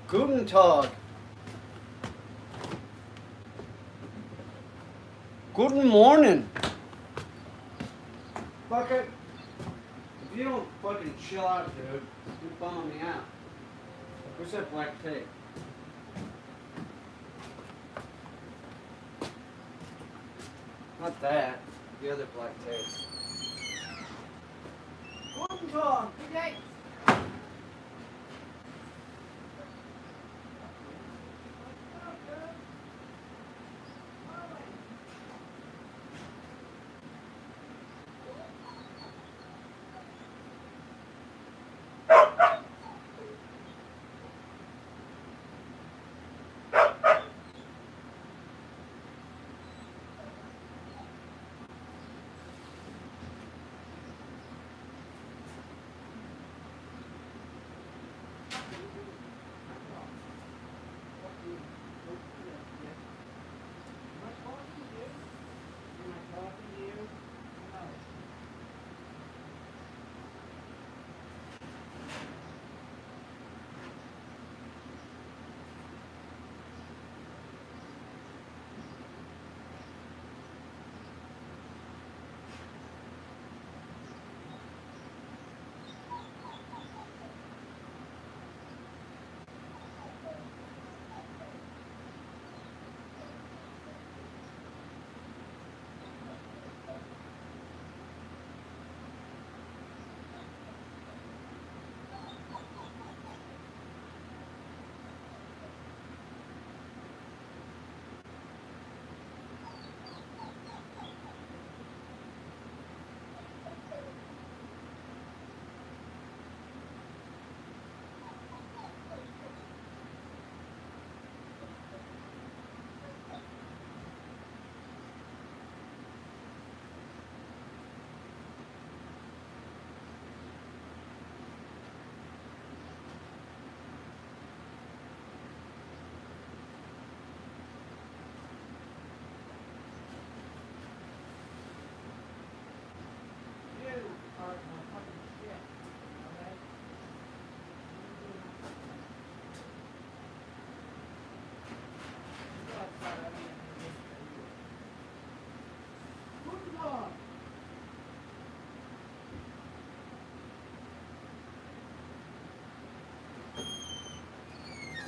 Guten Tag. Guten morning. Fucker. If you don't fucking chill out, dude, you're bumming me out. Where's that black tape? Not that. The other black tape. Guten Tag. Good day.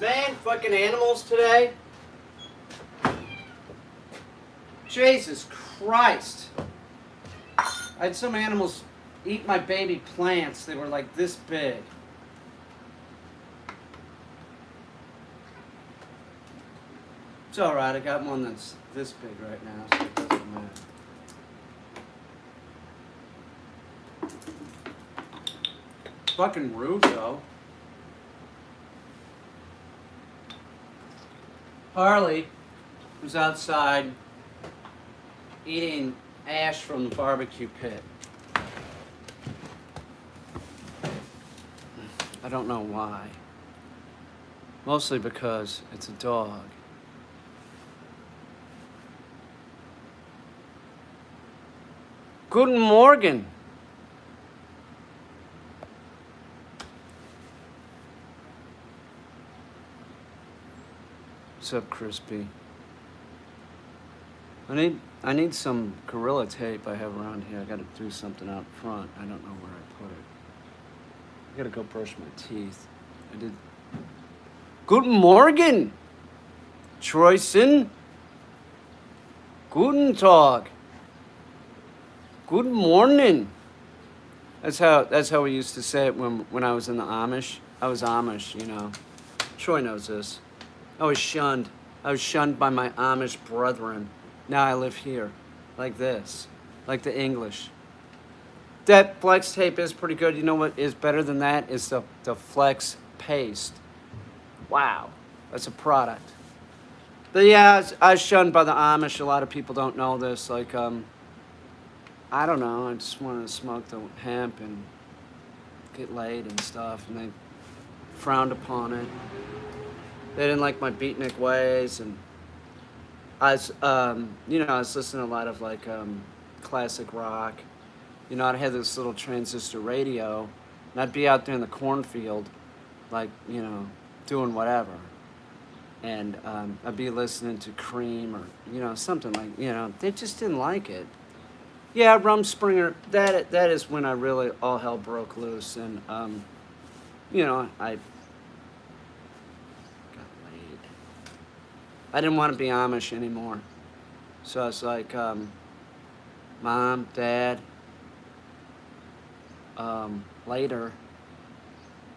Man, fucking animals today. Jesus Christ. I had some animals eat my baby plants. They were like this big. It's alright, I got one that's this big right now, so it doesn't matter. Fucking rude though. Harley was outside eating ash from the barbecue pit. I don't know why. Mostly because it's a dog. Guten Morgen. What's up, Crispy? I need some Gorilla Tape I have around here. I gotta do something out front. I don't know where I put it. I gotta go brush my teeth. I did. Guten Morgen, Troyson. Guten Tag. Good morning. That's how we used to say it when I was in the Amish. I was Amish, you know. Troy knows this. I was shunned. I was shunned by my Amish brethren. Now I live here, like this, like the English. That flex tape is pretty good. You know what is better than that? Is the flex paste. Wow, that's a product. But yeah, I was shunned by the Amish. A lot of people don't know this. Like, I don't know. I just wanted to smoke the hemp and get laid and stuff, and they frowned upon it. They didn't like my beatnik ways, and I was, I was listening to a lot of like classic rock. You know, I'd have this little transistor radio, and I'd be out there in the cornfield, like, doing whatever. And I'd be listening to Cream or, something like, they just didn't like it. Yeah, Rumspringer, that is when I really, all hell broke loose. And, I got laid. I didn't want to be Amish anymore. So I was like, Mom, Dad, later,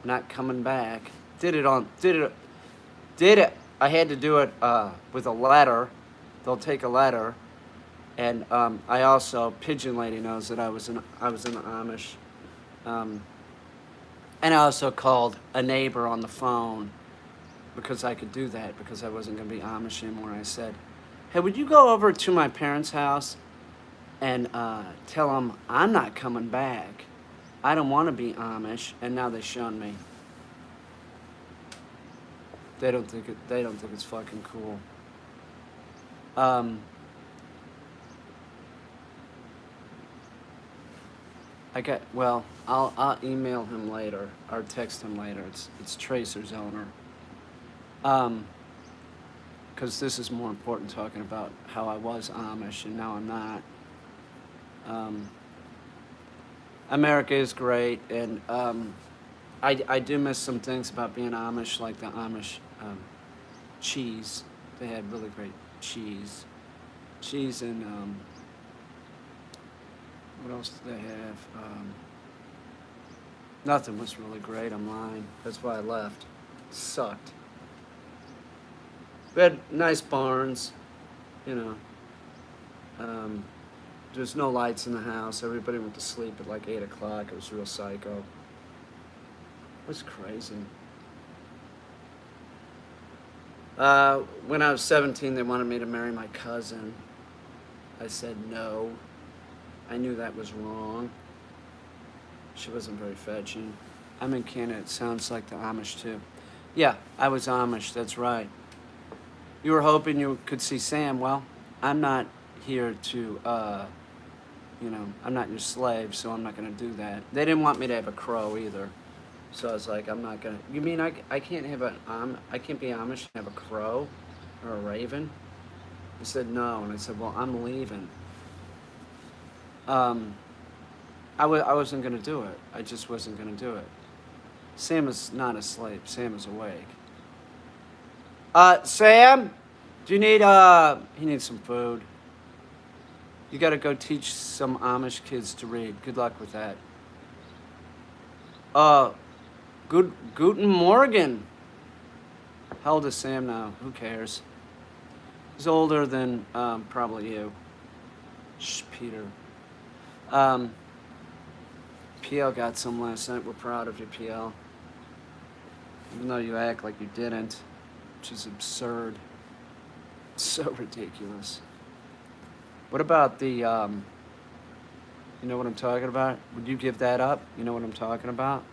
not coming back. Did it. I had to do it with a letter. They'll take a letter. And I also, Pigeon Lady knows that I was in the Amish. And I also called a neighbor on the phone because I could do that because I wasn't going to be Amish anymore. I said, hey, would you go over to my parents' house and tell them I'm not coming back? I don't want to be Amish. And now they shun me. They don't think it's fucking cool. I'll email him later or text him later. It's Tracer's owner. Because this is more important, talking about how I was Amish and now I'm not. America is great, and I do miss some things about being Amish, like the Amish cheese. They had really great cheese. Cheese and what else did they have? Nothing was really great. I'm lying. That's why I left. It sucked. We had nice barns, There's no lights in the house. Everybody went to sleep at like 8 o'clock. It was real psycho. It was crazy. When I was 17, they wanted me to marry my cousin. I said no. I knew that was wrong. She wasn't very fetching. I'm in Canada. It sounds like the Amish too. Yeah, I was Amish. That's right. You were hoping you could see Sam. Well, I'm not here to, I'm not your slave, so I'm not going to do that. They didn't want me to have a crow either. So I was like, I'm not going to. You mean I can't have I can't be Amish and have a crow or a raven? He said no, and I said, well, I'm leaving. I wasn't going to do it. I just wasn't going to do it. Sam is not asleep. Sam is awake. Sam, do you need, he needs some food. You got to go teach some Amish kids to read. Good luck with that. Guten Morgen. How old is Sam now? Who cares? He's older than, probably you. Shh, Peter. PL got some last night. We're proud of you, PL. Even though you act like you didn't, which is absurd. It's so ridiculous. What about the, you know what I'm talking about? Would you give that up? You know what I'm talking about?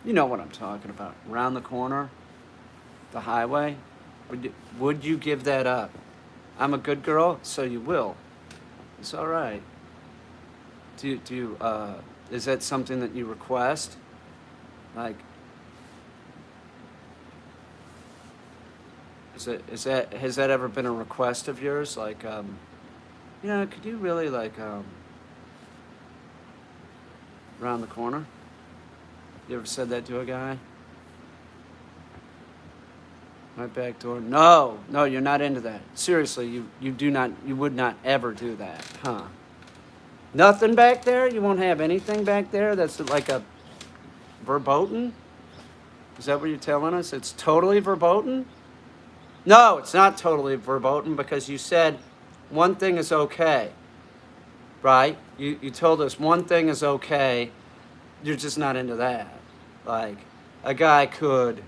You know what I'm talking about. Around the corner, the highway. Would you give that up? I'm a good girl, so you will. It's all right. Is that something that you request? Like, has that ever been a request of yours? Like, could you really, like, around the corner? You ever said that to a guy? My back door? No, you're not into that. Seriously, you would not ever do that, huh? Nothing back there? You won't have anything back there that's like a verboten? Is that what you're telling us? It's totally verboten? No, it's not totally verboten because you said one thing is okay, right? You told us one thing is okay. You're just not into that. Like, a guy could...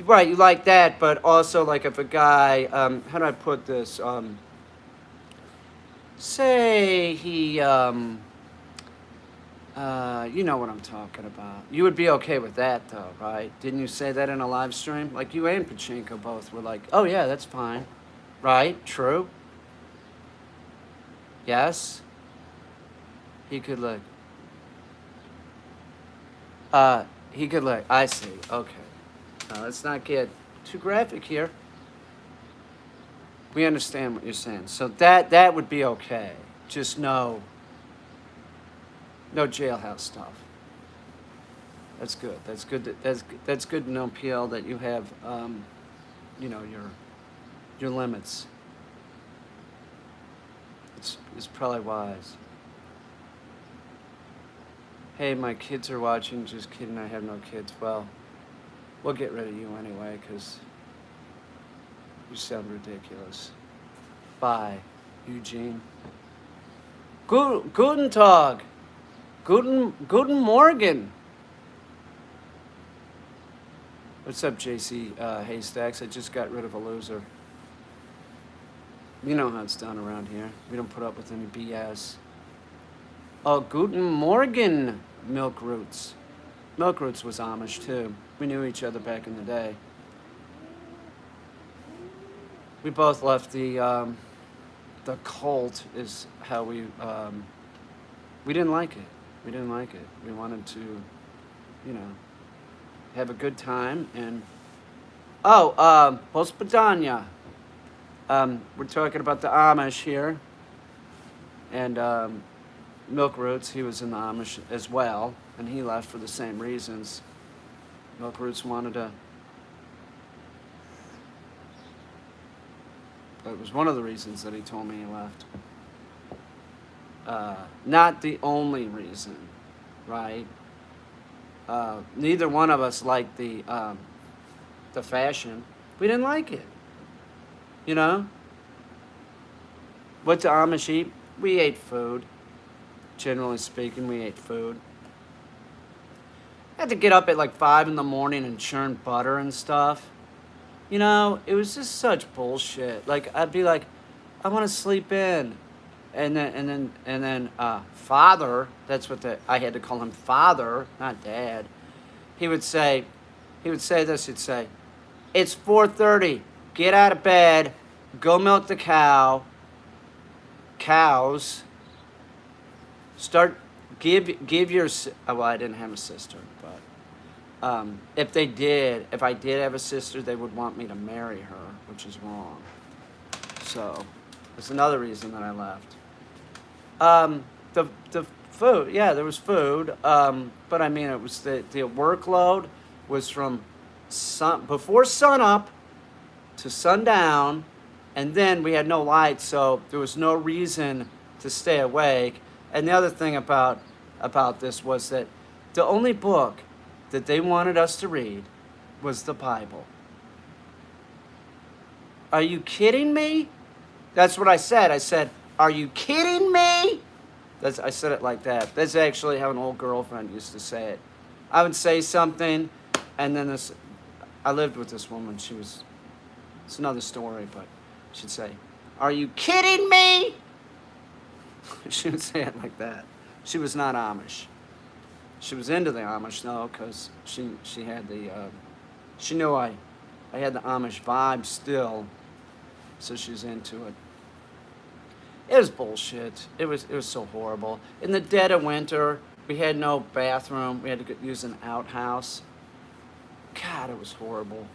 Right, you like that, but also, like, if a guy... how do I put this? Say he... you know what I'm talking about. You would be okay with that, though, right? Didn't you say that in a live stream? Like, you and Pachinko both were like, oh, yeah, that's fine. Right? True? Yes? He could look. he could like, I see, okay. Now, let's not get too graphic here. We understand what you're saying. So that would be okay. Just no jailhouse stuff. That's good. That's good. That's good to know, PL, that you have, your limits. It's probably wise. Hey, my kids are watching. Just kidding. I have no kids. Well, we'll get rid of you anyway, because you sound ridiculous. Bye, Eugene. Guten Tag. Guten Morgen. What's up, JC Haystacks? I just got rid of a loser. You know how it's done around here. We don't put up with any BS. Oh, Guten Morgen, Milk Roots. Milk Roots was Amish, too. We knew each other back in the day. We both left the cult, is how we didn't like it. We didn't like it. We wanted to, have a good time. And, Pospadanya. We're talking about the Amish here. And Milk Roots, he was in the Amish as well. And he left for the same reasons. Milk Roots wanted to... It was one of the reasons that he told me he left. Not the only reason, right? Neither one of us liked the fashion. We didn't like it. What do Amish eat? We ate food. Generally speaking, we ate food. I had to get up at like 5 in the morning and churn butter and stuff. It was just such bullshit. Like, I'd be like, I want to sleep in. And then father, that's what I had to call him father, not dad. He would say this, he'd say, it's 4:30, get out of bed, go milk the cows, give your, well, I didn't have a sister, but if I did have a sister, they would want me to marry her, which is wrong. So, that's another reason that I left. The food, yeah, there was food, but I mean, it was the workload was from before sunup to sundown, and then we had no light, so there was no reason to stay awake. And the other thing about this was that the only book that they wanted us to read was the Bible. Are you kidding me? That's what I said. I said, are you kidding me? I said it like that. That's actually how an old girlfriend used to say it. I would say something, and then I lived with this woman. It's another story, but she'd say, are you kidding me? She would say it like that. She was not Amish. She was into the Amish, though, because she had she knew I had the Amish vibe still, so she was into it. It was bullshit. It was so horrible. In the dead of winter, we had no bathroom. We had to use an outhouse. God, it was horrible.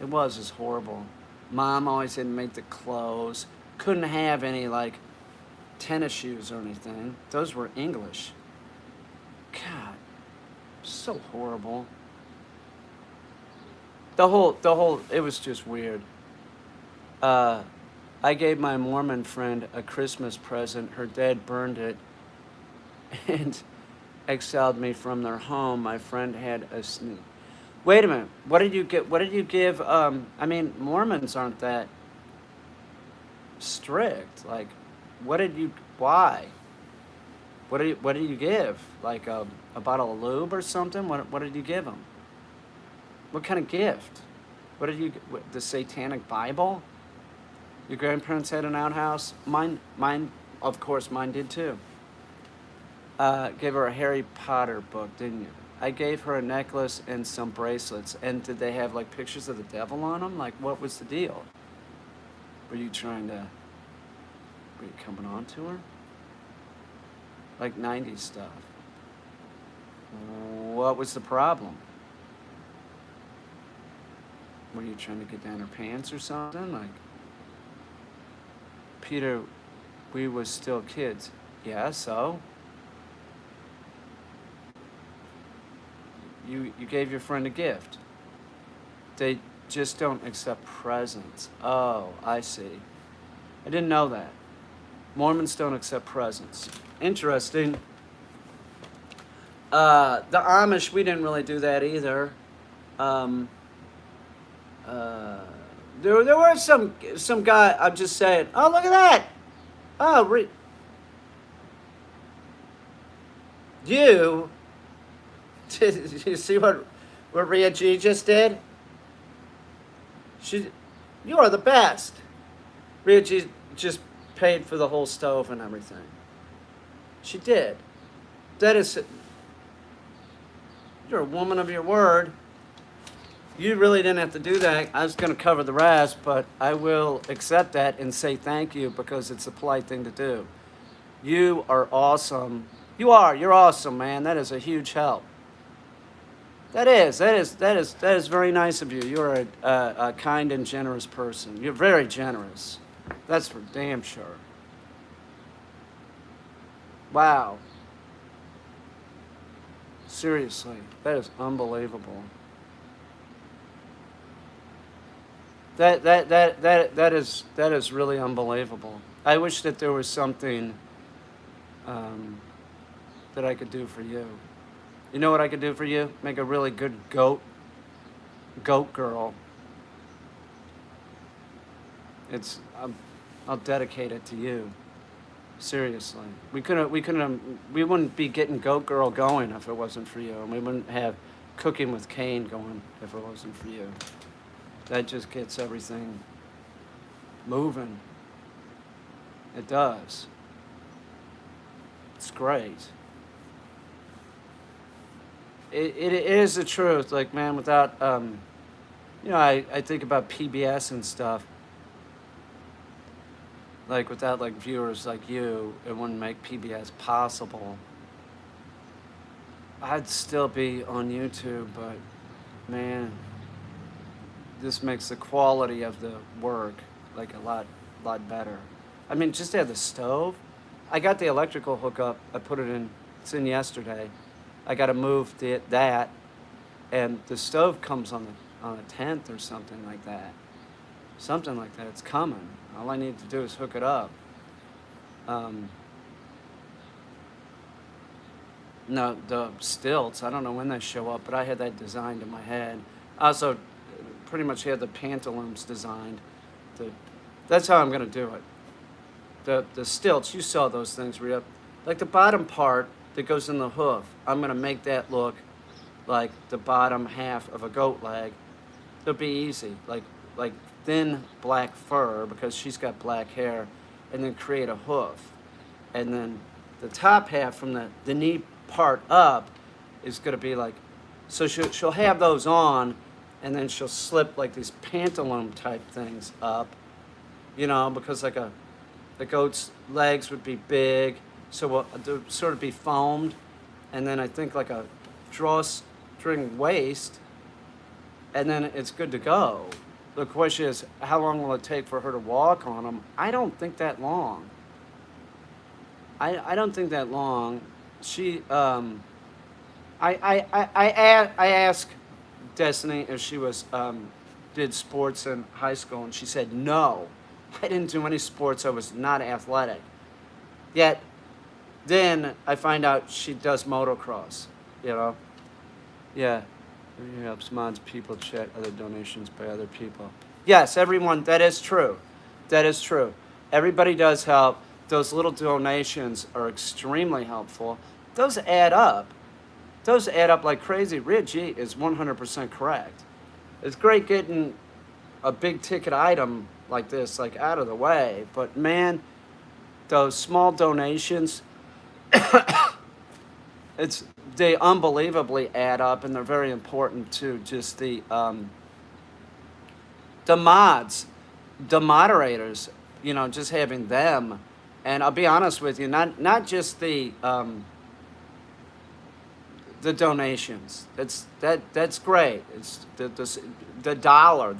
It was just horrible. Mom always had to make the clothes. Couldn't have any, like, tennis shoes or anything. Those were English. God, so horrible. The whole, it was just weird. I gave my Mormon friend a Christmas present. Her dad burned it and exiled me from their home. My friend had a sneak. Wait a minute. What did you give? I mean, Mormons aren't that strict. Like, why? What did you give? Like a bottle of lube or something? What did you give them? What kind of gift? The Satanic Bible? Your grandparents had an outhouse? Mine, of course, mine did too. Gave her a Harry Potter book, didn't you? I gave her a necklace and some bracelets. And did they have, like, pictures of the devil on them? Like, what was the deal? Were you coming on to her? Like 90s stuff. What was the problem? Were you trying to get down her pants or something? Like, Peter, we was still kids. Yeah, so? You gave your friend a gift. They just don't accept presents. Oh, I see. I didn't know that. Mormons don't accept presents. Interesting. The Amish, we didn't really do that either. Um, uh, there were some guy. I'm just saying. Oh, look at that. Oh, you. Did you see what Rhea G just did? You are the best. Rhea G just paid for the whole stove and everything. She did. That is. You're a woman of your word. You really didn't have to do that. I was going to cover the rest, but I will accept that and say thank you because it's a polite thing to do. You are awesome. You are. You're awesome, man. That is a huge help. That is very nice of you. You're a kind and generous person. You're very generous. That's for damn sure. Wow. Seriously, that is unbelievable. That is really unbelievable. I wish that there was something that I could do for you. You know what I could do for you? Make a really good goat girl. I'll dedicate it to you. Seriously, we wouldn't be getting Goat Girl going if it wasn't for you, and we wouldn't have Cooking with Kane going if it wasn't for you. That just gets everything moving. It does. It's great. It is the truth. Like, man, without I think about PBS and stuff. Like, without like viewers like you, it wouldn't make PBS possible. I'd still be on YouTube, but man, this makes the quality of the work like a lot better. I mean, just to have the stove. I got the electrical hookup. I put it in. It's in yesterday. I got to move that, and the stove comes on the 10th or something like that. Something like that. It's coming. All I need to do is hook it up. No, the stilts, I don't know when they show up, but I had that designed in my head. I also pretty much had the pantaloons designed. That's how I'm going to do it. The stilts, you saw those things, Rhea. Like the bottom part that goes in the hoof, I'm going to make that look like the bottom half of a goat leg. It'll be easy. Like thin black fur because she's got black hair, and then create a hoof. And then the top half from the knee part up is going to be like, so she'll have those on, and then she'll slip like these pantaloon type things up, because like the goat's legs would be big, so they'll sort of be foamed, and then I think like a drawstring waist, and then it's good to go. The question is, how long will it take for her to walk on them? I don't think that long. I don't think that long. She, I asked Destiny if she did sports in high school, and she said no. I didn't do any sports. I was not athletic. Yet, then I find out she does motocross. Yeah. It helps mods people chat other donations by other people. Yes, everyone, that is true. That is true. Everybody does help. Those little donations are extremely helpful. Those add up. Those add up like crazy. Rhea G is 100% correct. It's great getting a big ticket item like this out of the way, but man, those small donations, they unbelievably add up, and they're very important to just the mods, the moderators, just having them. And I'll be honest with you, not just the the donations. That's great. It's the dollar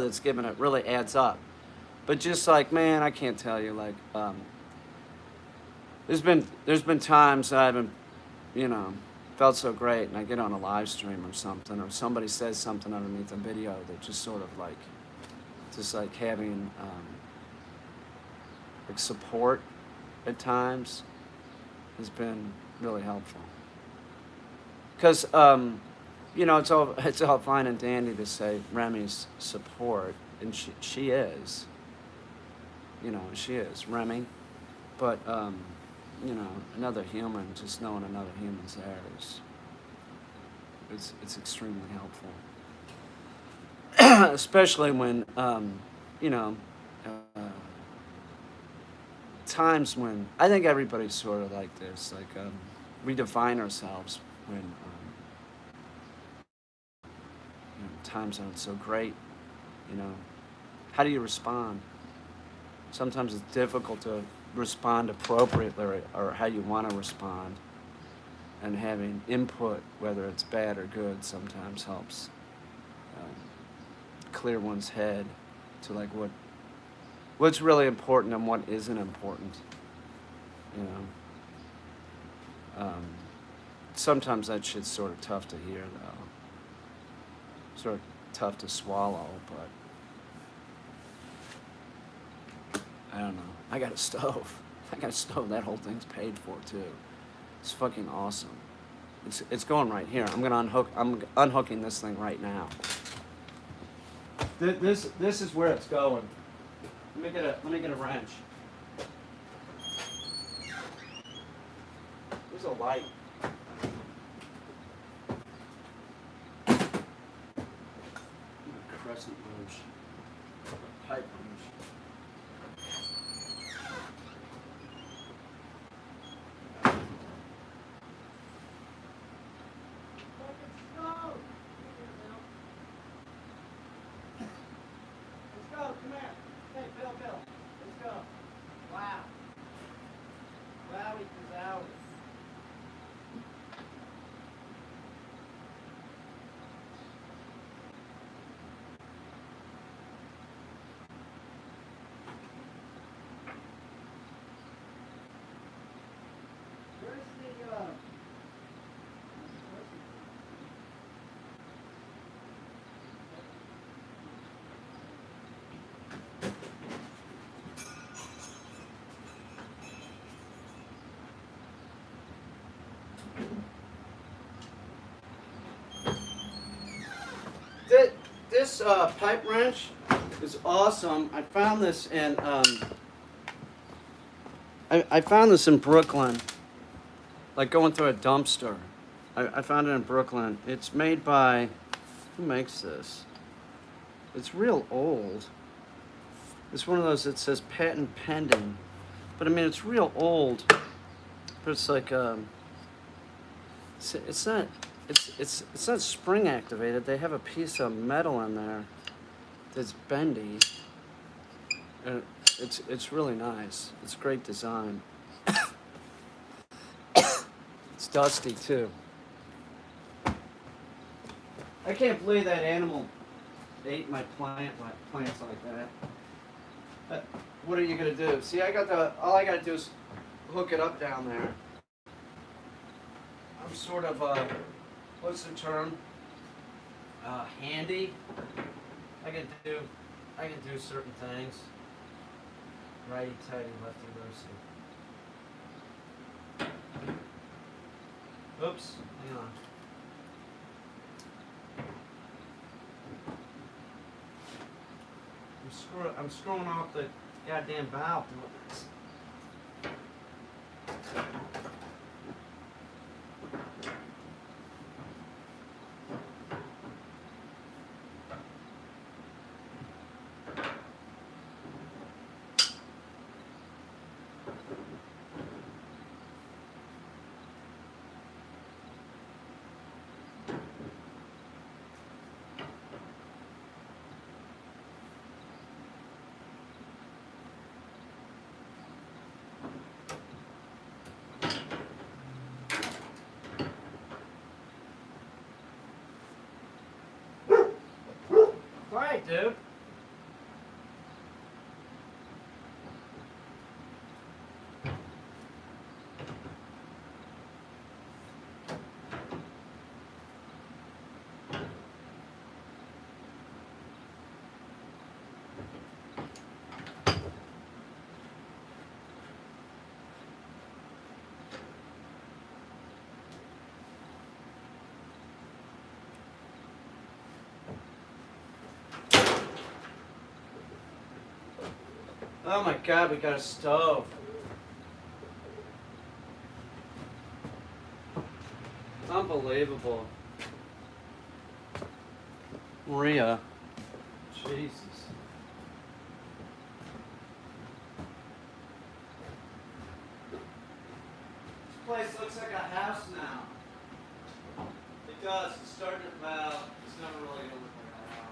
that's given it really adds up. But just like, man, I can't tell you, like, there's been times that I haven't, you know, felt so great, and I get on a live stream or something, or somebody says something underneath a video that just sort of like, just like having like support at times has been really helpful. Because you know, it's all fine and dandy to say Remy's support, and she is, you know, she is Remy, but you know, another human, just knowing another human's there is, it's extremely helpful, especially when you know, uh, times when I think everybody's sort of like this, like we define ourselves when you know, times aren't so great. You know, how do you respond? Sometimes it's difficult to respond appropriately, or how you want to respond, and having input, whether it's bad or good, sometimes helps clear one's head to like what's really important and what isn't important. You know, sometimes that shit's sort of tough to hear, though. Sort of tough to swallow, but I don't know. I got a stove. I got a stove. That whole thing's paid for too. It's fucking awesome. It's going right here. I'm gonna unhook. I'm unhooking this thing right now. This is where it's going. Let me get a wrench. There's a light. Crescent wrench. Pipe wrench. Let's go, come here. Hey, Bill. Let's go. Wow. Wowie kazowie. Where's the This pipe wrench is awesome. I found this in I found this in Brooklyn, like going through a dumpster. I found it in Brooklyn. It's made by, who makes this? It's real old. It's one of those that says patent pending, but I mean it's real old. But it's like it's not spring activated. They have a piece of metal in there that's bendy, and it's really nice. It's great design. It's dusty too. I can't believe that animal ate my plants like that. But what are you gonna do? See, all I gotta do is hook it up down there. I'm sort of what's the term? Handy. I can do certain things. Righty tighty, lefty loosey. Oops, hang on. I'm screwing off the goddamn valve. dude? Oh my God, we got a stove. Unbelievable. Maria. Jesus. This place looks like a house now. It does. It's starting to, well, it's never really going to look like a house.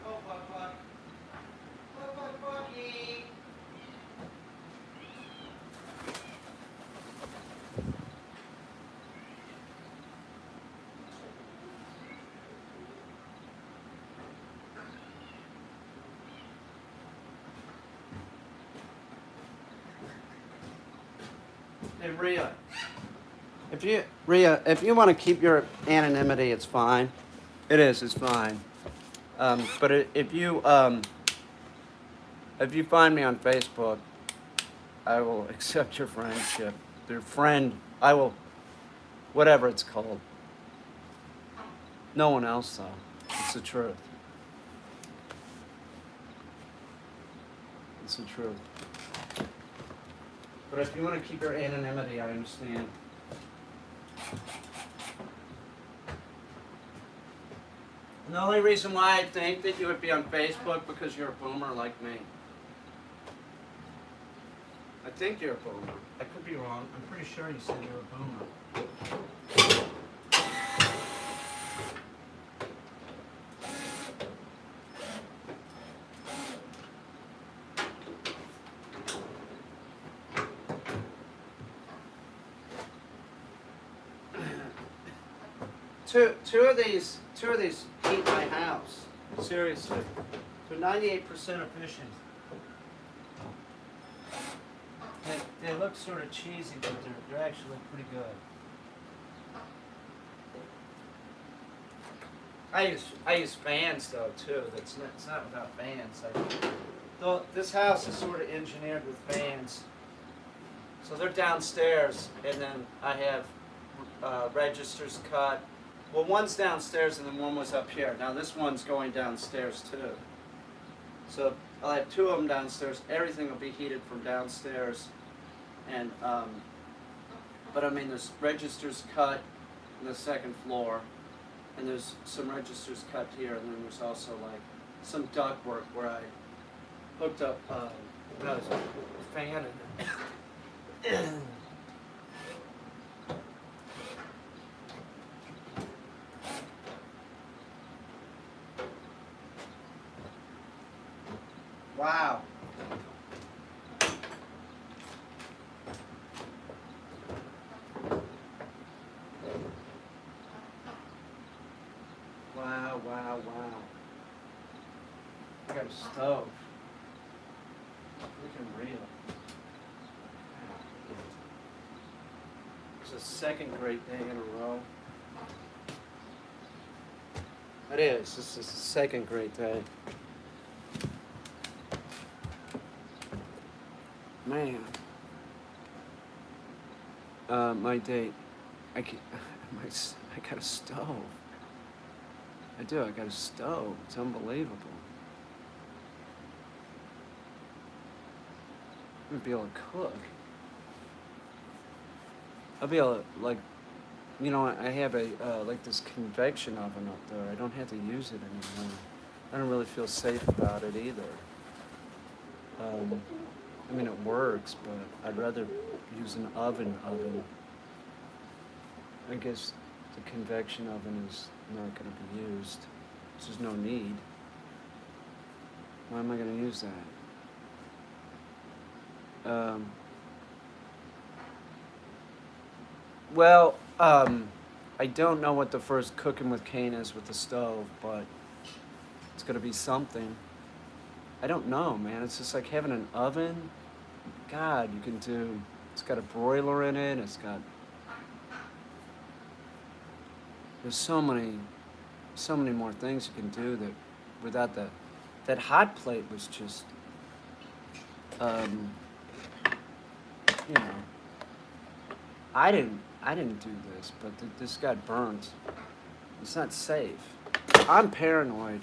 Oh, Buck Buck. Buck Buck Bucky. Hey, Rhea, if you want to keep your anonymity, it's fine. It is, it's fine. But if you find me on Facebook, I will accept your friendship. Your friend, I will, whatever it's called. No one else, though. It's the truth. It's the truth. But if you want to keep your anonymity, I understand. And the only reason why I think that you would be on Facebook because you're a boomer like me. I think you're a boomer. I could be wrong. I'm pretty sure you said you're a boomer. Two of these heat my house. Seriously. They're 98% efficient. They look sort of cheesy, but they're actually pretty good. I use fans though too. It's not without fans. This house is sort of engineered with fans. So they're downstairs, and then I have registers cut. Well, one's downstairs and then one was up here. Now this one's going downstairs too. So I'll have two of them downstairs. Everything will be heated from downstairs. And but I mean, there's registers cut on the second floor, and there's some registers cut here, and then there's also like some duct work where I hooked up a fan and wow. Wow. I got a stove. Freaking real. It's the second great day in a row. It is. This is the second great day. Man. My date. I got a stove. I do. I got a stove. It's unbelievable. I'm gonna be able to cook. I'll be able to, like, you know, I have a like this convection oven up there. I don't have to use it anymore. I don't really feel safe about it either. I mean, it works, but I'd rather use an oven. I guess the convection oven is not going to be used. There's no need. Why am I going to use that? Well, I don't know what the first cooking with cane is with the stove, but it's gonna be something. I don't know, man. It's just like having an oven. God, you can do. It's got a broiler in it. It's got. There's so many more things you can do that, without the, that hot plate was just, um, you know, I didn't do this, but this got burnt. It's not safe. I'm paranoid.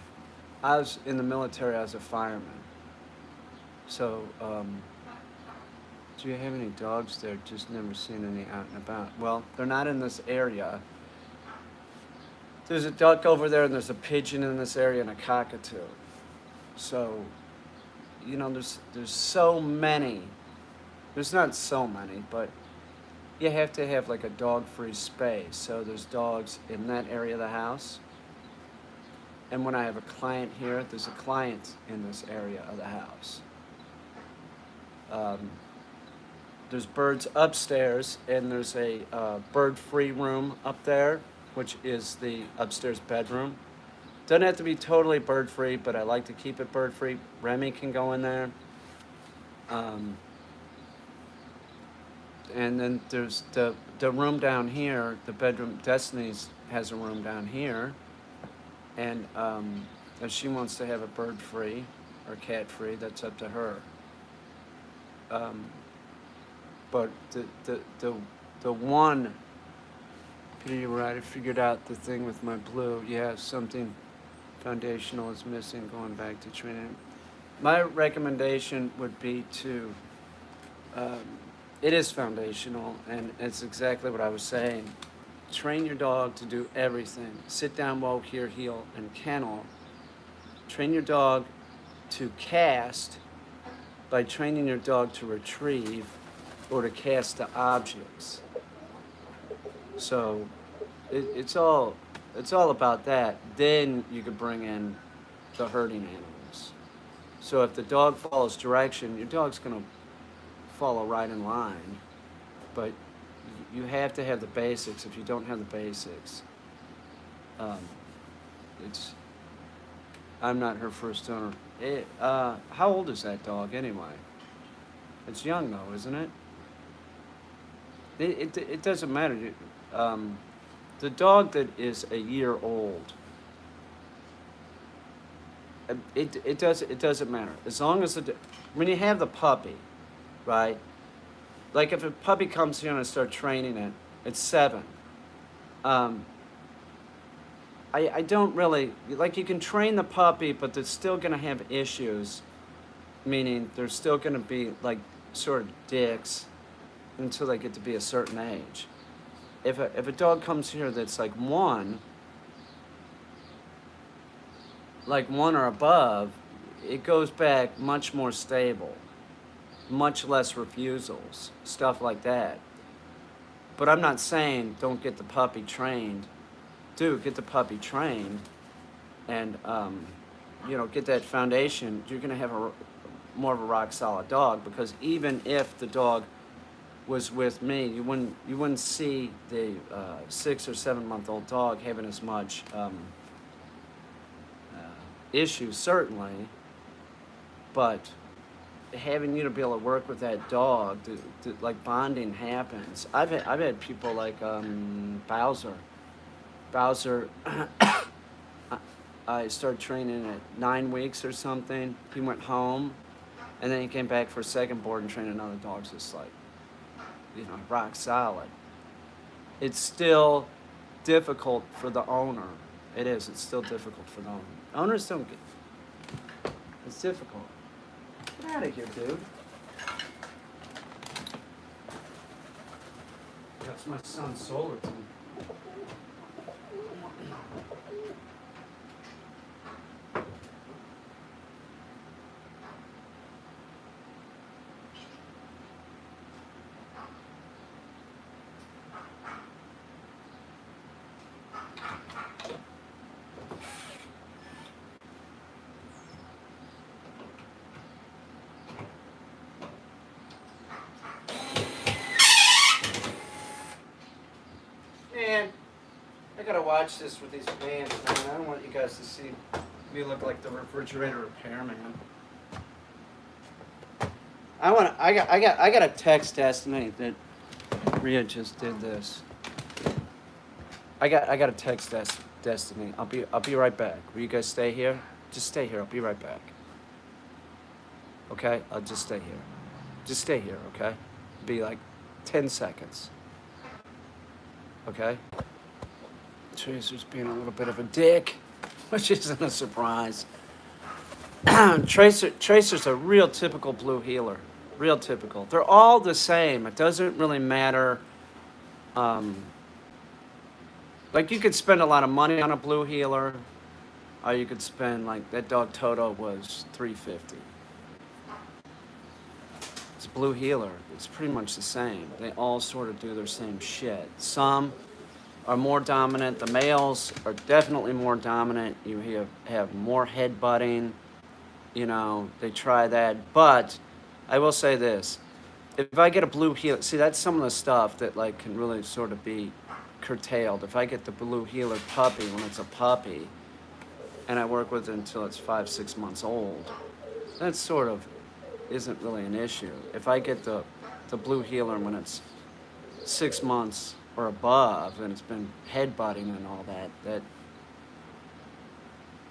I was in the military. I was a fireman. So, do you have any dogs there? Just never seen any out and about. Well, they're not in this area. There's a duck over there, and there's a pigeon in this area, and a cockatoo. So, there's so many. There's not so many, but you have to have like a dog-free space. So there's dogs in that area of the house. And when I have a client here, there's a client in this area of the house. Um, there's birds upstairs, and there's a bird-free room up there, which is the upstairs bedroom. Doesn't have to be totally bird-free, but I like to keep it bird-free. Remy can go in there. Um, and then there's the room down here, the bedroom. Destiny's has a room down here. And if she wants to have it bird-free or cat-free, that's up to her. But the one, Peter, you're right, I figured out the thing with my blue. Yeah, something foundational is missing going back to training. My recommendation would be to, it is foundational, and it's exactly what I was saying. Train your dog to do everything. Sit down, walk, hear, heel, and kennel. Train your dog to cast by training your dog to retrieve or to cast the objects. So it's all about that. Then you could bring in the herding animals. So if the dog follows direction, your dog's going to follow right in line. But you have to have the basics. If you don't have the basics, I'm not her first owner. How old is that dog anyway? It's young though, isn't it? It doesn't matter. The dog that is a year old, it doesn't matter. As long as when you have the puppy, right? Like if a puppy comes here and I start training it, it's 7. I don't really, like, you can train the puppy, but they're still going to have issues, meaning they're still going to be like sort of dicks until they get to be a certain age. If a dog comes here that's like 1 or above, it goes back much more stable, much less refusals, stuff like that. But I'm not saying don't get the puppy trained. Get the puppy trained, and get that foundation. You're gonna have more of a rock solid dog, because even if the dog was with me, you wouldn't see the 6 or 7 month old dog having as much issues, certainly, but having you to be able to work with that dog, like bonding happens. I've had people like Bowser. I started training at 9 weeks or something. He went home, and then he came back for a second board and trained another dog. Just like, rock solid. It's still difficult for the owner. It is. It's still difficult for the owner. Owners don't get. It's difficult. Get out of here, dude. That's my son's solar team. gotta watch this with these pants, man. I don't want you guys to see me look like the refrigerator repairman. I got a text estimate that Rhea just did this. I got a text destiny. I'll be right back. Will you guys stay here? Just stay here. I'll be right back. Okay? I'll just stay here. Just stay here, okay? Be like 10 seconds. Okay? Tracer's being a little bit of a dick, which isn't a surprise. Tracer's a real typical blue heeler. Real typical. They're all the same. It doesn't really matter. Like, you could spend a lot of money on a blue heeler, or you could spend, like, that dog Toto was $350. It's a blue heeler. It's pretty much the same. They all sort of do their same shit. Some are more dominant. The males are definitely more dominant. You have more headbutting. You know, they try that. But I will say this. If I get a blue heeler, see, that's some of the stuff that, like, can really sort of be curtailed. If I get the blue heeler puppy when it's a puppy, and I work with it until it's 5-6 months old, that sort of isn't really an issue. If I get the blue heeler when it's 6 months or above, and it's been headbutting and all that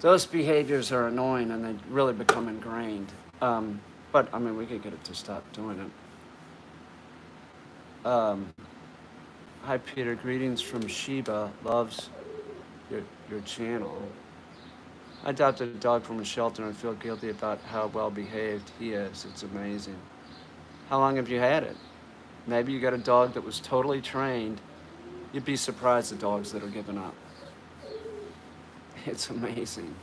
those behaviors are annoying and they really become ingrained. But I mean, we could get it to stop doing it. Hi Peter, greetings from Sheba. Loves your channel. I adopted a dog from a shelter and feel guilty about how well behaved he is. It's amazing. How long have you had it? Maybe you got a dog that was totally trained. You'd be surprised the dogs that are given up. It's amazing.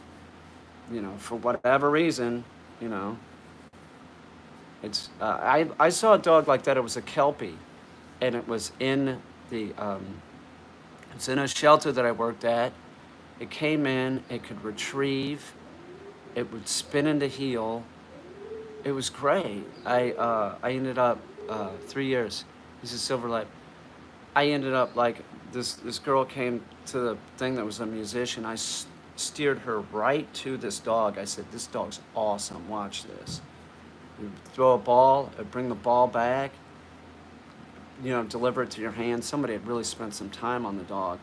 You know, for whatever reason, you know. It's I saw a dog like that. It was a Kelpie, and it was in the it's in a shelter that I worked at. It came in, it could retrieve, it would spin into heel. It was great. I ended up 3 years. He's a silver lab. I ended up like this girl came to the thing that was a musician. I steered her right to this dog. I said, "This dog's awesome. Watch this." You throw a ball, bring the ball back, you know, deliver it to your hand. Somebody had really spent some time on the dog,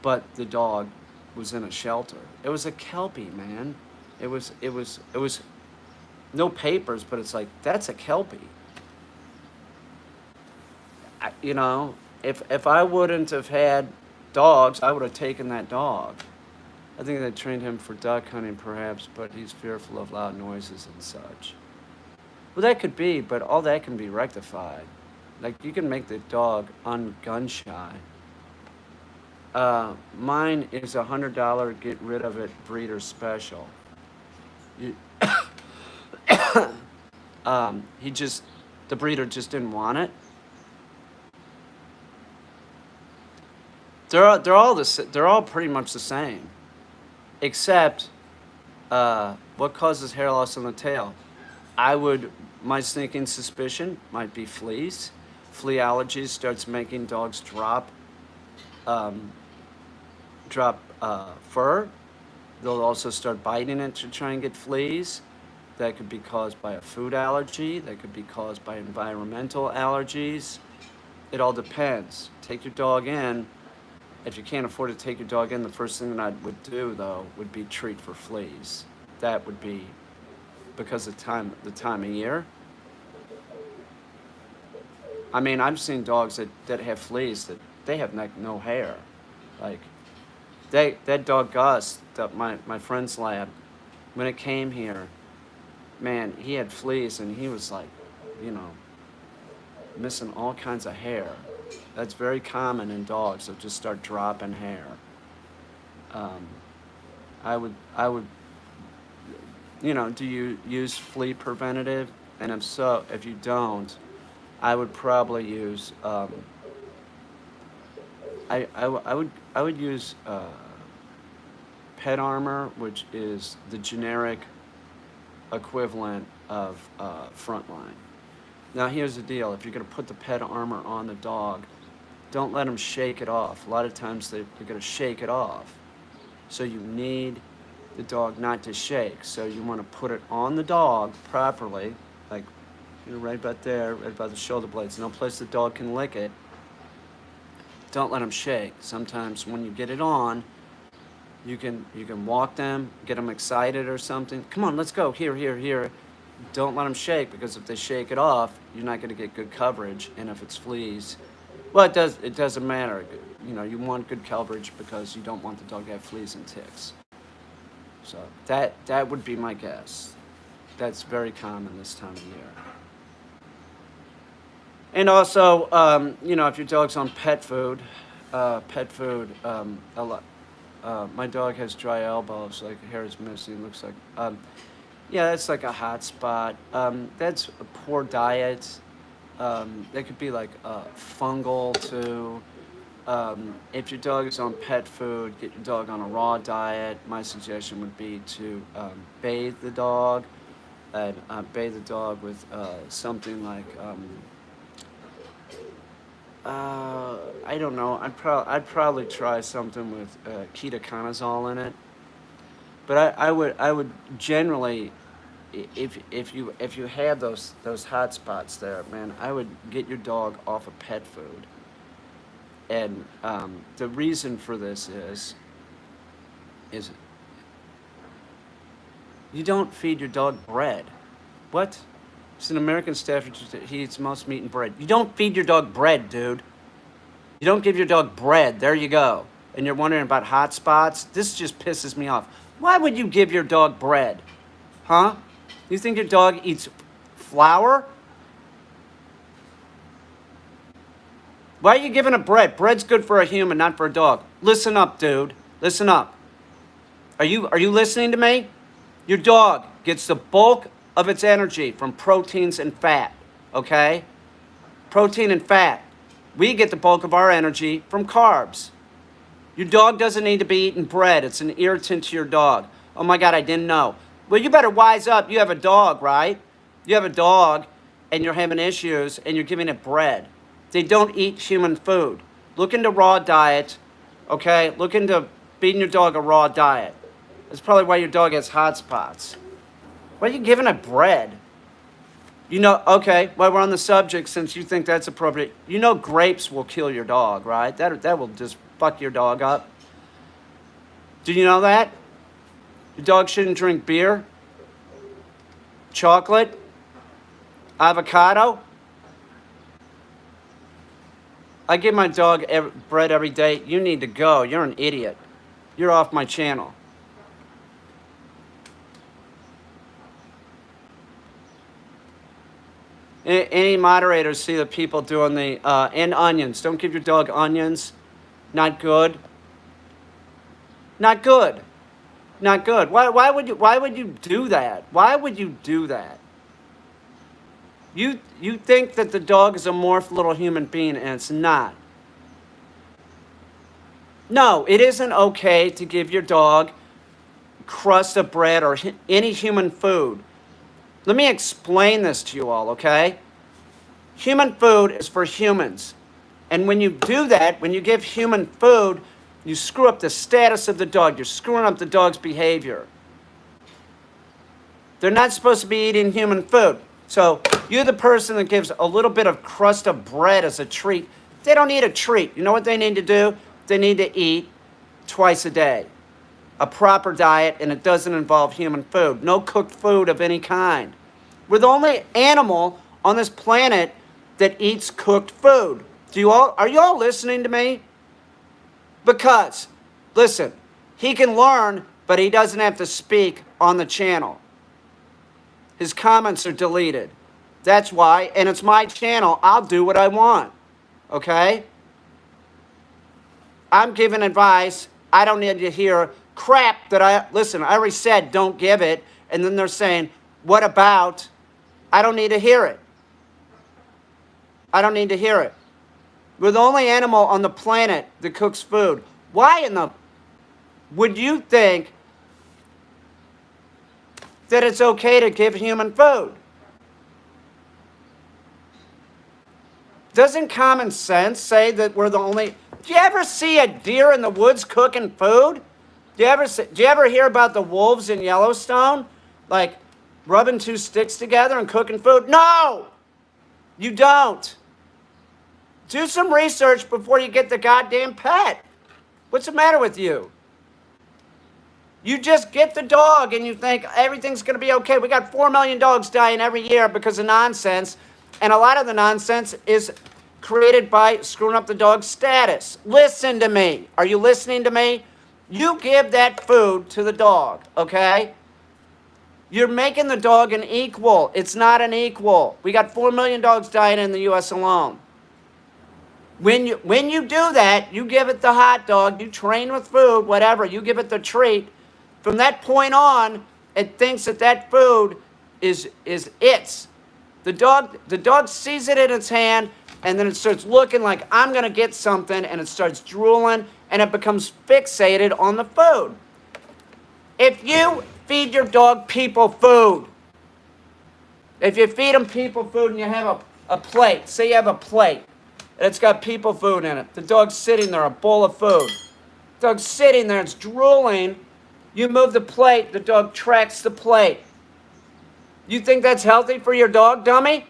but the dog was in a shelter. It was a Kelpie, man. It was no papers, but it's like, that's a Kelpie. You know, if I wouldn't have had dogs, I would have taken that dog. I think they trained him for duck hunting perhaps, but he's fearful of loud noises and such. Well, that could be, but all that can be rectified. Like, you can make the dog un-gun shy. Mine is $100, get rid of it, breeder special. The breeder just didn't want it. They're all pretty much the same, except what causes hair loss on the tail. My sneaking suspicion might be fleas. Flea allergies starts making dogs drop fur. They'll also start biting it to try and get fleas. That could be caused by a food allergy. That could be caused by environmental allergies. It all depends. Take your dog in. If you can't afford to take your dog in, the first thing that I would do, though, would be treat for fleas. That would be because of the time of year. I mean, I've seen dogs that have fleas that they have no hair. Like, that dog Gus, my friend's lab, when it came here, man, he had fleas and he was like, you know, missing all kinds of hair. That's very common in dogs. They'll just start dropping hair. I would, you know, do you use flea preventative? And if so, if you don't, I would probably use. I would use Pet Armor, which is the generic equivalent of Frontline. Now here's the deal: if you're going to put the Pet Armor on the dog, Don't let them shake it off. A lot of times they're going to shake it off. So you need the dog not to shake. So you want to put it on the dog properly, like right about there, right about the shoulder blades. No place the dog can lick it. Don't let them shake. Sometimes when you get it on, you can walk them, get them excited or something. Come on, let's go. Here, here, here. Don't let them shake, because if they shake it off, you're not going to get good coverage. And if it's fleas, well, it doesn't matter. You know, you want good coverage because you don't want the dog to have fleas and ticks. So that would be my guess. That's very common this time of year. And also, you know, if your dog's on pet food, a lot. My dog has dry elbows, like hair is missing. Looks like, yeah, that's like a hot spot. That's a poor diet. That could be like fungal too. If your dog is on pet food, get your dog on a raw diet. My suggestion would be to bathe the dog, and bathe the dog with something like, I don't know. I'd probably try something with ketoconazole in it. But I would generally, if you have those hot spots there, man, I would get your dog off of pet food. And the reason for this is you don't feed your dog bread. What? It's an American Staffordshire. He eats most meat and bread. You don't feed your dog bread, dude. You don't give your dog bread. There you go. And you're wondering about hot spots? This just pisses me off. Why would you give your dog bread? Huh? You think your dog eats flour? Why are you giving it bread? Bread's good for a human, not for a dog. Listen up, dude. Listen up. Are you listening to me? Your dog gets the bulk of its energy from proteins and fat, okay? Protein and fat. We get the bulk of our energy from carbs. Your dog doesn't need to be eating bread. It's an irritant to your dog. Oh my God, I didn't know. Well, you better wise up. You have a dog, right? You have a dog and you're having issues and you're giving it bread. They don't eat human food. Look into raw diet, okay? Look into feeding your dog a raw diet. That's probably why your dog has hot spots. Why are you giving it bread? You know, okay, while we're on the subject, since you think that's appropriate, you know grapes will kill your dog, right? That will just fuck your dog up. Do you know that? Your dog shouldn't drink beer, chocolate, avocado. I give my dog bread every day. You need to go. You're an idiot. You're off my channel. Any moderators see the people doing the, and onions. Don't give your dog onions. Not good. Not good. Not good. Why would you do that? Why would you do that? You think that the dog is a morphed little human being, and it's not. No, it isn't okay to give your dog crust of bread or any human food. Let me explain this to you all, okay? Human food is for humans. And when you do that, when you give human food, you screw up the status of the dog. You're screwing up the dog's behavior. They're not supposed to be eating human food. So you're the person that gives a little bit of crust of bread as a treat. They don't need a treat. You know what they need to do? They need to eat twice a day. A proper diet, and it doesn't involve human food. No cooked food of any kind. We're the only animal on this planet that eats cooked food. Are you all listening to me? Because, listen, he can learn, but he doesn't have to speak on the channel. His comments are deleted. That's why, and it's my channel. I'll do what I want, okay? I'm giving advice. I don't need to hear crap that I already said don't give it, and then they're saying, what about? I don't need to hear it. I don't need to hear it. We're the only animal on the planet that cooks food. Why in the would you think that it's okay to give human food? Doesn't common sense say that we're the only... Do you ever see a deer in the woods cooking food? Do you ever hear about the wolves in Yellowstone? Like rubbing two sticks together and cooking food? No! You don't. Do some research before you get the goddamn pet. What's the matter with you? You just get the dog and you think everything's going to be okay. We got 4 million dogs dying every year because of nonsense. And a lot of the nonsense is created by screwing up the dog's status. Listen to me. Are you listening to me? You give that food to the dog, okay? You're making the dog an equal. It's not an equal. We got 4 million dogs dying in the U.S. alone. When you do that, you give it the hot dog, you train with food, whatever, you give it the treat. From that point on, it thinks that food is its. The dog sees it in its hand, and then it starts looking like, I'm going to get something, and it starts drooling, and it becomes fixated on the food. If you feed your dog people food, if you feed them people food and you have a plate, say you have a plate, and it's got people food in it, the dog's sitting there, a bowl of food. The dog's sitting there, it's drooling, you move the plate, the dog tracks the plate. You think that's healthy for your dog, dummy?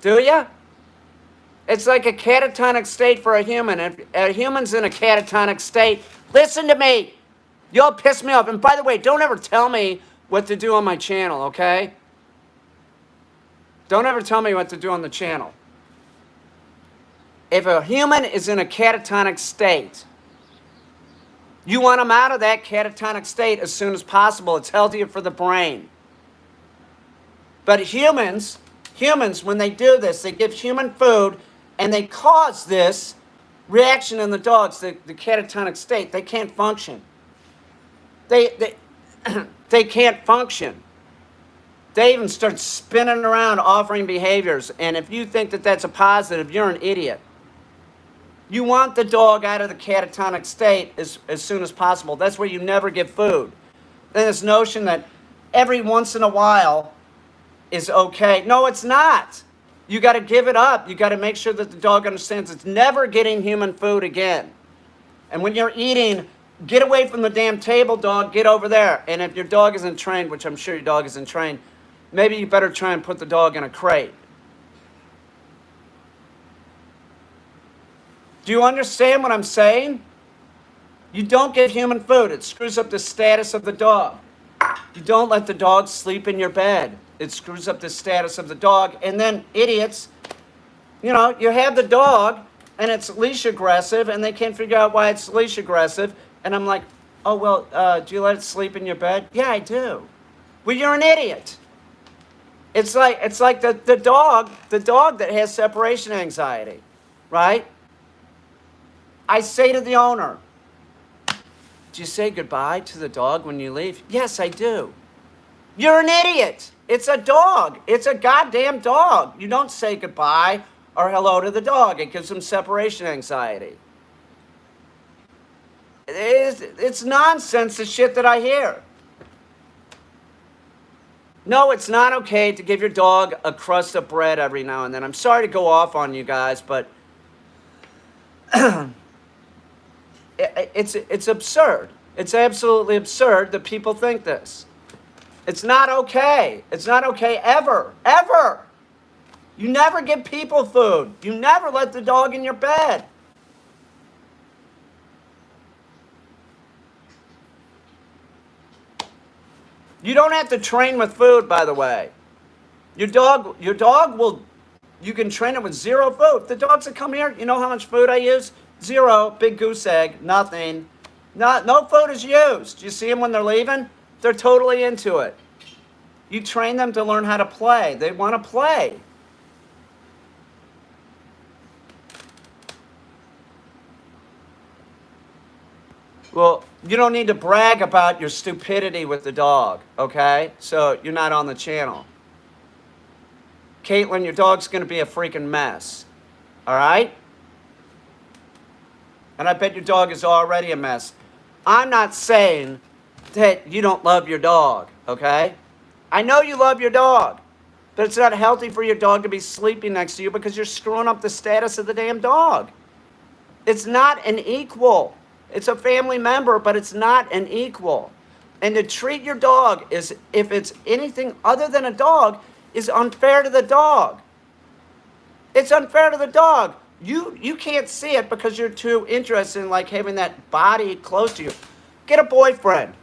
Do you? It's like a catatonic state for a human. If a human's in a catatonic state, listen to me. Y'all piss me off. And by the way, don't ever tell me what to do on my channel, okay? Don't ever tell me what to do on the channel. If a human is in a catatonic state, you want them out of that catatonic state as soon as possible. It's healthier for the brain. But humans, when they do this, they give human food, and they cause this reaction in the dogs, the catatonic state. They can't function. They can't function. They even start spinning around offering behaviors. And if you think that that's a positive, you're an idiot. You want the dog out of the catatonic state as soon as possible. That's where you never give food. Then this notion that every once in a while is okay. No, it's not. You got to give it up. You got to make sure that the dog understands it's never getting human food again. And when you're eating, get away from the damn table, dog. Get over there. And if your dog isn't trained, which I'm sure your dog isn't trained, maybe you better try and put the dog in a crate. Do you understand what I'm saying? You don't give human food. It screws up the status of the dog. You don't let the dog sleep in your bed. It screws up the status of the dog. And then idiots, you have the dog and it's leash aggressive and they can't figure out why it's leash aggressive. And I'm like, oh, well, do you let it sleep in your bed? Yeah, I do. Well, you're an idiot. It's like the dog that has separation anxiety, right? I say to the owner, do you say goodbye to the dog when you leave? Yes, I do. You're an idiot. It's a dog. It's a goddamn dog. You don't say goodbye or hello to the dog. It gives them separation anxiety. It's nonsense, the shit that I hear. No, it's not okay to give your dog a crust of bread every now and then. I'm sorry to go off on you guys, but it's absurd. It's absolutely absurd that people think this. It's not okay. It's not okay ever. Ever. You never give people food. You never let the dog in your bed. You don't have to train with food, by the way. Your dog will, you can train it with zero food. The dogs that come here, you know how much food I use? Zero, big goose egg, nothing. No food is used. You see them when they're leaving? They're totally into it. You train them to learn how to play. They want to play. Well, you don't need to brag about your stupidity with the dog, okay? So you're not on the channel. Caitlin, your dog's going to be a freaking mess, all right? And I bet your dog is already a mess. I'm not saying that you don't love your dog, okay? I know you love your dog. But it's not healthy for your dog to be sleeping next to you because you're screwing up the status of the damn dog. It's not an equal. It's a family member, but it's not an equal. And to treat your dog as if it's anything other than a dog is unfair to the dog. It's unfair to the dog. You can't see it because you're too interested in like having that body close to you. Get a boyfriend.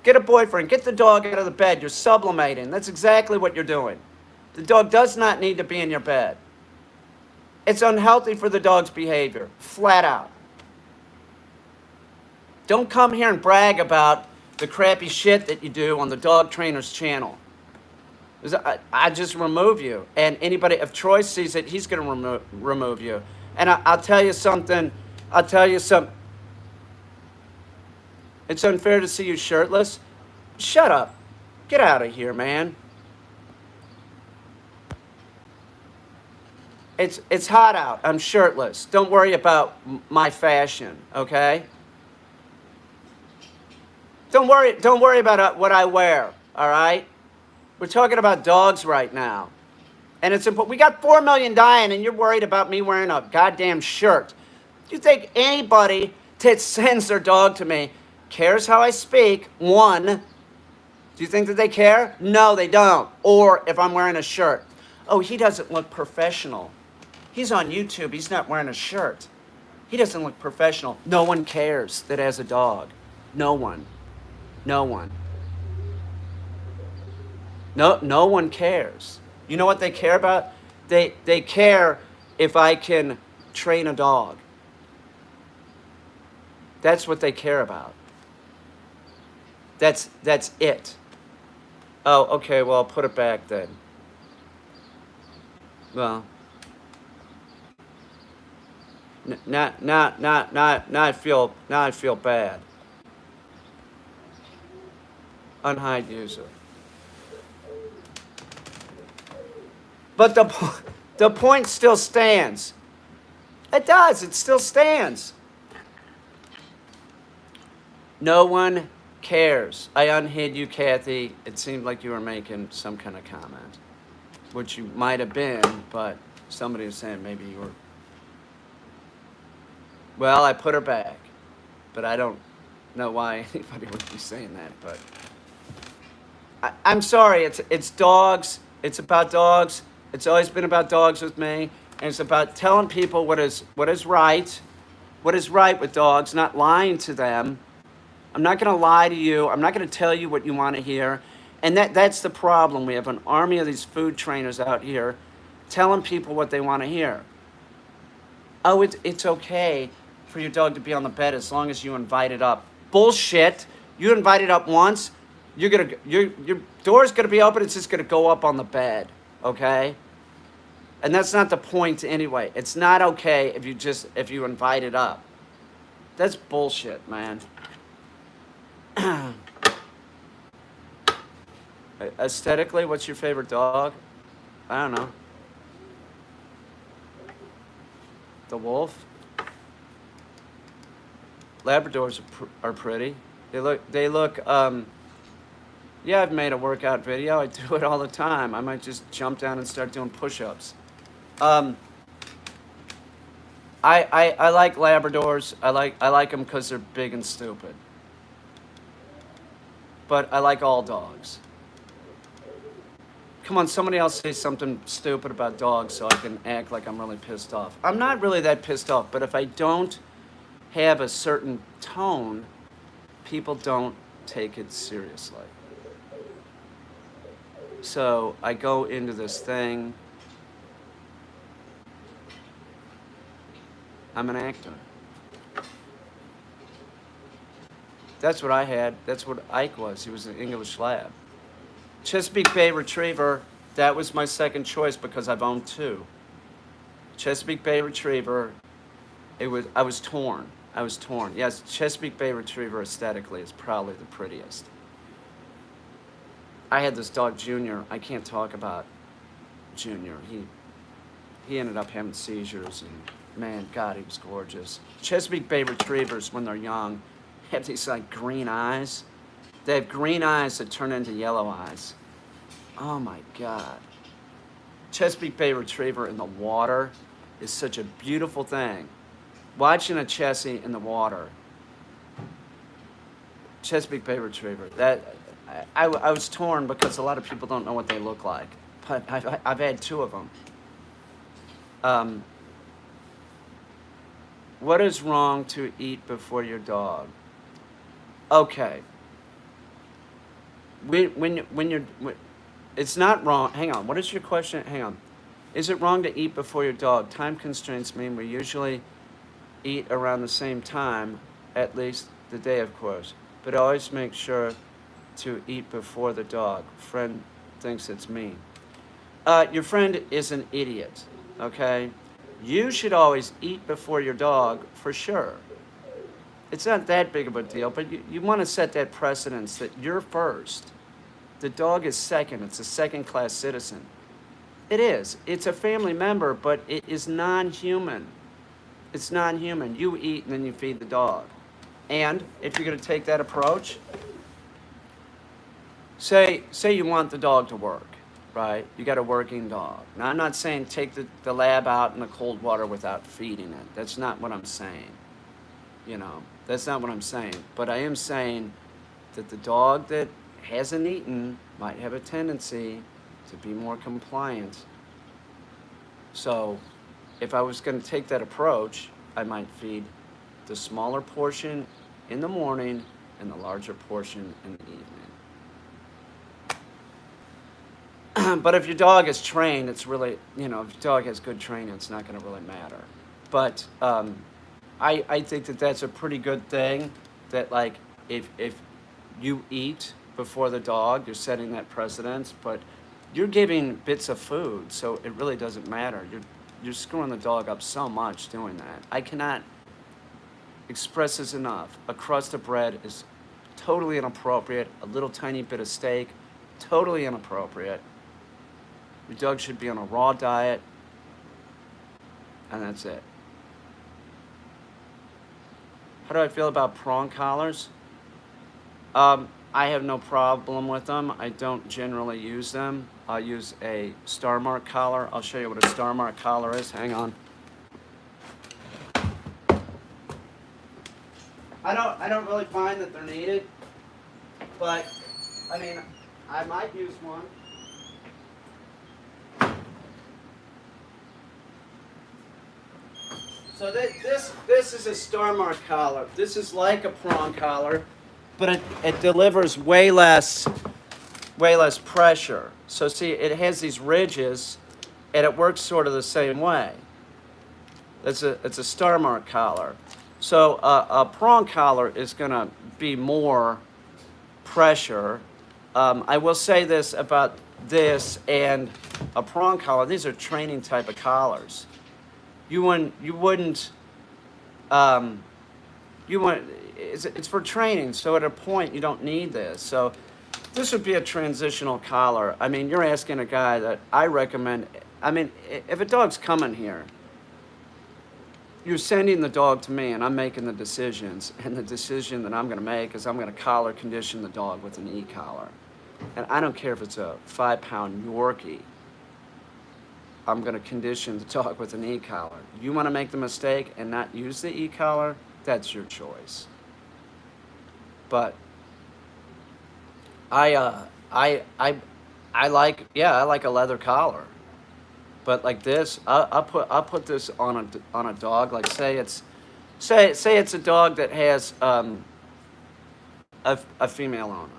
Get a boyfriend. Get the dog out of the bed. You're sublimating. That's exactly what you're doing. The dog does not need to be in your bed. It's unhealthy for the dog's behavior. Flat out. Don't come here and brag about the crappy shit that you do on the dog trainer's channel. I just remove you. And anybody, if Troy sees it, he's going to remove you. And I'll tell you something. It's unfair to see you shirtless. Shut up. Get out of here, man. It's hot out. I'm shirtless. Don't worry about my fashion, okay? Don't worry about what I wear, all right? We're talking about dogs right now. And it's important. We got 4 million dying, and you're worried about me wearing a goddamn shirt. Do you think anybody that sends their dog to me cares how I speak? One, do you think that they care? No, they don't. Or if I'm wearing a shirt. Oh, he doesn't look professional. He's on YouTube. He's not wearing a shirt. He doesn't look professional. No one cares that has a dog. No one. No one. No one cares. You know what they care about? They care if I can train a dog. That's what they care about. That's it. Oh, okay, well, I'll put it back then. Well, now I feel bad. Unhide user. But the point still stands. It does. It still stands. No one cares. I unhid you, Kathy. It seemed like you were making some kind of comment, which you might have been, but somebody was saying maybe you were. Well, I put her back, but I don't know why anybody would be saying that. But I'm sorry. It's dogs. It's about dogs. It's always been about dogs with me, and it's about telling people what is right with dogs, not lying to them. I'm not going to lie to you. I'm not going to tell you what you want to hear. And that's the problem. We have an army of these food trainers out here telling people what they want to hear. Oh, it's okay for your dog to be on the bed as long as you invite it up. Bullshit. You invite it up once, your door's going to be open. It's just going to go up on the bed. Okay? And that's not the point anyway. It's not okay if you invite it up. That's bullshit, man. Aesthetically, what's your favorite dog? I don't know. The wolf? Labradors are pretty. They look, yeah, I've made a workout video. I do it all the time. I might just jump down and start doing push-ups. I like Labradors. I like them because they're big and stupid. But I like all dogs. Come on, somebody else say something stupid about dogs so I can act like I'm really pissed off. I'm not really that pissed off, but if I don't have a certain tone, people don't take it seriously. So I go into this thing. I'm an actor. That's what I had. That's what Ike was. He was an English lab. Chesapeake Bay Retriever, that was my second choice because I've owned two. Chesapeake Bay Retriever, I was torn. Yes, Chesapeake Bay Retriever aesthetically is probably the prettiest. I had this dog, Junior. I can't talk about Junior. He ended up having seizures, and man, God, he was gorgeous. Chesapeake Bay Retrievers, when they're young, have these like green eyes. They have green eyes that turn into yellow eyes. Oh my God. Chesapeake Bay Retriever in the water is such a beautiful thing. Watching a Chessie in the water, Chesapeake Bay Retriever, I was torn because a lot of people don't know what they look like, but I've had two of them. What is wrong to eat before your dog? Okay. It's not wrong. Hang on. What is your question? Hang on. Is it wrong to eat before your dog? Time constraints mean we usually eat around the same time, at least the day, of course. But always make sure to eat before the dog. Friend thinks it's mean. Your friend is an idiot, okay? You should always eat before your dog for sure. It's not that big of a deal, but you want to set that precedence that you're first. The dog is second. It's a second-class citizen. It is. It's a family member, but it is non-human. It's non-human. You eat and then you feed the dog. And if you're going to take that approach, say you want the dog to work, right? You got a working dog. Now, I'm not saying take the lab out in the cold water without feeding it. That's not what I'm saying. That's not what I'm saying. But I am saying that the dog that hasn't eaten might have a tendency to be more compliant. So if I was going to take that approach, I might feed the smaller portion in the morning and the larger portion in the evening. But if your dog is trained, it's really, if your dog has good training, it's not going to really matter. But I think that that's a pretty good thing, that like if you eat before the dog, you're setting that precedence, but you're giving bits of food, so it really doesn't matter. You're screwing the dog up so much doing that. I cannot express this enough. A crust of bread is totally inappropriate. A little tiny bit of steak, totally inappropriate. Your dog should be on a raw diet, and that's it. How do I feel about prong collars? I have no problem with them. I don't generally use them. I'll use a star mark collar. I'll show you what a star mark collar is. Hang on. I don't really find that they're needed, but I mean, I might use one. So this is a star mark collar. This is like a prong collar, but it delivers way less pressure. So see, it has these ridges, and it works sort of the same way. It's a star mark collar. So a prong collar is going to be more pressure. I will say this about this and a prong collar. These are training type of collars. It's for training, so at a point you don't need this. So this would be a transitional collar. I mean, you're asking a guy that I recommend. I mean, if a dog's coming here, you're sending the dog to me and I'm making the decisions, and the decision that I'm going to make is I'm going to collar condition the dog with an e-collar. And I don't care if it's a 5-pound Yorkie. I'm going to condition the dog with an e-collar. You want to make the mistake and not use the e-collar? That's your choice. But I like a leather collar. But like this, I'll put this on a dog. Like say it's a dog that has a female owner,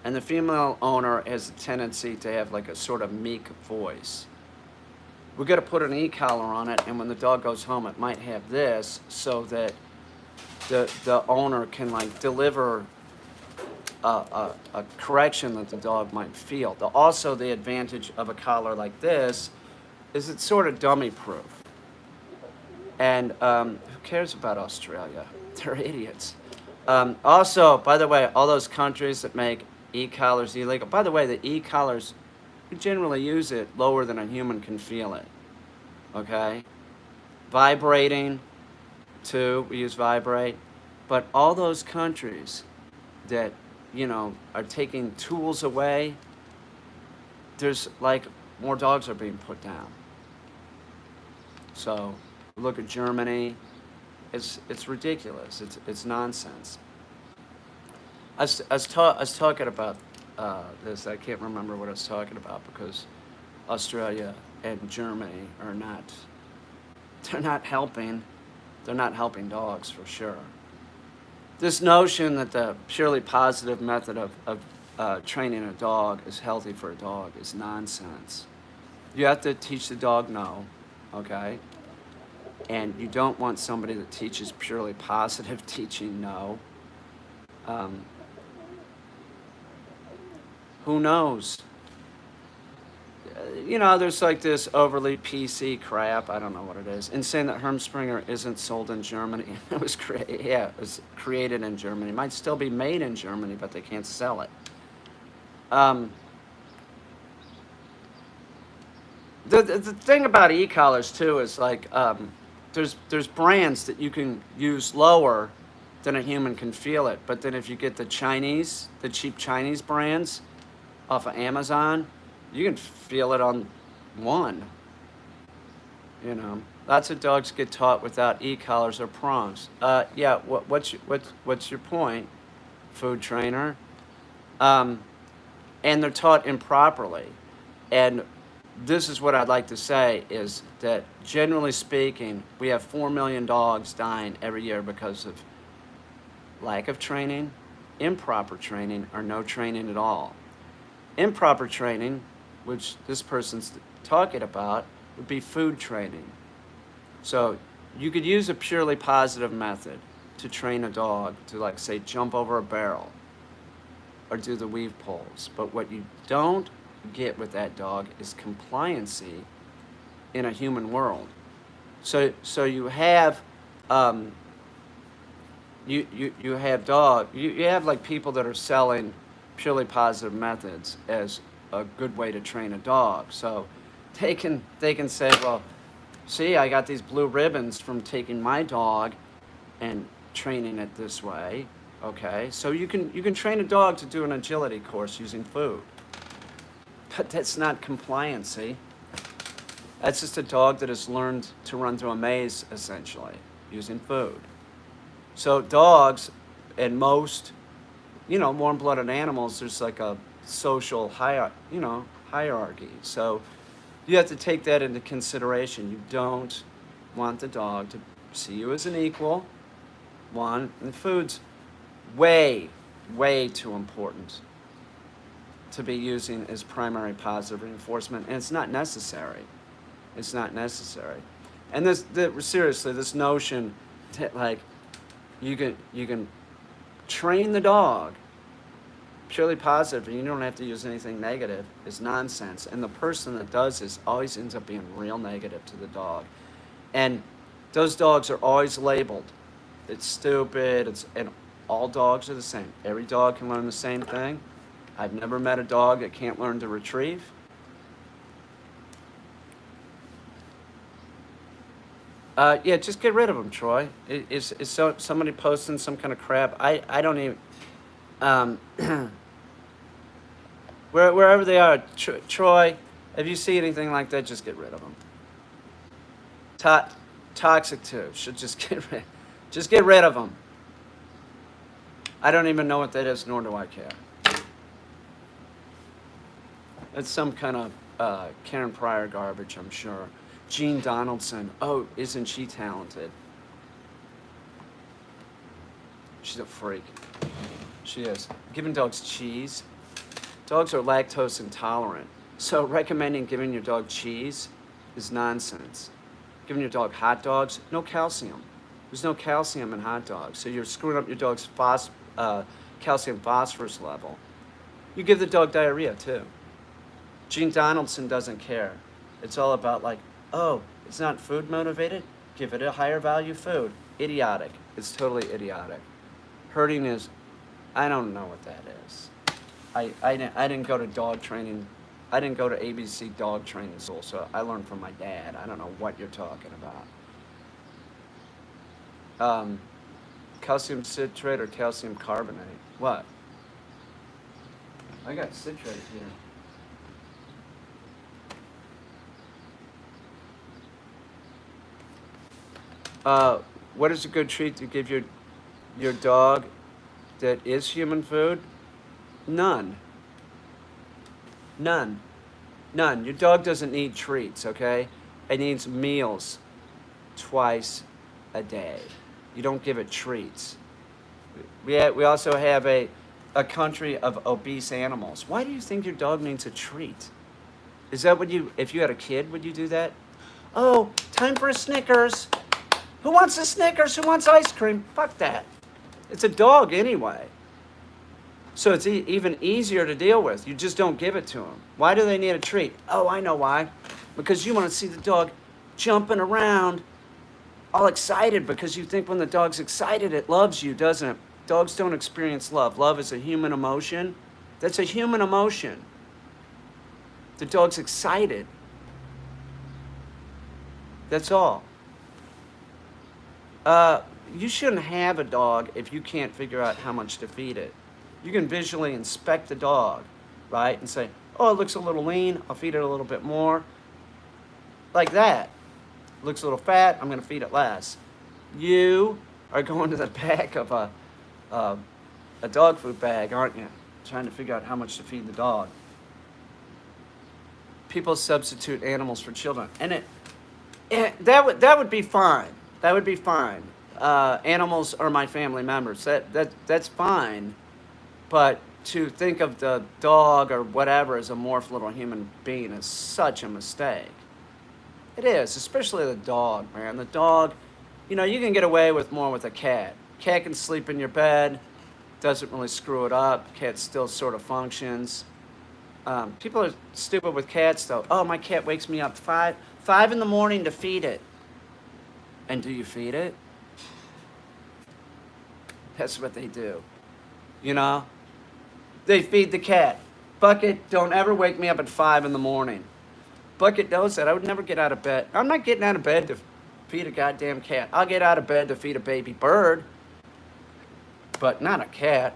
and the female owner has a tendency to have like a sort of meek voice. We're going to put an e-collar on it, and when the dog goes home, it might have this, so that the owner can like deliver a correction that the dog might feel. Also, the advantage of a collar like this is it's sort of dummy proof. And who cares about Australia? They're idiots. Also, by the way, all those countries that make e-collars illegal, by the way, the e-collars, we generally use it lower than a human can feel it, okay? Vibrating, too, we use vibrate. But all those countries that, are taking tools away, there's like more dogs are being put down. So look at Germany. It's ridiculous. It's nonsense. I was talking about this. I can't remember what I was talking about because Australia and Germany are not. They're not helping. They're not helping dogs for sure. This notion that the purely positive method of training a dog is healthy for a dog is nonsense. You have to teach the dog no, okay? And you don't want somebody that teaches purely positive teaching no. Who knows? You know, there's like this overly PC crap. I don't know what it is. And saying that Hermspringer isn't sold in Germany. It was created in Germany. It might still be made in Germany, but they can't sell it. The thing about e-collars too is like there's brands that you can use lower than a human can feel it. But then if you get the cheap Chinese brands off of Amazon, you can feel it on one. You know, lots of dogs get taught without e-collars or prongs. Yeah, what's your point, food trainer? And they're taught improperly. And this is what I'd like to say is that generally speaking, we have 4 million dogs dying every year because of lack of training, improper training, or no training at all. Improper training, which this person's talking about, would be food training. So you could use a purely positive method to train a dog to, like, say, jump over a barrel or do the weave pulls. But what you don't get with that dog is compliancy in a human world. So you have you have like people that are selling purely positive methods as a good way to train a dog. So they can say, well, see, I got these blue ribbons from taking my dog and training it this way. Okay, so you can train a dog to do an agility course using food. But that's not compliancy. That's just a dog that has learned to run through a maze, essentially, using food. So dogs and most, warm-blooded animals, there's like a social hierarchy. So you have to take that into consideration. You don't want the dog to see you as an equal, one, and food's way, way too important to be using as primary positive reinforcement, and it's not necessary. It's not necessary. And seriously, this notion that like you can train the dog purely positive and you don't have to use anything negative is nonsense. And the person that does this always ends up being real negative to the dog. And those dogs are always labeled. It's stupid. And all dogs are the same. Every dog can learn the same thing. I've never met a dog that can't learn to retrieve. Yeah, just get rid of them, Troy. Is somebody posting some kind of crap? I don't even... wherever they are, Troy, if you see anything like that, just get rid of them. Toxic too. Should just get rid of them. I don't even know what that is, nor do I care. It's some kind of Karen Pryor garbage, I'm sure. Jean Donaldson. Oh, isn't she talented? She's a freak. She is. Giving dogs cheese. Dogs are lactose intolerant. So recommending giving your dog cheese is nonsense. Giving your dog hot dogs, no calcium. There's no calcium in hot dogs. So you're screwing up your dog's calcium phosphorus level. You give the dog diarrhea too. Jean Donaldson doesn't care. It's all about like, oh, it's not food motivated? Give it a higher value food. Idiotic. It's totally idiotic. Herding is, I don't know what that is. I didn't go to dog training. I didn't go to ABC dog training school, so I learned from my dad. I don't know what you're talking about. Calcium citrate or calcium carbonate? What? I got citrate here. Uh, what is a good treat to give your dog that is human food? None. None. None. Your dog doesn't need treats, okay? It needs meals twice a day. You don't give it treats. We also have a country of obese animals. Why do you think your dog needs a treat? Is that what if you had a kid, would you do that? Oh, time for a Snickers. Who wants a Snickers? Who wants ice cream? Fuck that. It's a dog anyway. So it's even easier to deal with. You just don't give it to them. Why do they need a treat? Oh, I know why. Because you want to see the dog jumping around all excited, because you think when the dog's excited it loves you, doesn't it? Dogs don't experience love. Love is a human emotion. That's a human emotion. The dog's excited. That's all. You shouldn't have a dog if you can't figure out how much to feed it. You can visually inspect the dog, right? And say, oh, it looks a little lean. I'll feed it a little bit more. Like that. It looks a little fat. I'm going to feed it less. You are going to the back of a dog food bag, aren't you? Trying to figure out how much to feed the dog. People substitute animals for children. And that would be fine. That would be fine. Animals are my family members. That's fine. But to think of the dog or whatever as a morphed little human being is such a mistake. It is, especially the dog, man. The dog, you can get away with more with a cat. Cat can sleep in your bed, doesn't really screw it up. Cat still sort of functions. People are stupid with cats, though. Oh, my cat wakes me up 5 in the morning to feed it. And do you feed it? That's what they do. They feed the cat. Bucket, don't ever wake me up at 5 in the morning. Bucket knows that. I would never get out of bed. I'm not getting out of bed to feed a goddamn cat. I'll get out of bed to feed a baby bird, but not a cat.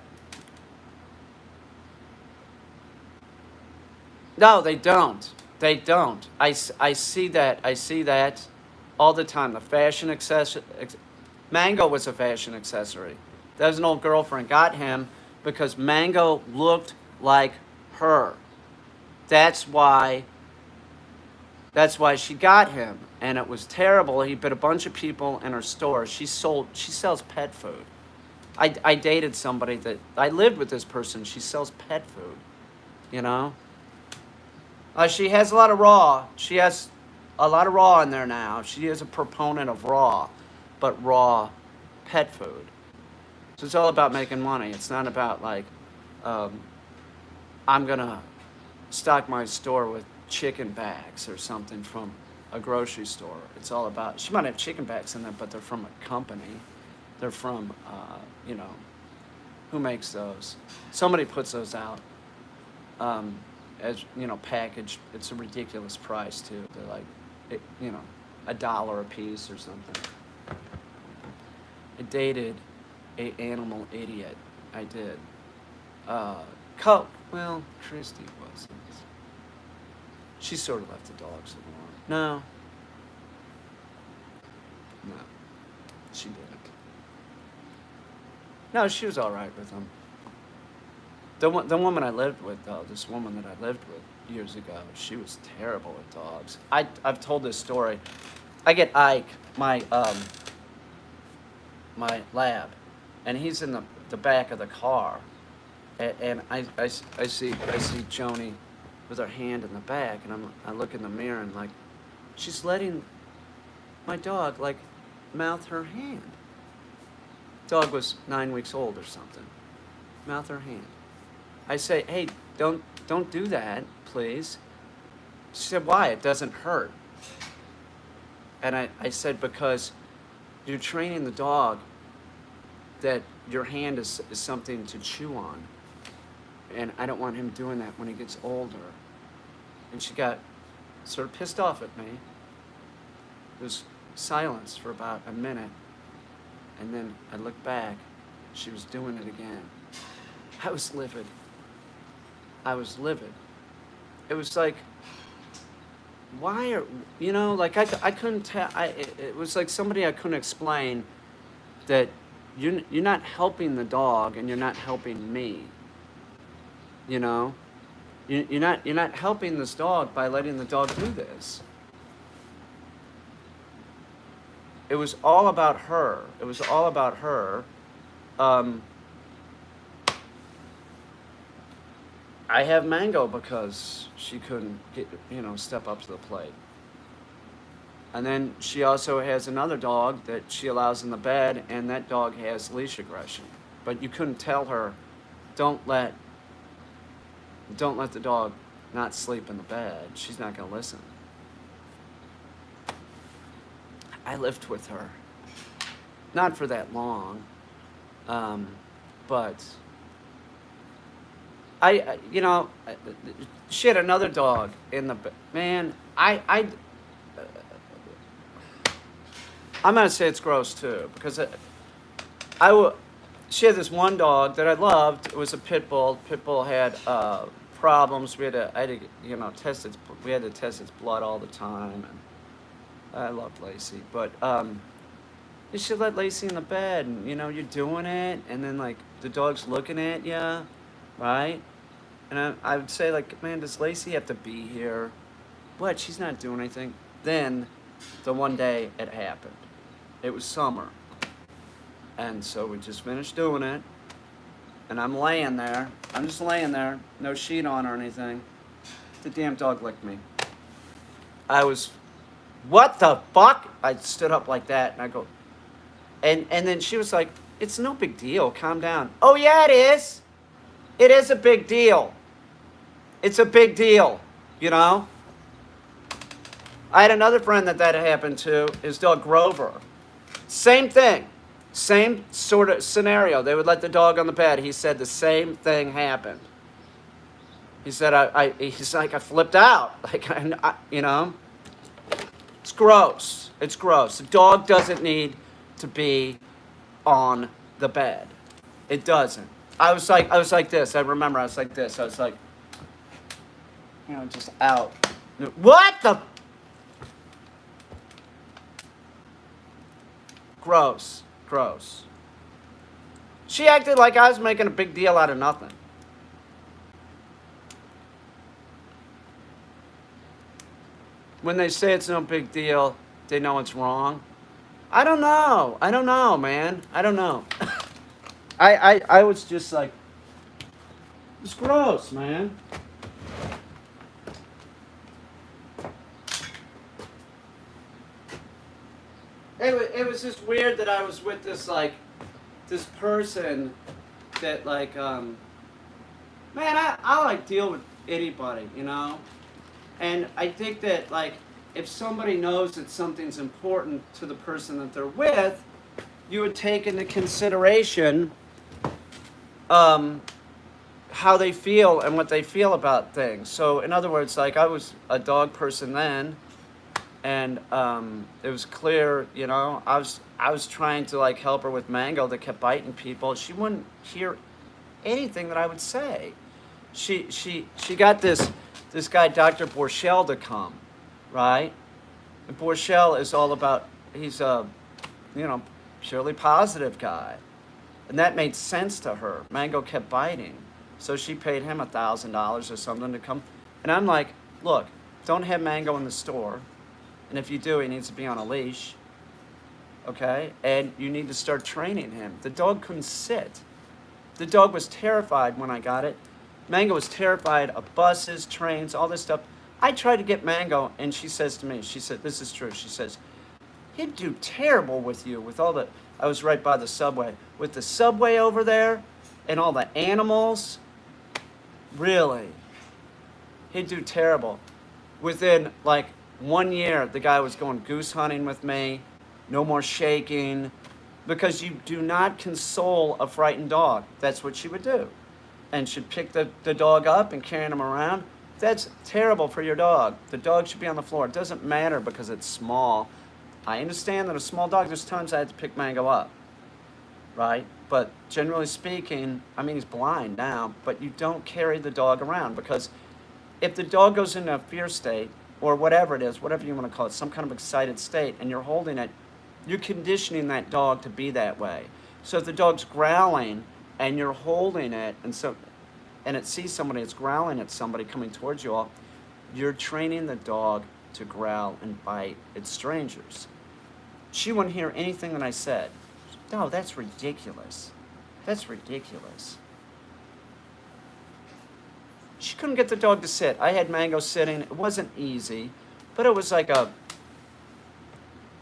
No, they don't. They don't. I see that. I see that all the time. The fashion accessory. Mango was a fashion accessory. That was an old girlfriend. Got him because Mango looked like her. That's why she got him. And it was terrible. He bit a bunch of people in her store. She sells pet food. I dated somebody I lived with this person. She sells pet food. She has a lot of raw. She has a lot of raw in there now. She is a proponent of raw, but raw pet food. So it's all about making money. It's not about I'm going to stock my store with chicken bags or something from a grocery store. It's all about, she might have chicken bags in there, but they're from a company. They're from, who makes those? Somebody puts those out as, packaged. It's a ridiculous price, too. They're like, $1 a piece or something. I dated a animal idiot. I did. Coke. Well, Christy wasn't. She sort of left the dogs alone. No, she didn't. No, she was all right with them. The woman I lived with, though, this woman that I lived with years ago, she was terrible with dogs. I've told this story. I get Ike, my lab, and he's in the back of the car, and I see Joni with her hand in the back, and I look in the mirror and she's letting my dog mouth her hand. Dog was 9 weeks old or something. Mouth her hand. I say, hey, don't do that, please. She said, why? It doesn't hurt. And I said, because you're training the dog that your hand is something to chew on. And I don't want him doing that when he gets older. And she got sort of pissed off at me. There was silence for about a minute. And then I looked back. She was doing it again. I was livid. It was like, why are, like I couldn't tell. It was like somebody I couldn't explain that you're not helping the dog and you're not helping me. You know, you're not helping this dog by letting the dog do this. It was all about her. It was all about her. Um, I have Mango because she couldn't step up to the plate. And then she also has another dog that she allows in the bed, and that dog has leash aggression. But you couldn't tell her, don't let don't let the dog not sleep in the bed. She's not gonna listen. I lived with her, not for that long, um, but she had another dog in the bed. Man, I'm gonna say it's gross too because I w- she had this one dog that I loved. It was a pit bull. Pit bull had problems. I had to, test its. We had to test its blood all the time, and I loved Lacey. But you should let Lacey in the bed, and you're doing it, and then like the dog's looking at you, right? And I would say like, man, does Lacey have to be here? What? She's not doing anything. Then, the one day it happened. It was summer. And so we just finished doing it. And I'm laying there. I'm just laying there. No sheet on or anything. The damn dog licked me. I was, what the fuck? I stood up like that and I go, and then she was like, it's no big deal. Calm down. Oh, yeah, it is. It is a big deal. It's a big deal, I had another friend that happened to, his dog Grover. Same thing. Same sort of scenario. They would let the dog on the bed. He said the same thing happened. He said, he's like, I flipped out. Like, it's gross. It's gross. The dog doesn't need to be on the bed. It doesn't. I was like this. I remember I was like this. I was like, just out. What the? Gross. Gross. She acted like I was making a big deal out of nothing. When they say it's no big deal, they know it's wrong. I don't know. I don't know, man. I don't know. I was just like, it's gross, man. It was just weird that I was with this person that man, I like deal with anybody, and I think that if somebody knows that something's important to the person that they're with, you would take into consideration how they feel and what they feel about things. So in other words, I was a dog person then, and it was clear, I was trying to help her with Mango that kept biting people. She wouldn't hear anything that I would say. She got this guy Dr. Borchell to come, right? And Borchell is all about, he's a purely positive guy, and that made sense to her. Mango kept biting, so she paid him $1,000 or something to come. And I'm like, look, don't have Mango in the store. And if you do, he needs to be on a leash, okay? And you need to start training him. The dog couldn't sit. The dog was terrified when I got it. Mango was terrified of buses, trains, all this stuff. I tried to get Mango, and she says to me, she said, this is true, she says, he'd do terrible with you, with all the, I was right by the subway, with the subway over there, and all the animals, really, he'd do terrible. Within 1 year, the guy was going goose hunting with me, no more shaking, because you do not console a frightened dog. That's what she would do. And she'd pick the dog up and carry him around. That's terrible for your dog. The dog should be on the floor. It doesn't matter because it's small. I understand that a small dog, there's times I had to pick Mango up, right? But generally speaking, he's blind now, but you don't carry the dog around because if the dog goes into a fear state, or whatever it is, whatever you want to call it, some kind of excited state, and you're holding it, you're conditioning that dog to be that way. So if the dog's growling and you're holding it, and it sees somebody that's growling at somebody coming towards you all, you're training the dog to growl and bite at strangers. She wouldn't hear anything that I said. No, that's ridiculous. That's ridiculous. She couldn't get the dog to sit. I had Mango sitting. It wasn't easy, but it was like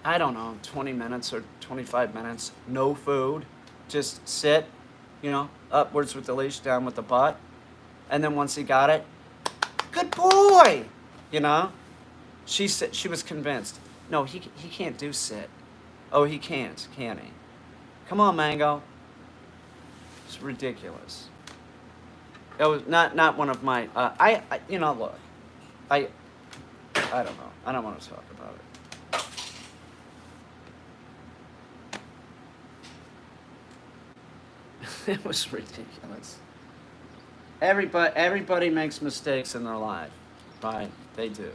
I don't know, 20 minutes or 25 minutes, no food, just sit, upwards with the leash, down with the butt. And then once he got it, good boy, She was convinced. No, he can't do sit. Oh, he can't, can he? Come on, Mango. It's ridiculous. It was not one of my. Look, I don't know. I don't want to talk about it. It was ridiculous. Everybody makes mistakes in their life, right? They do.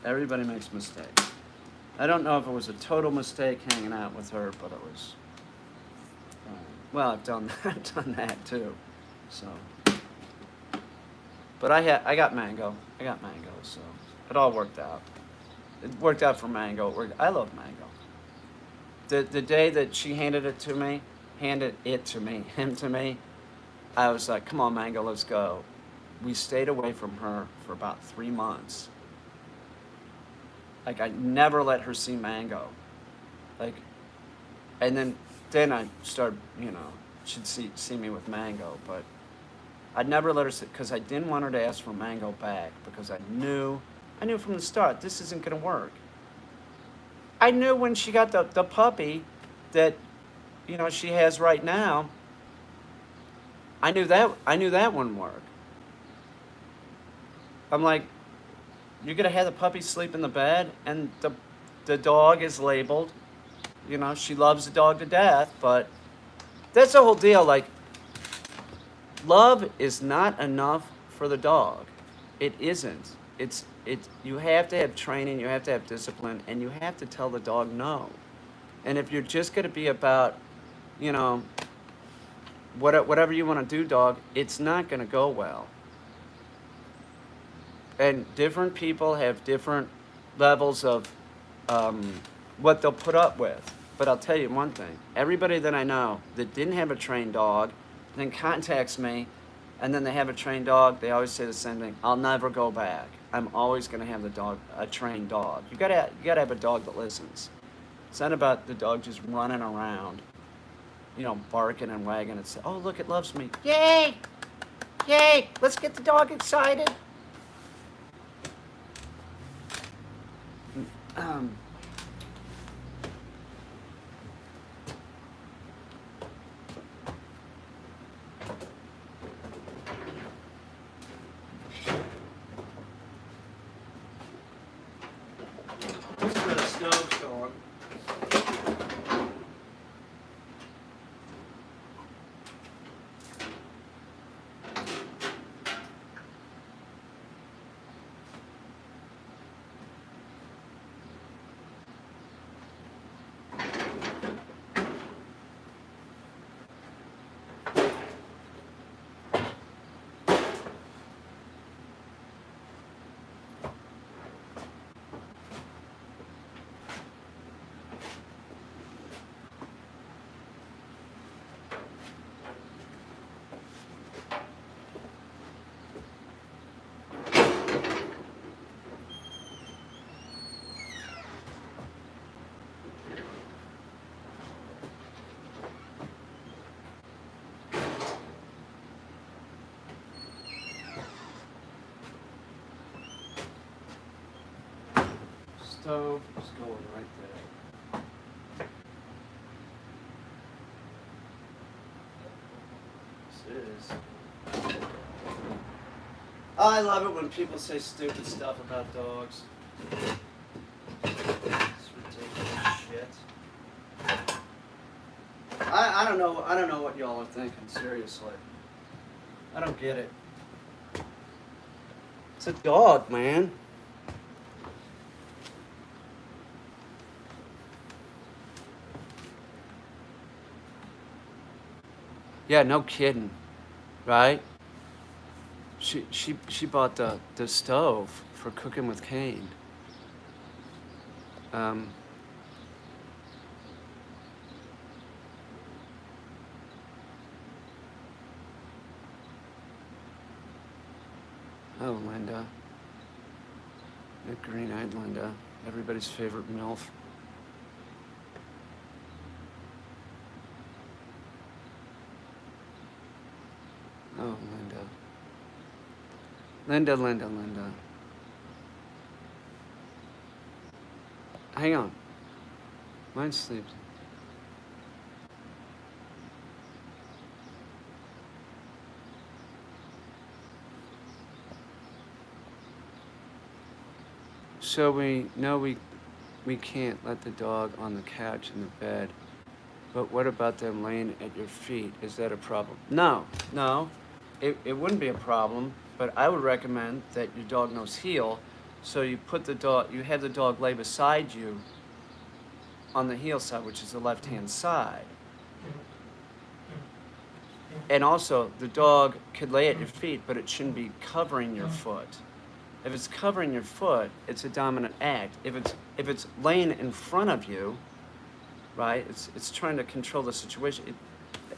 Everybody makes mistakes. I don't know if it was a total mistake hanging out with her, but it was. Well, I've done that too. So. But I got Mango. So it all worked out. It worked out for Mango. I love Mango. The day that she handed him to me, I was like, come on, Mango, let's go. We stayed away from her for about 3 months. Like, I never let her see Mango. Like, and then I started, she'd see me with Mango, but I'd never let her sit, because I didn't want her to ask for Mango back, because I knew from the start, this isn't going to work. I knew when she got the puppy that, she has right now, I knew that wouldn't work. I'm like, you're going to have the puppy sleep in the bed, and the dog is labeled. She loves the dog to death, but that's the whole deal. Like, love is not enough for the dog. It isn't. You have to have training, you have to have discipline, and you have to tell the dog no. And if you're just going to be about, whatever you want to do, dog, it's not going to go well. And different people have different levels of what they'll put up with. But I'll tell you one thing. Everybody that I know that didn't have a trained dog, then contacts me, and then they have a trained dog, they always say the same thing: I'll never go back. I'm always going to have a trained dog. You gotta have a dog that listens. It's not about the dog just running around, barking and wagging and say, oh, look, it loves me. Yay! Yay! Let's get the dog excited. This is where the stove's going. Stove is going right there. This is. I love it when people say stupid stuff about dogs. It's ridiculous shit. I don't know what y'all are thinking, seriously. I don't get it. It's a dog, man. Yeah, no kidding, right? She bought the stove for cooking with Kane. Um, oh, Linda, the green-eyed Linda, everybody's favorite MILF. Oh, Linda. Linda, Linda, Linda. Hang on. Mine sleeps. So we know we can't let the dog on the couch in the bed, but what about them laying at your feet? Is that a problem? No, no, it wouldn't be a problem, but I would recommend that your dog knows heel, so you have the dog lay beside you on the heel side, which is the left-hand side. And also, the dog could lay at your feet, but it shouldn't be covering your foot. If it's covering your foot, it's a dominant act. If it's laying in front of you, right? It's trying to control the situation.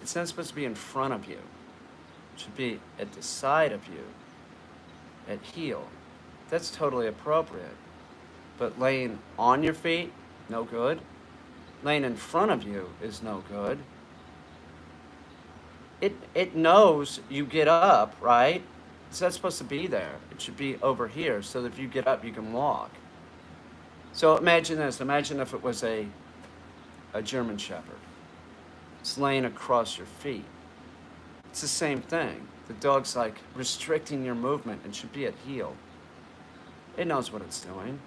It's not supposed to be in front of you. It should be at the side of you, at heel. That's totally appropriate. But laying on your feet, no good. Laying in front of you is no good. It knows you get up, right? It's not supposed to be there. It should be over here so that if you get up, you can walk. So imagine this. Imagine if it was a German Shepherd. It's laying across your feet. It's the same thing. The dog's like restricting your movement and should be at heel. It knows what it's doing.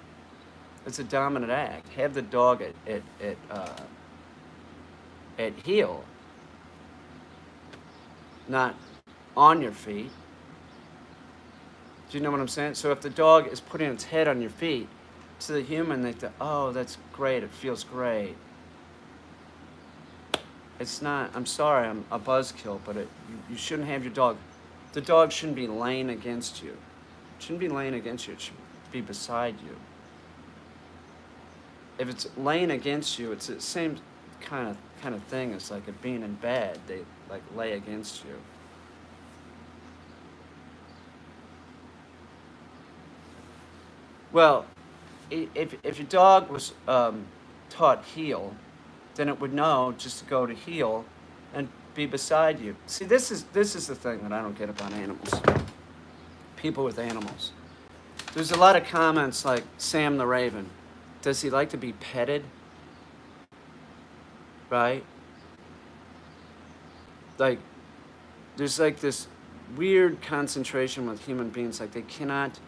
It's a dominant act. Have the dog at heel, not on your feet. Do you know what I'm saying? So if the dog is putting its head on your feet, to the human, they think, oh, that's great. It feels great. It's not. I'm sorry, I'm a buzzkill, but you shouldn't have your dog. The dog shouldn't be laying against you. It shouldn't be laying against you. It should be beside you. If it's laying against you, it's the same kind of thing as like it being in bed. They like lay against you. Well, if your dog was taught heel, then it would know just to go to heel and be beside you. See, this is the thing that I don't get about animals. People with animals. There's a lot of comments like Sam the Raven. Does he like to be petted? Right? Like, there's like this weird concentration with human beings. Like, they cannot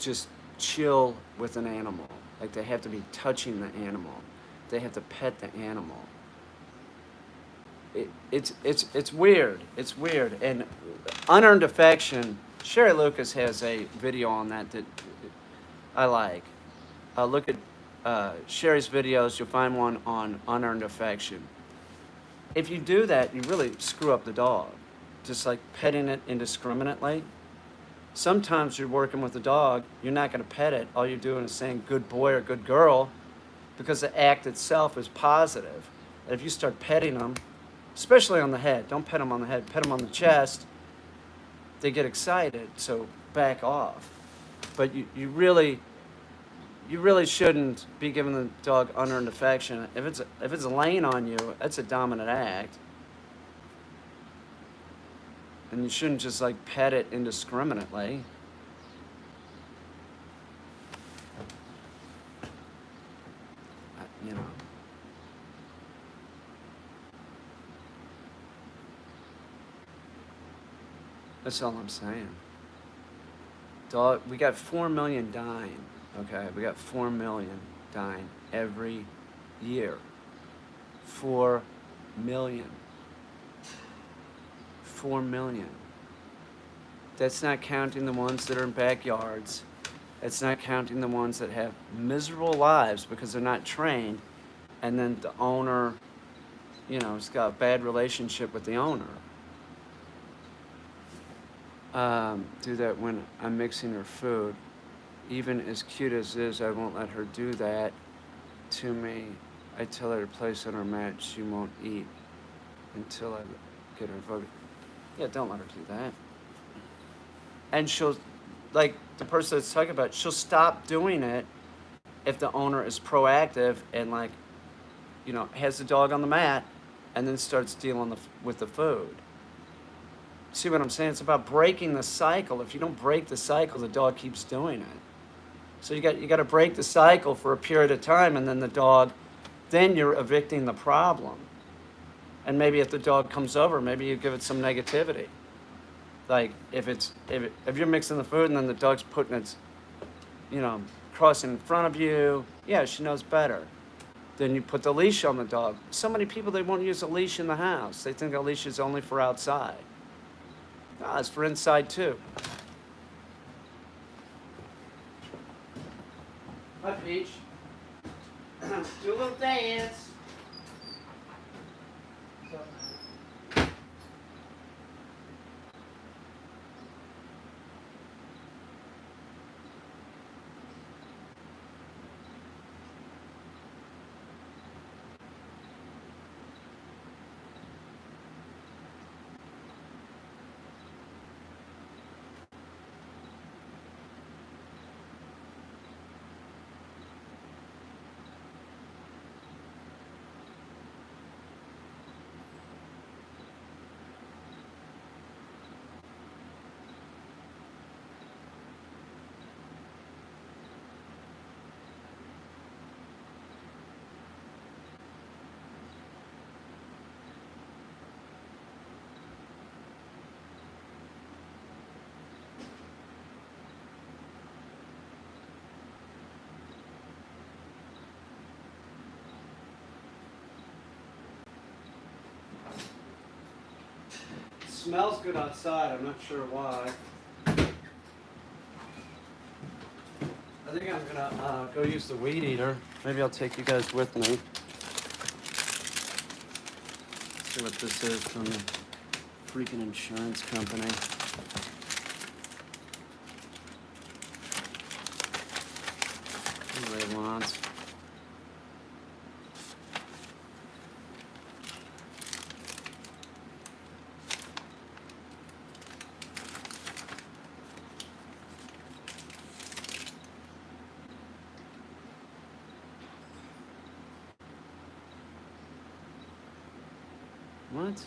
just chill with an animal. Like, they have to be touching the animal. They have to pet the animal. It's weird. It's weird. And unearned affection, Sherry Lucas has a video on that I like. Look at Sherry's videos. You'll find one on unearned affection. If you do that, you really screw up the dog. Just like petting it indiscriminately. Sometimes you're working with a dog, you're not going to pet it. All you're doing is saying good boy or good girl because the act itself is positive. And if you start petting them, especially on the head, don't pet them on the head, pet them on the chest, they get excited, so back off. But you really shouldn't be giving the dog unearned affection. If it's laying on you, that's a dominant act. And you shouldn't just like pet it indiscriminately. You know. That's all I'm saying. Dog, we got 4 million dying. Okay, we got 4 million dying every year. 4 million. 4 million. That's not counting the ones that are in backyards. That's not counting the ones that have miserable lives because they're not trained, and then the owner, has got a bad relationship with the owner. do that when I'm mixing her food. Even as cute as it is, I won't let her do that to me. I tell her to place on her mat. She won't eat until I get her vote. Yeah, don't let her do that. And she'll, like the person that's talking about, she'll stop doing it if the owner is proactive and like, has the dog on the mat, and then starts dealing with the food. See what I'm saying? It's about breaking the cycle. If you don't break the cycle, the dog keeps doing it. So you got to break the cycle for a period of time, and then you're evicting the problem. And maybe if the dog comes over, maybe you give it some negativity. Like if you're mixing the food and then the dog's putting its, crossing in front of you, yeah, she knows better. Then you put the leash on the dog. So many people, they won't use a leash in the house. They think a leash is only for outside. No, it's for inside too. Hi, Peach. Do a little dance. Smells good outside. I'm not sure why. I think I'm gonna go use the weed eater. Maybe I'll take you guys with me. See what this is from the freaking insurance company. What do they want? What?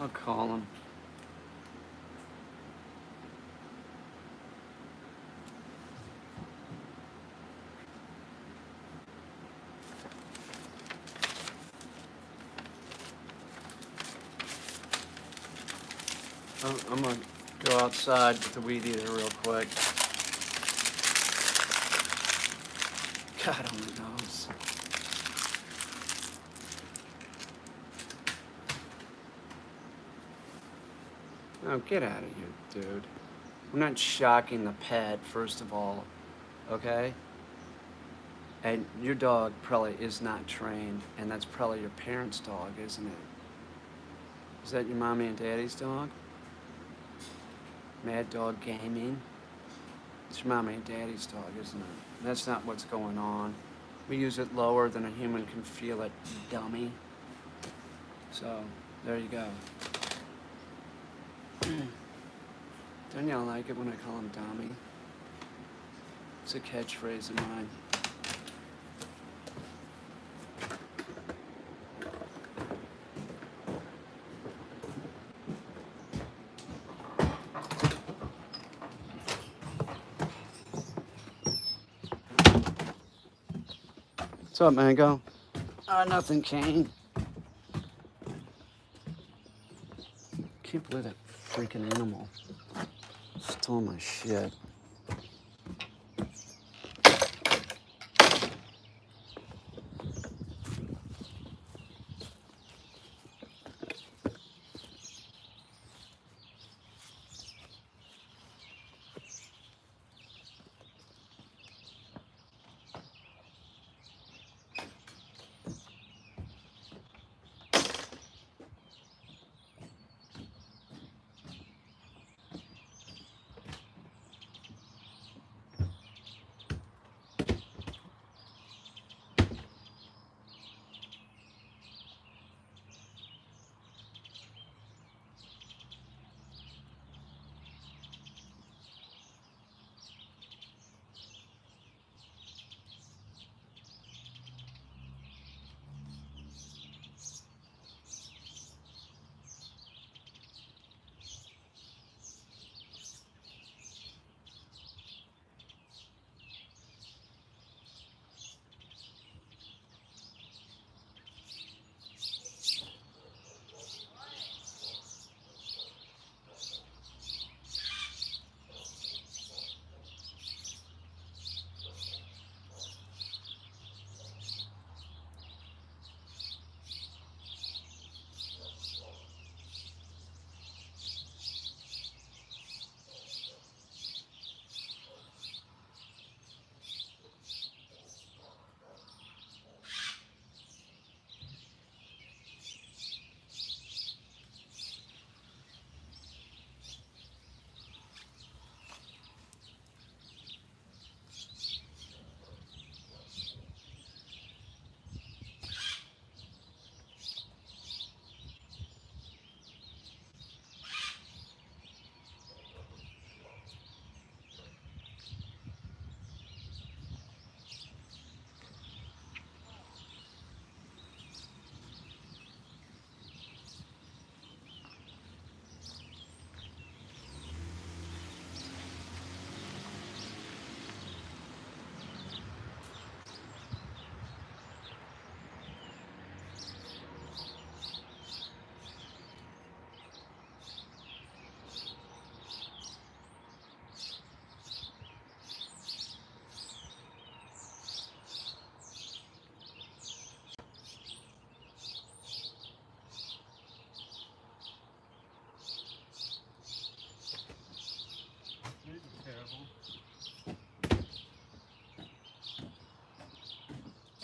I'll call him. I'm gonna go outside with the weed eater real quick. God only knows. Oh, get out of here, dude. We're not shocking the pet, first of all, okay? And your dog probably is not trained, and that's probably your parents' dog, isn't it? Is that your mommy and daddy's dog? Mad Dog Gaming? It's your mommy and daddy's dog, isn't it? That's not what's going on. We use it lower than a human can feel it, you dummy. So, there you go. Don't y'all like it when I call him Tommy? It's a catchphrase of mine. What's up, Mango? Nothing, Kane. Can't believe that freaking animal stole my shit.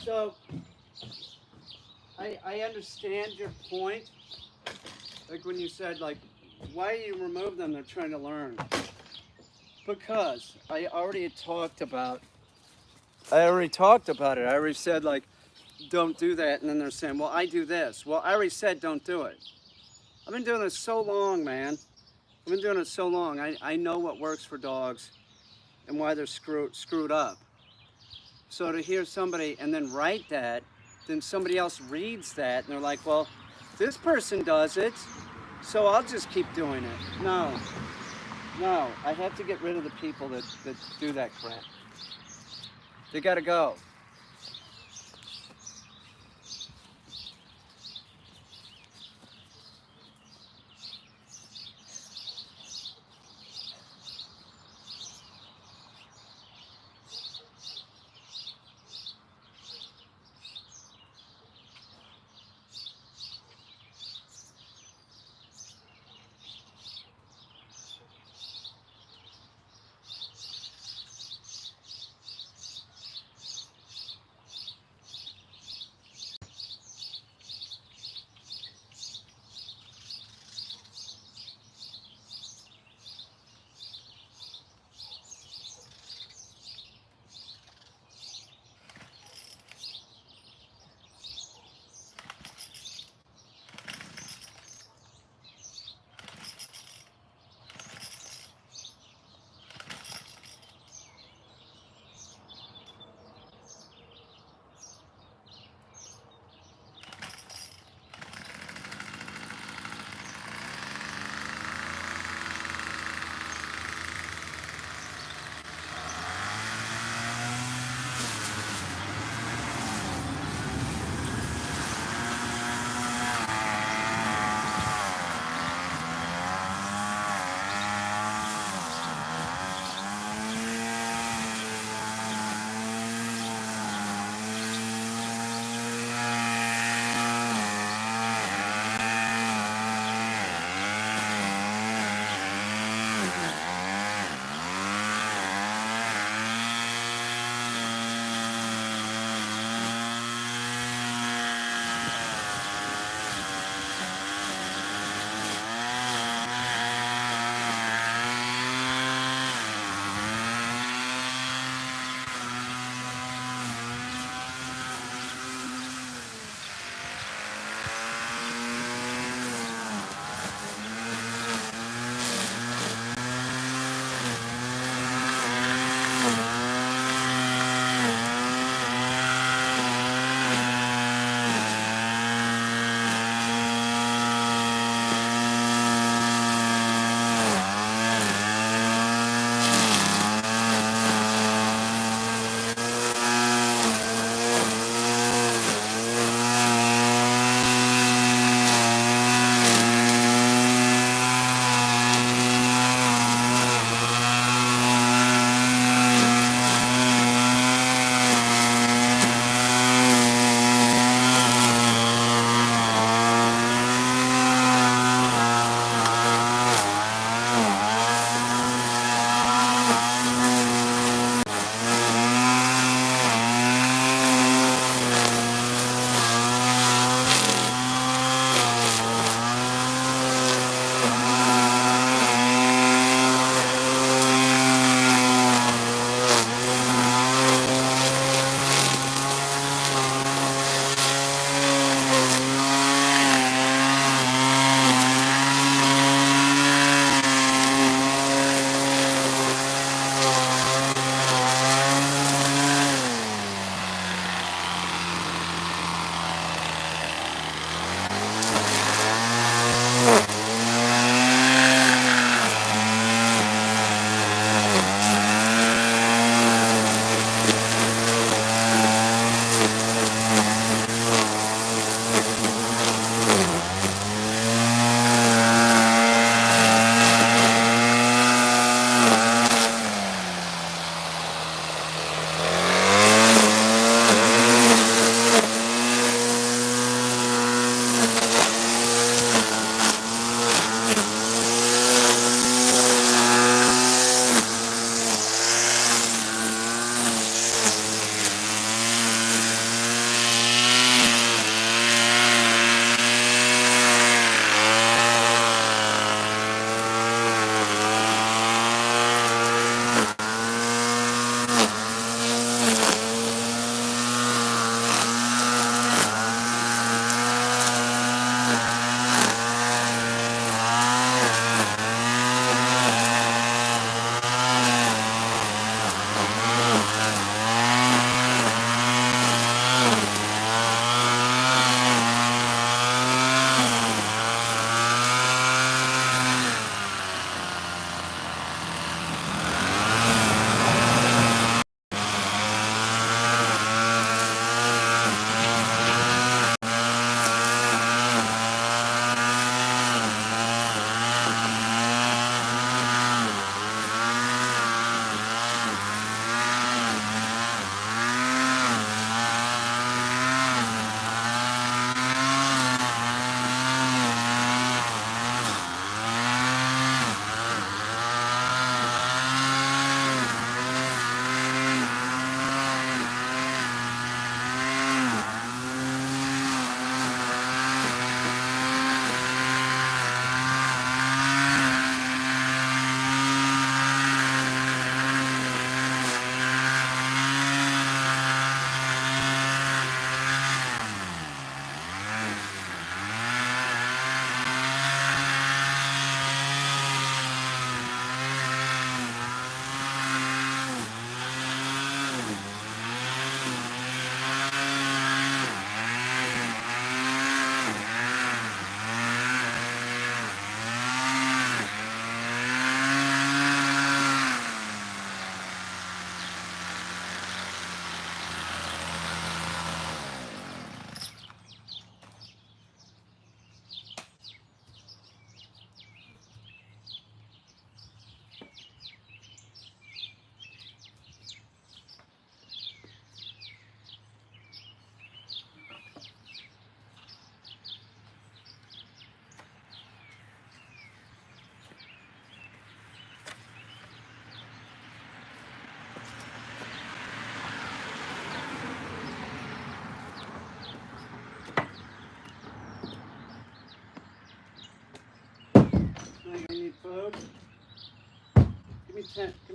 So, I understand your point. Like when you said, like, why do you remove them? They're trying to learn. Because I already talked about it. I already said, like, don't do that. And then they're saying, well, I do this. Well, I already said don't do it. I've been doing this so long, man. I've been doing it so long. I know what works for dogs and why they're screwed up. So to hear somebody and then write that, then somebody else reads that and they're like, well, this person does it, so I'll just keep doing it. No, I have to get rid of the people that do that crap. They gotta go.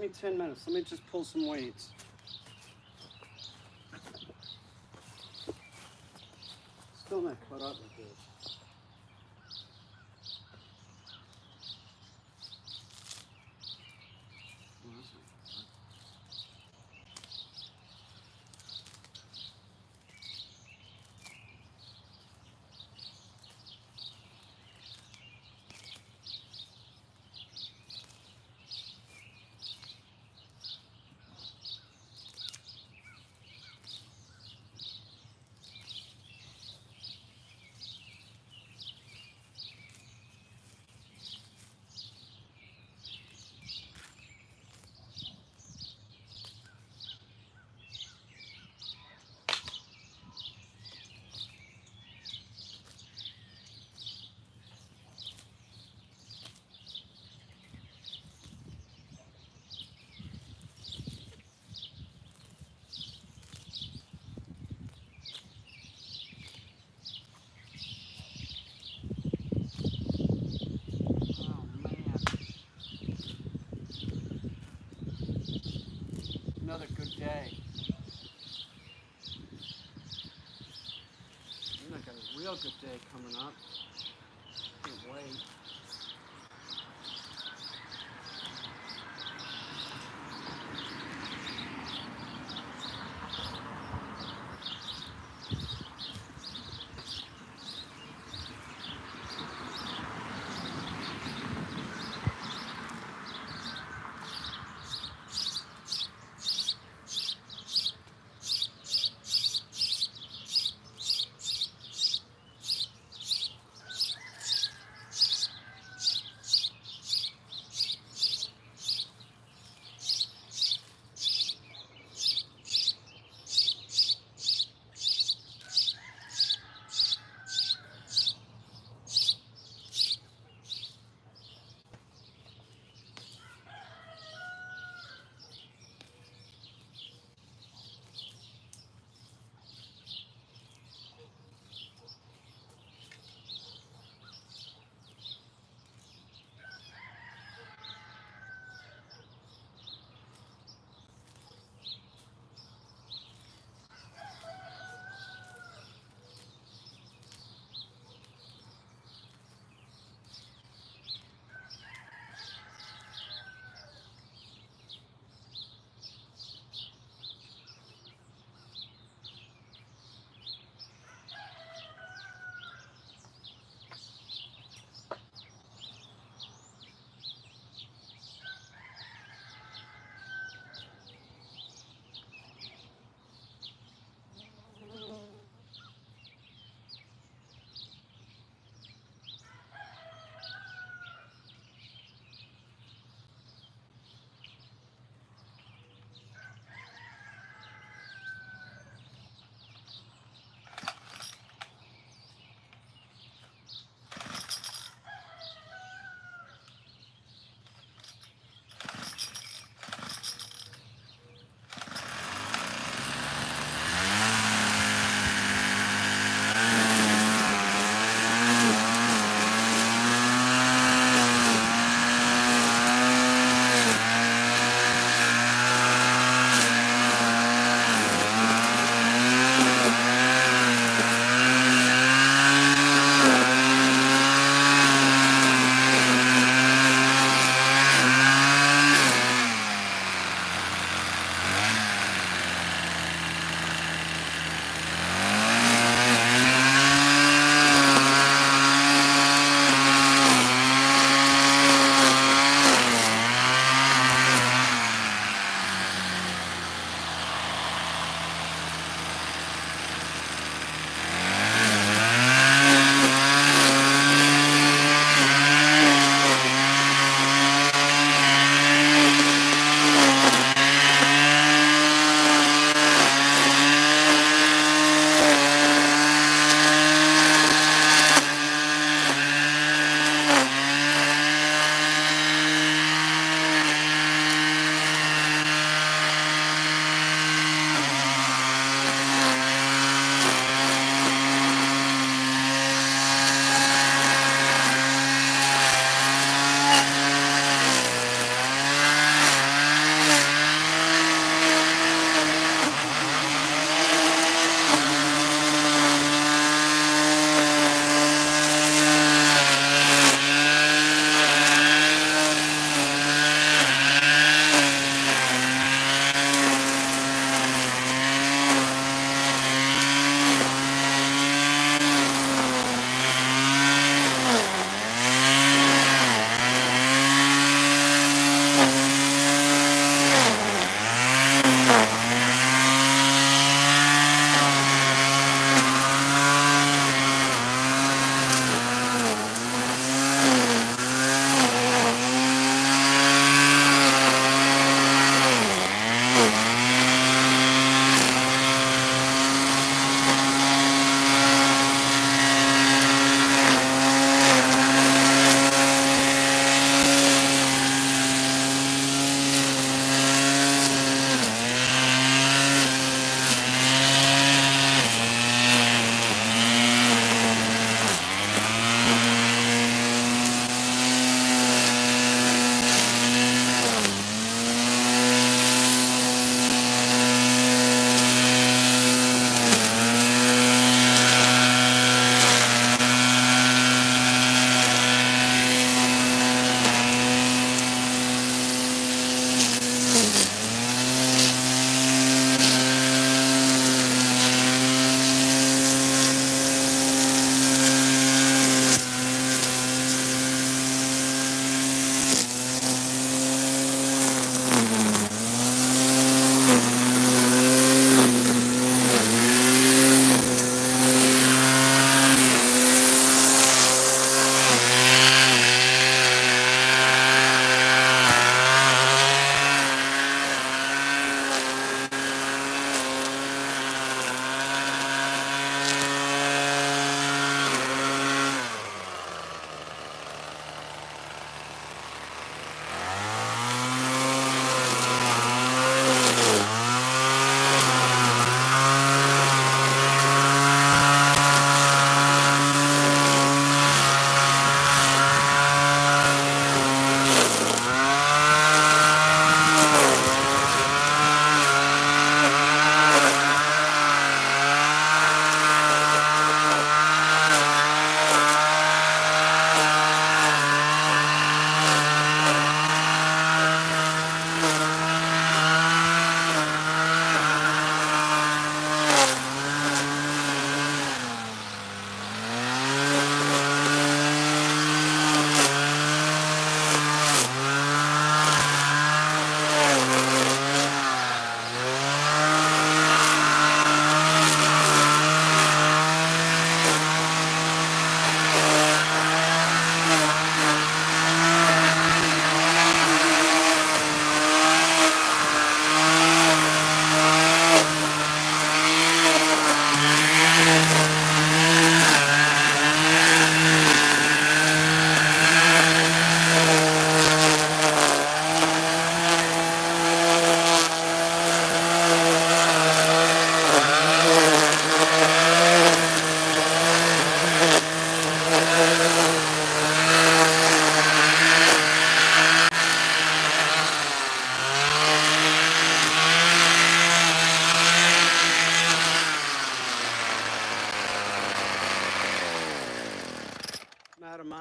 me 10 minutes. Let me just pull some weights. Still not caught up with this. Another good day. I got a real good day coming up. Can't wait.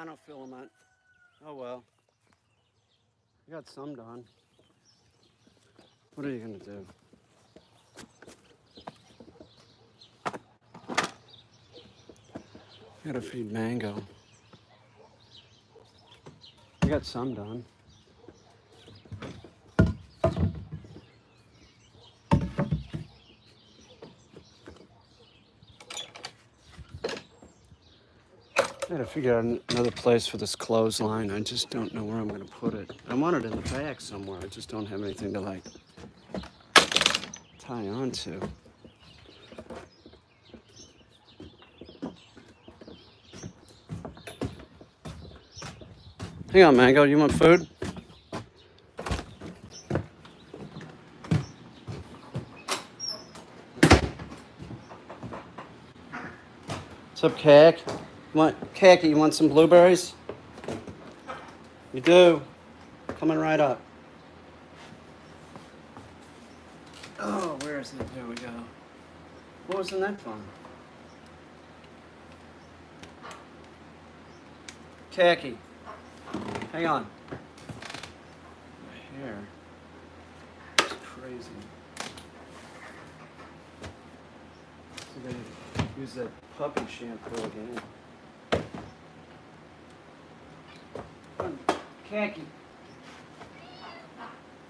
monofilament. Oh well. I got some done. What are you gonna do? Gotta feed Mango. I got some done. I gotta figure out another place for this clothesline. I just don't know where I'm gonna put it. I want it in the back somewhere. I just don't have anything to like tie onto. Hang on, Mango. You want food? What's up, Cack? Khaki, you want some blueberries? You do. Coming right up. Oh, where is it? There we go. What was in that phone? Khaki. Hang on. My hair. It's crazy. So I'm gonna use that puppy shampoo again. Come on, Khaki.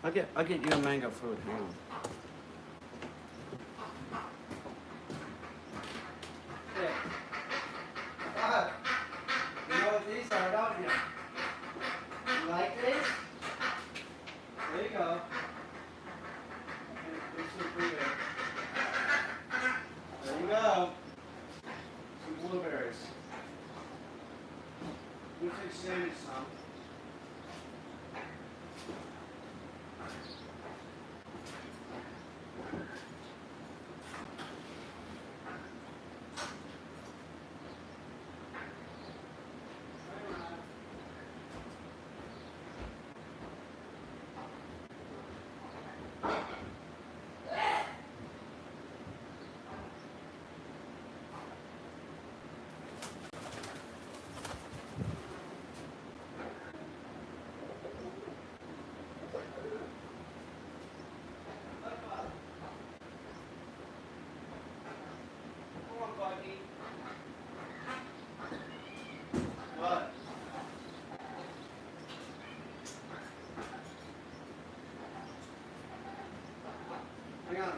I'll get you a mango food. Hang on. Yeah. You know what these are, don't you? You like these? There you go. This is for you. There you go. Some blueberries. You take Sammy some. What? Hang on,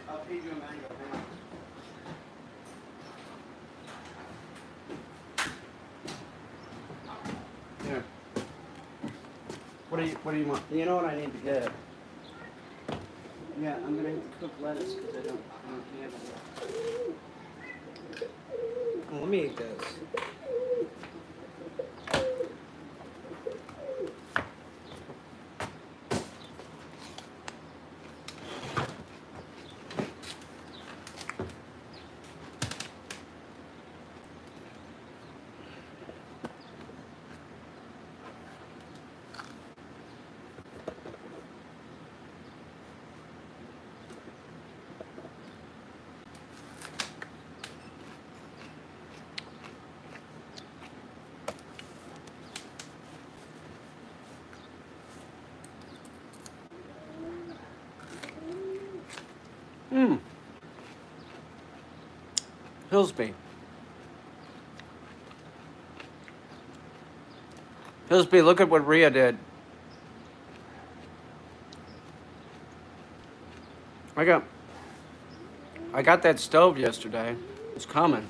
I'll feed you a mango. Hang on. Here. What do you want? You know what I need to get? Yeah, I'm gonna have to cook lettuce because I don't have it. Oh, let me eat this. Hillsby. Hillsby, look at what Rhea did. I got that stove yesterday. It's coming.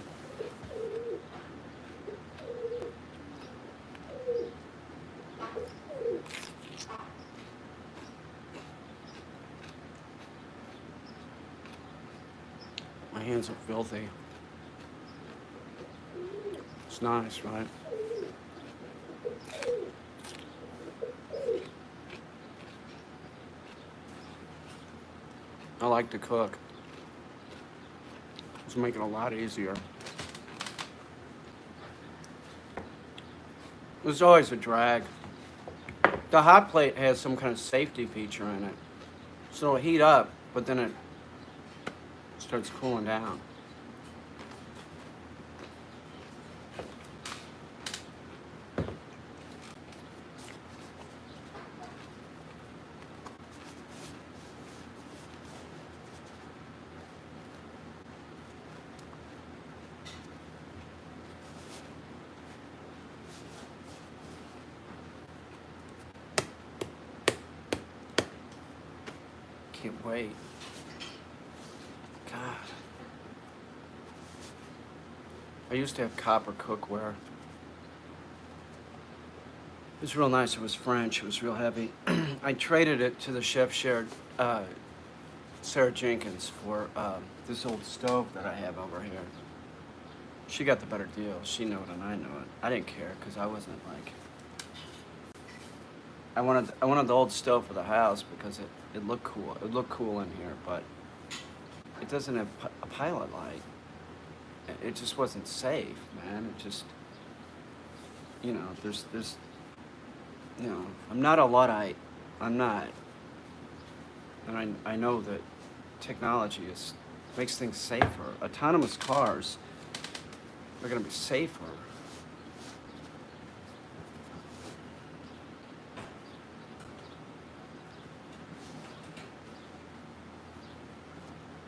My hands are filthy. It's nice, right? I like to cook. It's making it a lot easier. There's always a drag. The hot plate has some kind of safety feature in it. So it'll heat up, but then it starts cooling down. Can't wait. God. I used to have copper cookware. It was real nice. It was French. It was real heavy. I traded it to the chef shared Sarah Jenkins for this old stove that I have over here. She got the better deal. She knew it and I knew it. I didn't care because I wasn't like. I wanted the old stove for the house because it looked cool. It looked cool in here, but it doesn't have a pilot light. It just wasn't safe, man. It just, there's, I'm not a Luddite. I'm not. And I know that technology makes things safer. Autonomous cars are going to be safer.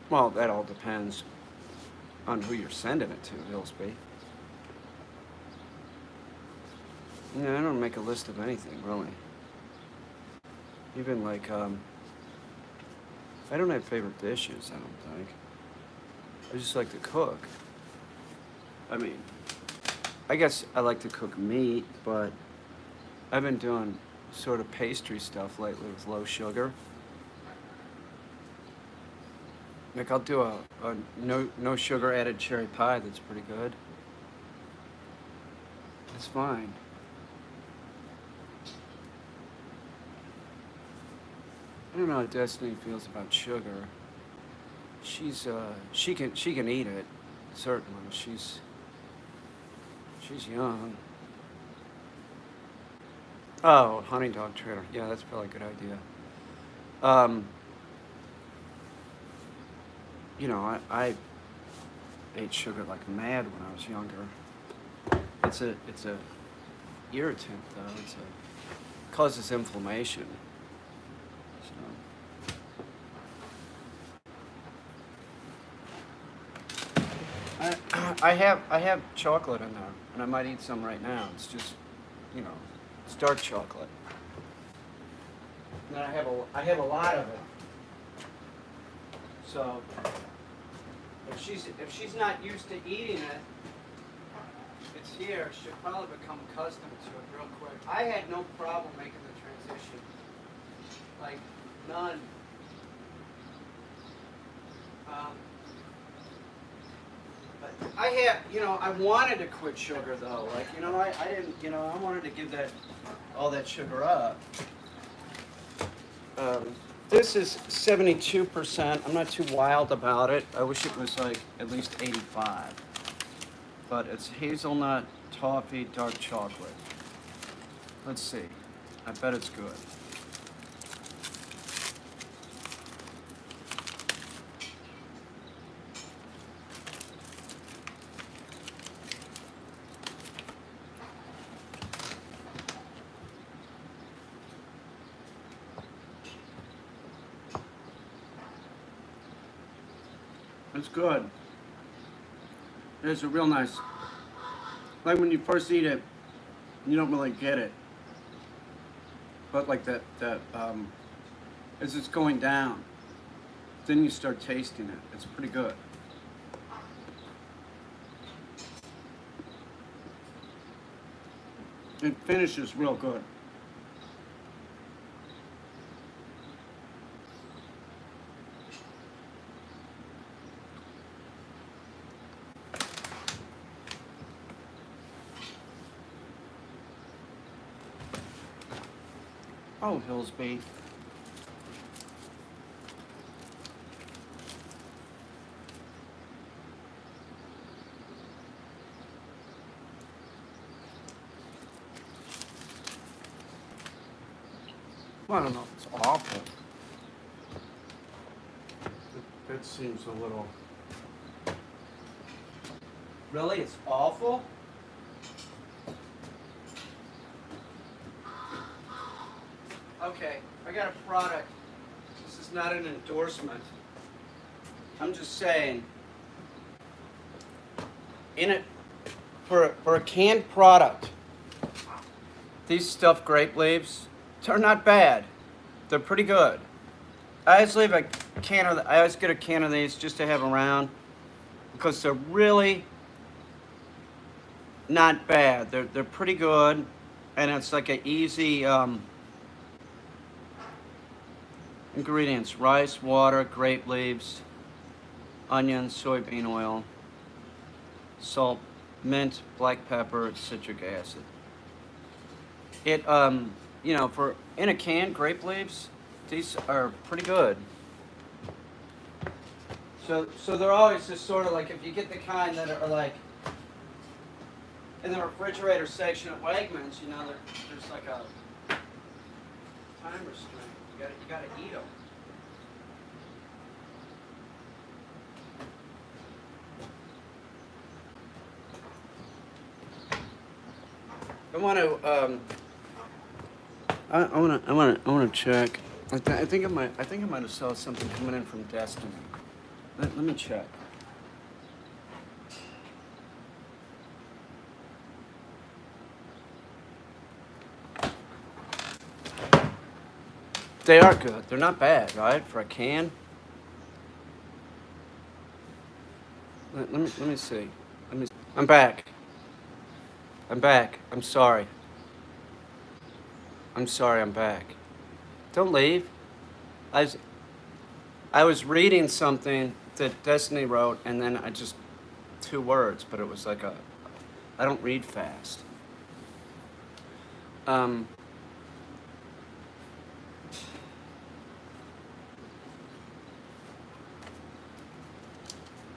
Well, that all depends on who you're sending it to, Hillsby. I don't make a list of anything, really. Even like, I don't have favorite dishes, I don't think. I just like to cook. I mean, I guess I like to cook meat, but I've been doing sort of pastry stuff lately with low sugar. Like I'll do a no sugar added cherry pie that's pretty good. It's fine. I don't know how Destiny feels about sugar. She can eat it, certainly. She's young. Oh, honey dog trainer. Yeah, that's probably a good idea. I ate sugar like mad when I was younger. It's a irritant though. It causes inflammation. So I have chocolate in there, and I might eat some right now. It's just, it's dark chocolate. And then I have a lot of it. So if she's not used to eating it, it's here. She'll probably become accustomed to it real quick. I had no problem making the transition. Like, none. But I wanted to quit sugar though. Like, I didn't, I wanted to give all that sugar up. This is 72%. I'm not too wild about it. I wish it was like at least 85. But it's hazelnut, toffee, dark chocolate. Let's see. I bet it's good. It's good. It's a real nice, like when you first eat it, you don't really get it. But like that as it's going down, then you start tasting it. It's pretty good. It finishes real good. Oh, Hillsby. Well, I don't know. It's awful. That seems a little... Really? It's awful? Okay, I got a product. This is not an endorsement. I'm just saying, for a canned product, these stuffed grape leaves are not bad. They're pretty good. I always leave a can of. I always get a can of these just to have around because they're really not bad. They're pretty good, and it's like an easy ingredients: rice, water, grape leaves, onions, soybean oil, salt, mint, black pepper, citric acid. It for in a can, grape leaves, these are pretty good. So they're always just sort of like if you get the kind that are like in the refrigerator section at Wegmans, there's like a time restraint. You gotta eat them. I want to. I want to check. I think I might have saw something coming in from Destiny. Let me check. They are good. They're not bad, right? For a can. Let me see. I'm back. I'm back. I'm sorry. I'm back. Don't leave. I was reading something that Destiny wrote, and then I just 2 words, but it was like I don't read fast. Um.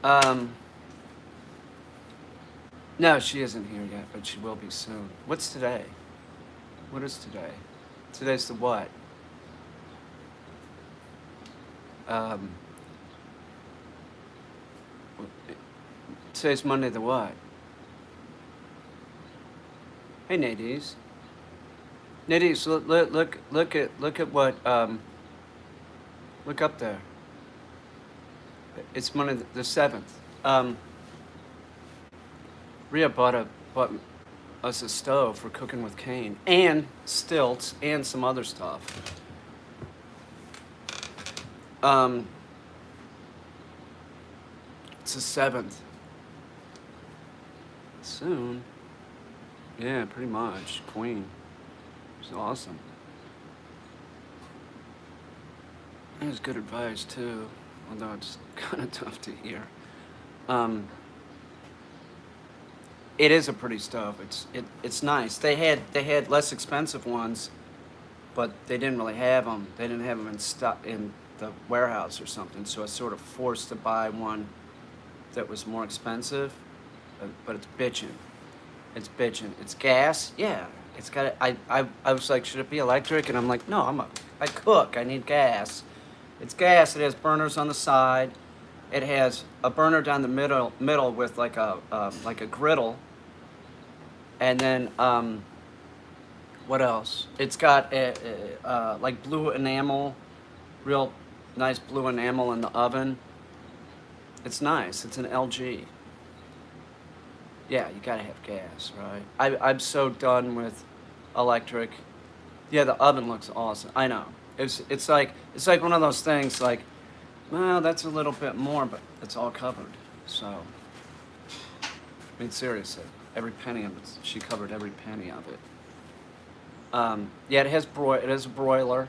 Um. No, she isn't here yet, but she will be soon. What's today? What is today? Today's the what? Um, Today's Monday the what? Hey, Nadies. Nadies, look at what, look up there. It's Monday the 7th. Rhea bought us a stove for cooking with cane and stilts and some other stuff. It's the 7th. Soon. Yeah, pretty much. Queen. She's awesome. It was good advice too, although it's kind of tough to hear. It is a pretty stove. It's nice. They had less expensive ones, but they didn't really have them. They didn't have them in stock in the warehouse or something. So I was sort of forced to buy one that was more expensive, but it's bitchin'. It's bitchin'. It's gas. Yeah. It's got. I was like, should it be electric? And I'm like, no. I cook. I need gas. It's gas. It has burners on the side. It has a burner down the middle with like a griddle, and then what else? It's got like blue enamel, real nice blue enamel in the oven. It's nice. It's an LG. Yeah, you gotta have gas, right? I'm so done with electric. Yeah, the oven looks awesome. I know. It's like one of those things like. Well, that's a little bit more, but it's all covered. So, I mean, seriously, every penny of it. She covered every penny of it. Yeah, it has a broiler.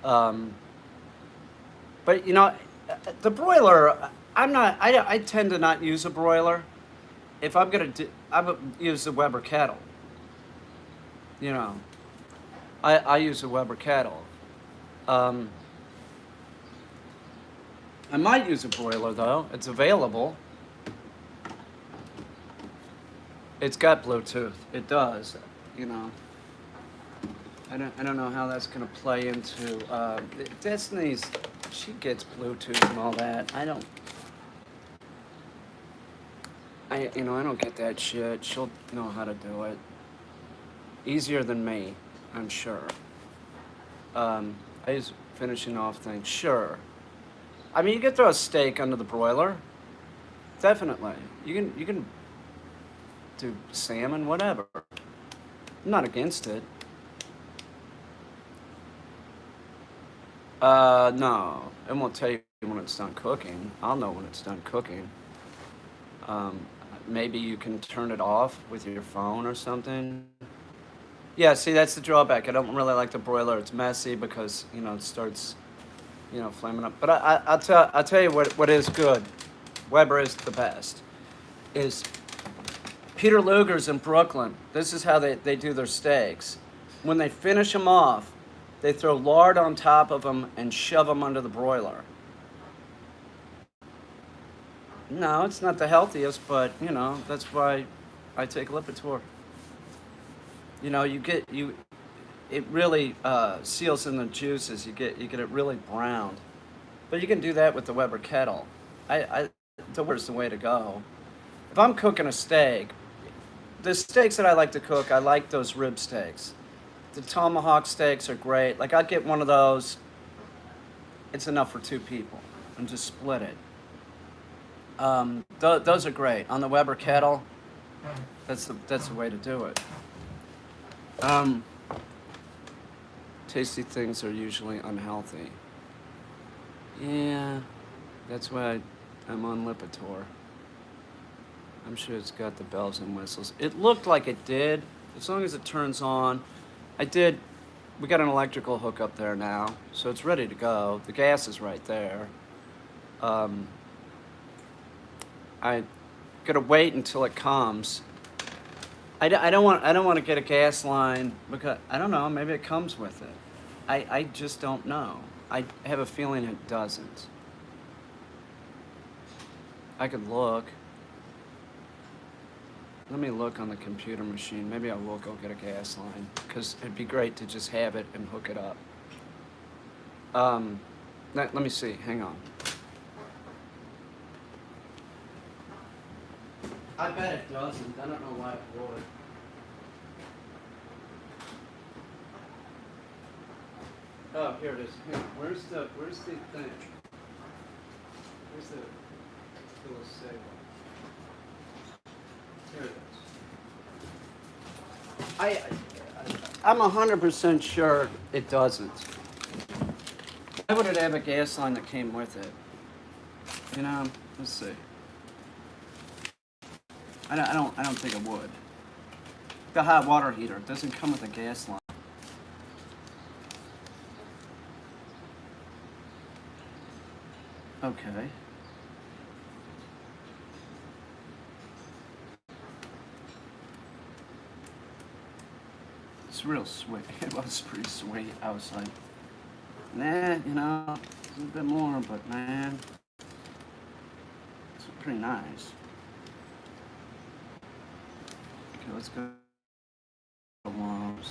But the broiler. I tend to not use a broiler. If I'm gonna I would use the Weber kettle. You know, I use a Weber kettle. I might use a broiler though. It's available. It's got Bluetooth. It does. I don't know how that's gonna play into Destiny's. She gets Bluetooth and all that. I don't get that shit. She'll know how to do it. Easier than me, I'm sure. I use finishing off things. Sure. I mean, you can throw a steak under the broiler. Definitely. You can do salmon, whatever. I'm not against it. No, it won't tell you when it's done cooking. I'll know when it's done cooking. Um, Maybe you can turn it off with your phone or something. Yeah, see, that's the drawback. I don't really like the broiler. It's messy because it starts flaming up. But I'll tell you what is good. Weber is the best. Is Peter Luger's in Brooklyn. This is how they do their steaks. When they finish them off, they throw lard on top of them and shove them under the broiler. No, it's not the healthiest, but that's why I take Lipitor. It really seals in the juices. You get it really browned. But you can do that with the Weber kettle. The Weber's the way to go. If I'm cooking a steak, the steaks that I like to cook, I like those rib steaks. The tomahawk steaks are great. Like I'd get one of those. It's enough for 2 people, and just split it. Those are great on the Weber kettle. That's the way to do it. Tasty things are usually unhealthy. Yeah, that's why I'm on Lipitor. I'm sure it's got the bells and whistles. It looked like it did, as long as it turns on. We got an electrical hookup there now, so it's ready to go. The gas is right there. I gotta wait until it comes. I don't want to get a gas line because I don't know. Maybe it comes with it. I just don't know. I have a feeling it doesn't. I could look. Let me look on the computer machine. Maybe I will go get a gas line because it'd be great to just have it and hook it up. Let me see. Hang on. I bet it doesn't. I don't know why it would. Oh, here it is. Here. Where's the thing? Where's the little save? Here it is. I'm 100% sure it doesn't. Why would it have a gas line that came with it? Let's see. I don't think it would. The hot water heater doesn't come with a gas line. Okay. It's real sweet. It was pretty sweet. I was like, nah, a little bit more, but man, it's pretty nice. Okay, let's go. Lumps.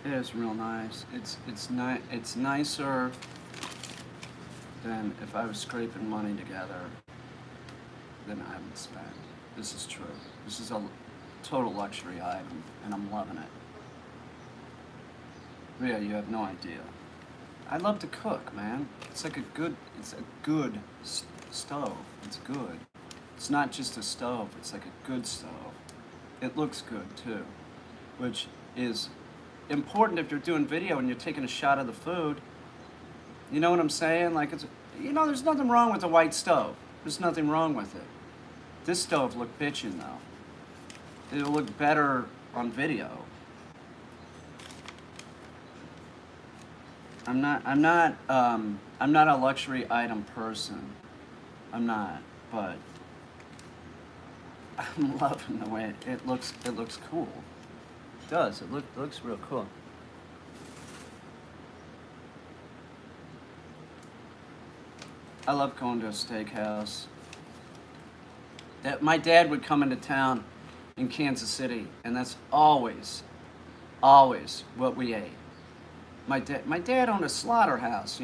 It is real nice. It's nicer than if I was scraping money together than I would spend. This is true. This is a total luxury item, and I'm loving it. Yeah, you have no idea. I love to cook, man. It's a good stove. It's good. It's not just a stove. It's like a good stove. It looks good too, which is important if you're doing video and you're taking a shot of the food. You know what I'm saying? Like there's nothing wrong with the white stove. There's nothing wrong with it. This stove looked bitchin' though. It'll look better on video. I'm not a luxury item person. I'm not, but I'm loving the way it looks. It looks cool. It does. It looks real cool. I love going to a steakhouse. My dad would come into town in Kansas City, and that's always what we ate. My dad owned a slaughterhouse,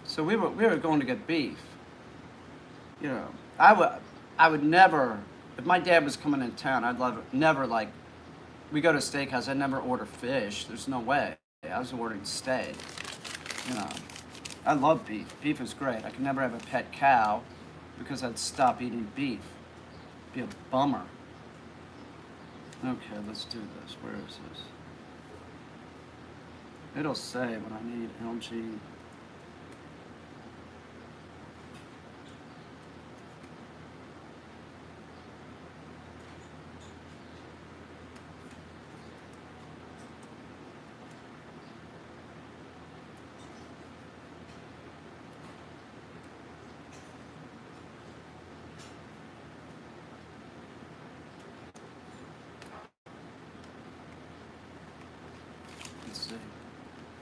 so we were going to get beef. I would never if my dad was coming in town, I'd never like, we go to a steakhouse, I'd never order fish. There's no way. I was ordering steak. You know, I love beef. Beef is great. I could never have a pet cow because I'd stop eating beef. It'd be a bummer. Okay, let's do this. Where is this? It'll say when I need LG. Let's see.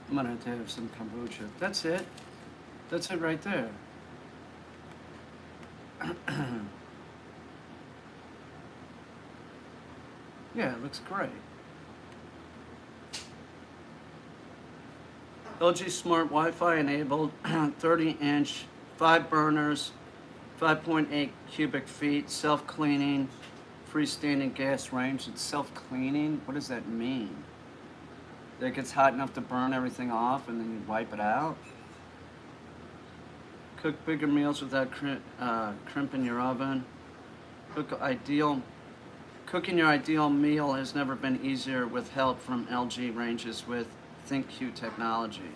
I'm gonna have to have some kombucha. That's it. That's it right there. Yeah, it looks great. LG Smart Wi-Fi enabled, 30-inch, 5 burners, 5.8 cubic feet, self-cleaning, freestanding gas range. It's self-cleaning? What does that mean? That it gets hot enough to burn everything off and then you wipe it out? Cook bigger meals without crimping your oven. Cooking your ideal meal has never been easier with help from LG ranges with ThinkQ technology.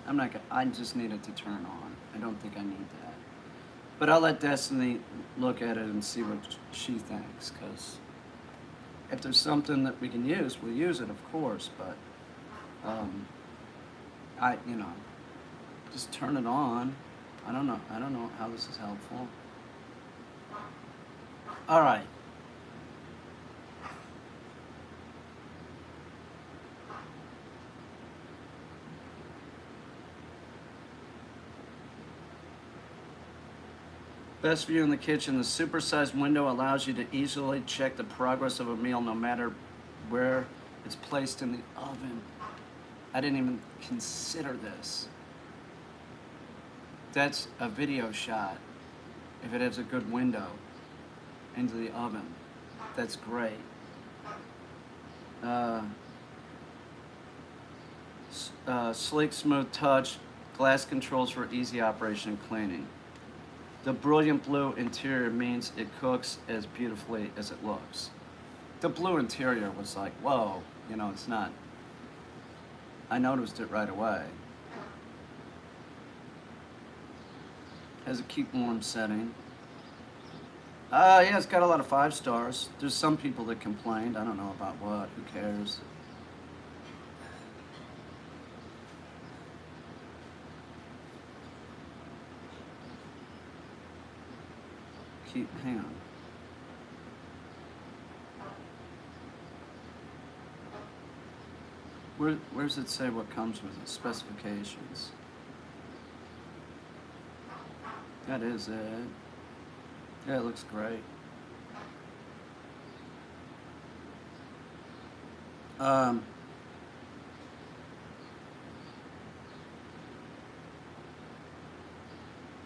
I just need it to turn on. I don't think I need that. But I'll let Destiny look at it and see what she thinks, because if there's something that we can use, we'll use it, of course, but just turn it on. I don't know how this is helpful. All right. Best view in the kitchen. The supersized window allows you to easily check the progress of a meal no matter where it's placed in the oven. I didn't even consider this. That's a video shot if it has a good window into the oven. That's great. Sleek, smooth touch, glass controls for easy operation and cleaning. The brilliant blue interior means it cooks as beautifully as it looks. The blue interior was like, whoa, it's not. I noticed it right away. Has a keep warm setting. Yeah, it's got a lot of 5 stars. There's some people that complained. I don't know about what. Who cares? Hang on. Where does it say what comes with it? Specifications. That is it. Yeah, it looks great.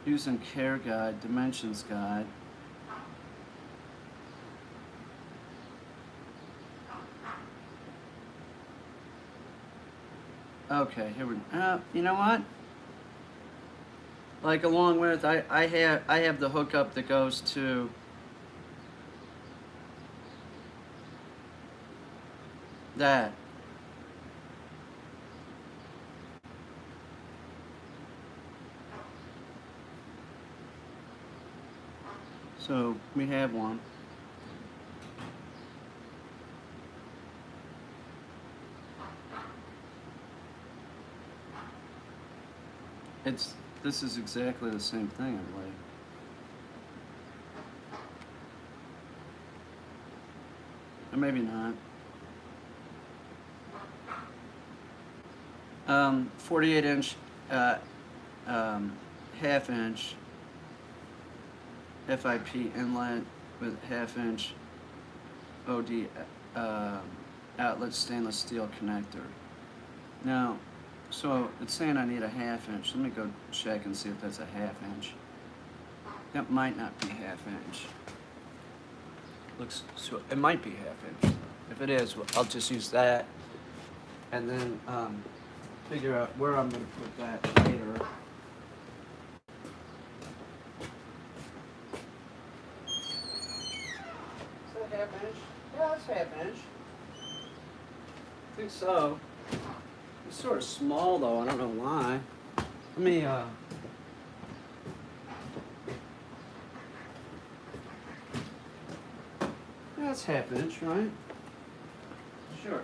Using care guide, dimensions guide. Okay, here we go. You know what? Like along with, I have the hookup that goes to that. So we have one. This is exactly the same thing, I believe. Or maybe not. 48-inch, half-inch FIP inlet with half-inch OD outlet stainless steel connector. Now, so it's saying I need a half-inch. Let me go check and see if that's a half-inch. That might not be half-inch. Looks so it might be ½ inch. If it is, I'll just use that, and then figure out where I'm going to put that later. Is that ½ inch? Yeah, that's ½ inch. I think so. It's sort of small though. I don't know why. Let me. That's ½ inch, right? Sure.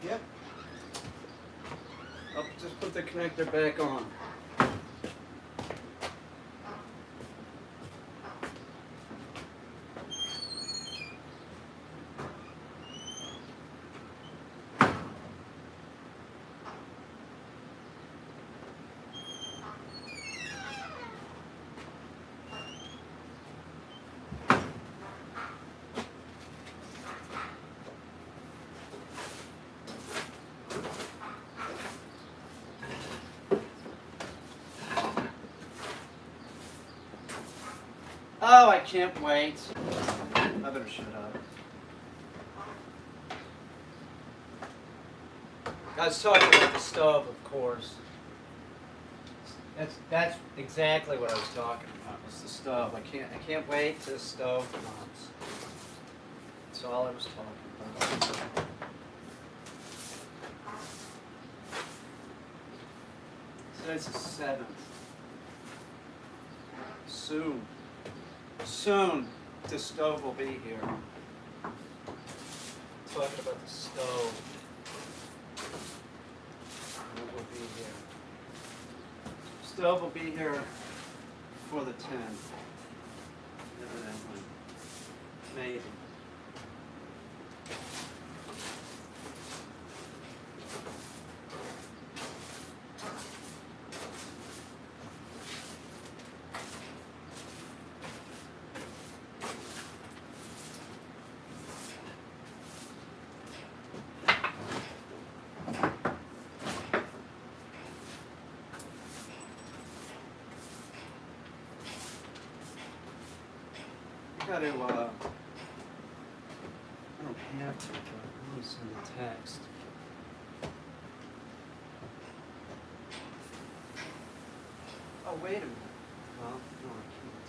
Yep. I'll just put the connector back on. Oh, I can't wait. I better shut up. I was talking about the stove, of course. That's exactly what I was talking about. Was the stove. I can't wait till the stove comes. That's all I was talking about. Today's the 7th. Soon, the stove will be here. Talking about the stove. It will be here. Stove will be here for the 10th. Evidently. Maybe. I don't have to, but let me send a text. Oh, wait a minute. Well, no, I can't.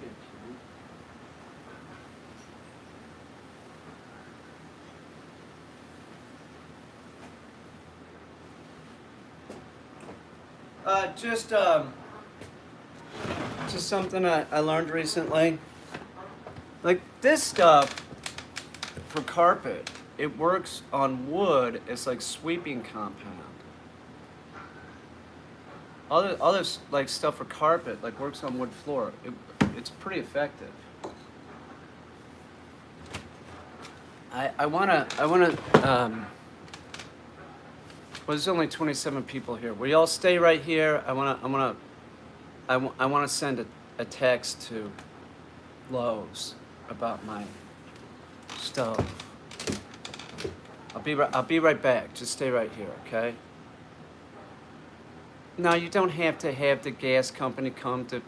Maybe I can. Just something I learned recently. Like this stuff for carpet, it works on wood. It's like sweeping compound. Other like stuff for carpet, like works on wood floor. It's pretty effective. I wanna. Well, there's only 27 people here. Will y'all stay right here? I wanna send a text to Lowe's about my stove. I'll be right back. Just stay right here, okay? No, you don't have to have the gas company come to.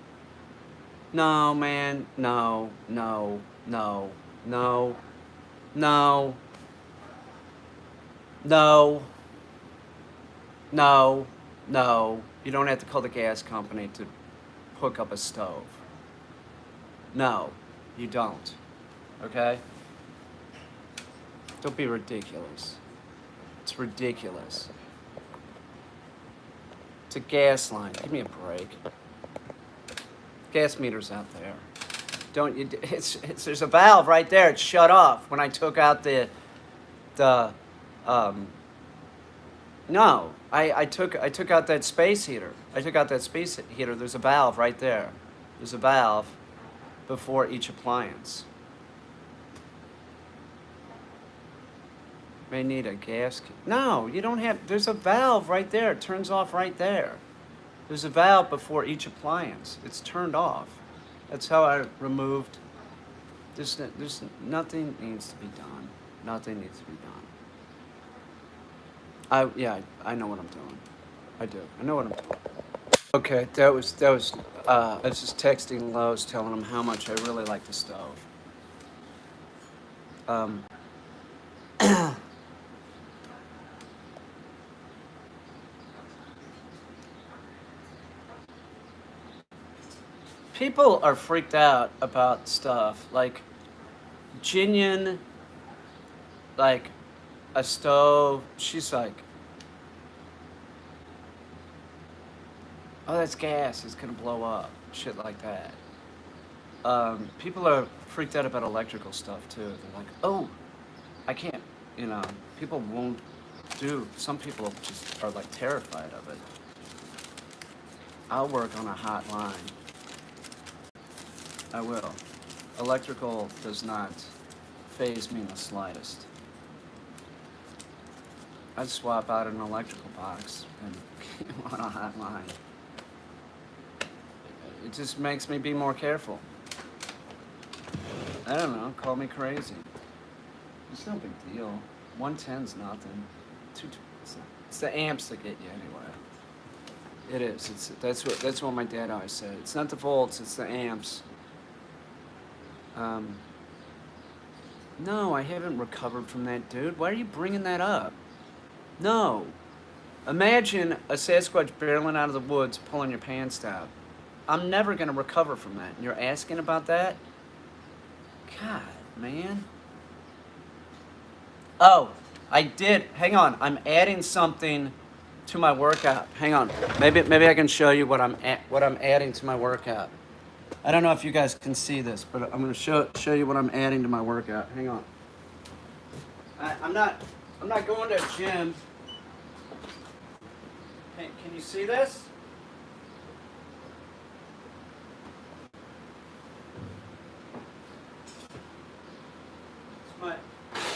No, man. No. No. No. No. No. No. No. No. You don't have to call the gas company to hook up a stove. No, you don't. Okay? Don't be ridiculous. It's ridiculous. It's a gas line. Give me a break. Gas meter's out there. Don't you? There's a valve right there. It's shut off when I took out the. No, I took out that space heater. I took out that space heater. There's a valve right there. There's a valve before each appliance. May need a gas key. No, you don't have. There's a valve right there. It turns off right there. There's a valve before each appliance. It's turned off. That's how I removed. There's nothing needs to be done. Nothing needs to be done. I know what I'm doing. I do. I know what I'm doing. Okay, that was. I was just texting Lowe's, telling him how much I really like the stove. Um, People are freaked out about stuff like Jinian, like a stove. She's like, "Oh, that's gas. It's gonna blow up." Shit like that. People are freaked out about electrical stuff too. They're like, "Oh, I can't." You know, people won't do. Some people just are like terrified of it. I'll work on a hot line. I will. Electrical does not faze me in the slightest. I'd swap out an electrical box and on a hot line. It just makes me be more careful. I don't know. Call me crazy. It's no big deal. 110's nothing. It's the amps that get you anyway. It is. That's what my dad always said. It's not the volts. It's the amps. Um, no, I haven't recovered from that, dude. Why are you bringing that up? No. Imagine a Sasquatch barreling out of the woods, pulling your pants down. I'm never gonna recover from that. And you're asking about that? God, man. Oh, I did. Hang on. I'm adding something to my workout. Hang on. Maybe I can show you what I'm adding to my workout. I don't know if you guys can see this, but I'm gonna show you what I'm adding to my workout. Hang on. I'm not going to a gym. Can you see this? It's my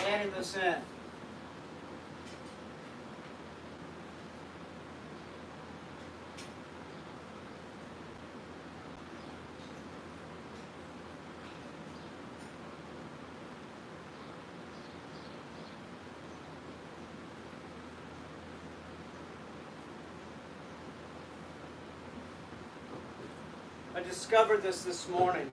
adding this in. I discovered this morning.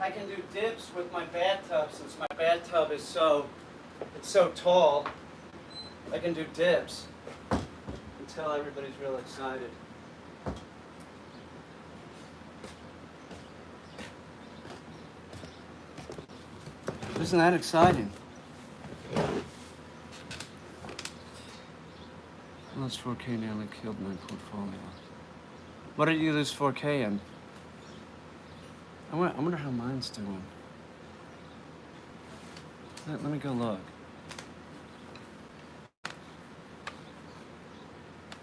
I can do dips with my bathtub since my bathtub is so tall. I can do dips until everybody's real excited. Isn't that exciting? Well, this 4K nearly killed my portfolio. What did you lose 4K in? I wonder how mine's doing. Let me go look.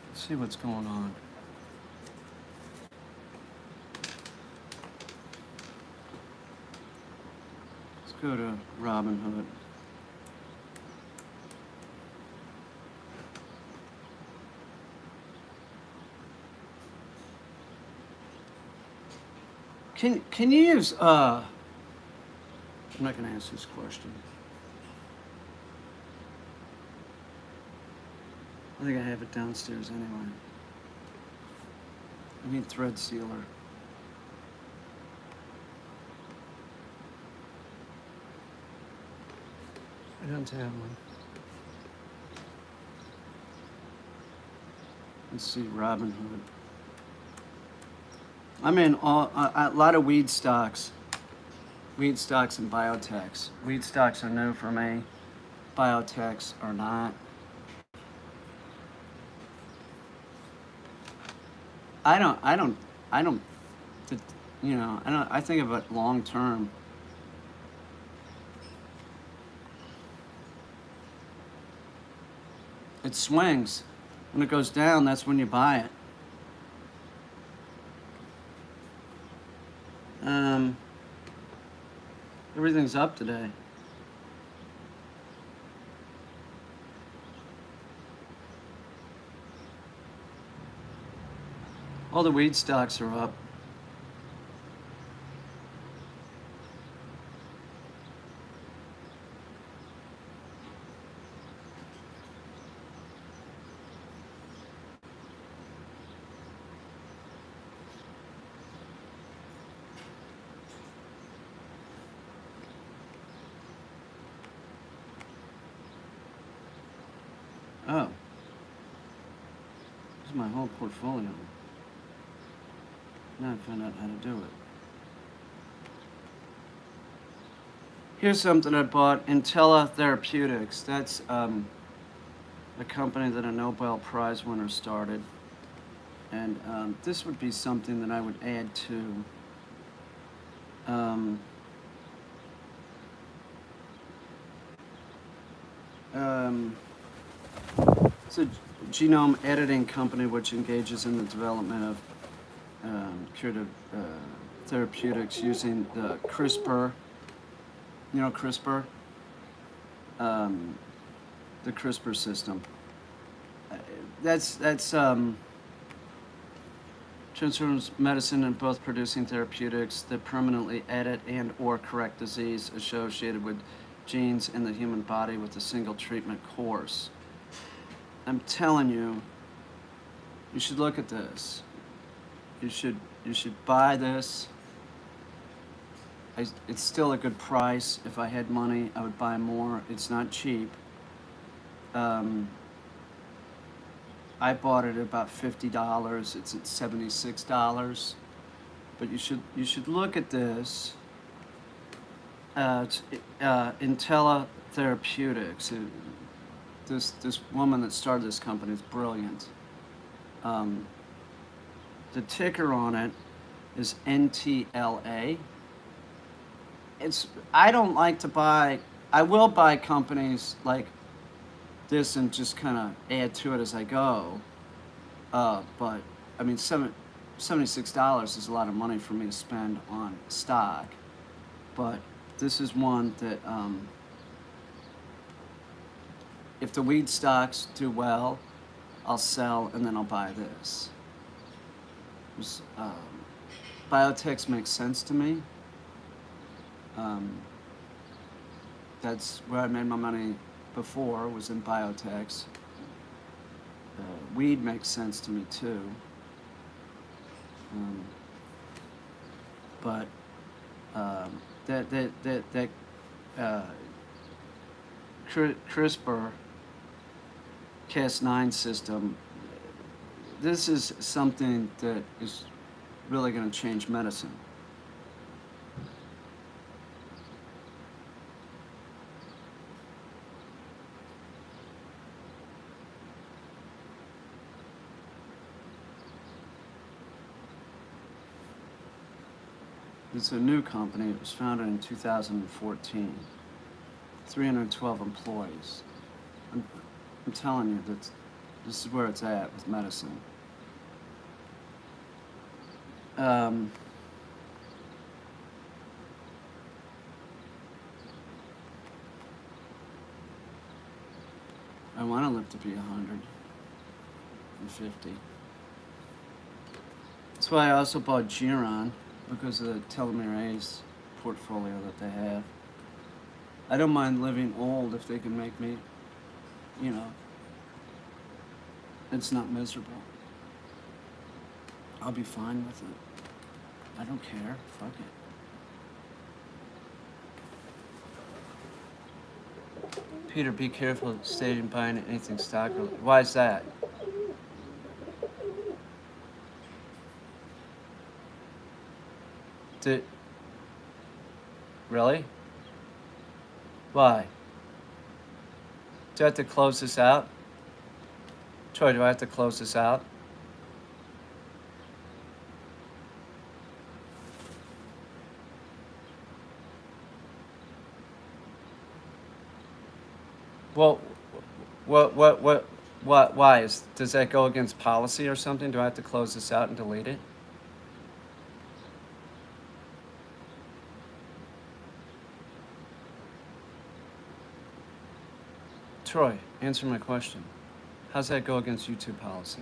Let's see what's going on. Let's go to Robinhood. Can you use I'm not gonna ask this question. I think I have it downstairs anyway. I need thread sealer. I don't have one. Let's see, Robinhood. I'm in a lot of weed stocks. Weed stocks and biotechs. Weed stocks are new for me. Biotechs are not. I don't, I think of it long term. It swings. When it goes down, that's when you buy it. Everything's up today. All the weed stocks are up. to my whole portfolio. Now I found out how to do it. Here's something I bought, Intella Therapeutics. That's a company that a Nobel Prize winner started. And this would be something that I would add to it's a genome editing company which engages in the development of curative therapeutics using the CRISPR. You know CRISPR? The CRISPR system. That's transforms medicine in both producing therapeutics that permanently edit and or correct disease associated with genes in the human body with a single treatment course. I'm telling you, you should look at this. You should buy this. It's still a good price. If I had money, I would buy more. It's not cheap. I bought it at about $50. It's at $76. But you should look at this. It's Intella Therapeutics. This woman that started this company is brilliant. The ticker on it is NTLA. I don't like to buy. I will buy companies like this and just kind of add to it as I go. But I mean, $76 is a lot of money for me to spend on stock. But this is one that if the weed stocks do well, I'll sell and then I'll buy this. Biotechs make sense to me. That's where I made my money before, was in biotechs. Weed makes sense to me too. But that CRISPR Cas9 system, this is something that is really going to change medicine. It's a new company. It was founded in 2014. 312 employees. I'm telling you that this is where it's at with medicine. I want to live to be 150. That's why I also bought Geron, because of the telomerase portfolio that they have. I don't mind living old if they can make me, it's not miserable. I'll be fine with it. I don't care. Fuck it. Peter, be careful stating buying anything stock. Why is that? Really? Why? Do I have to close this out? Troy, do I have to close this out? Well, why? Does that go against policy or something? Do I have to close this out and delete it? Troy, answer my question. How's that go against YouTube policy?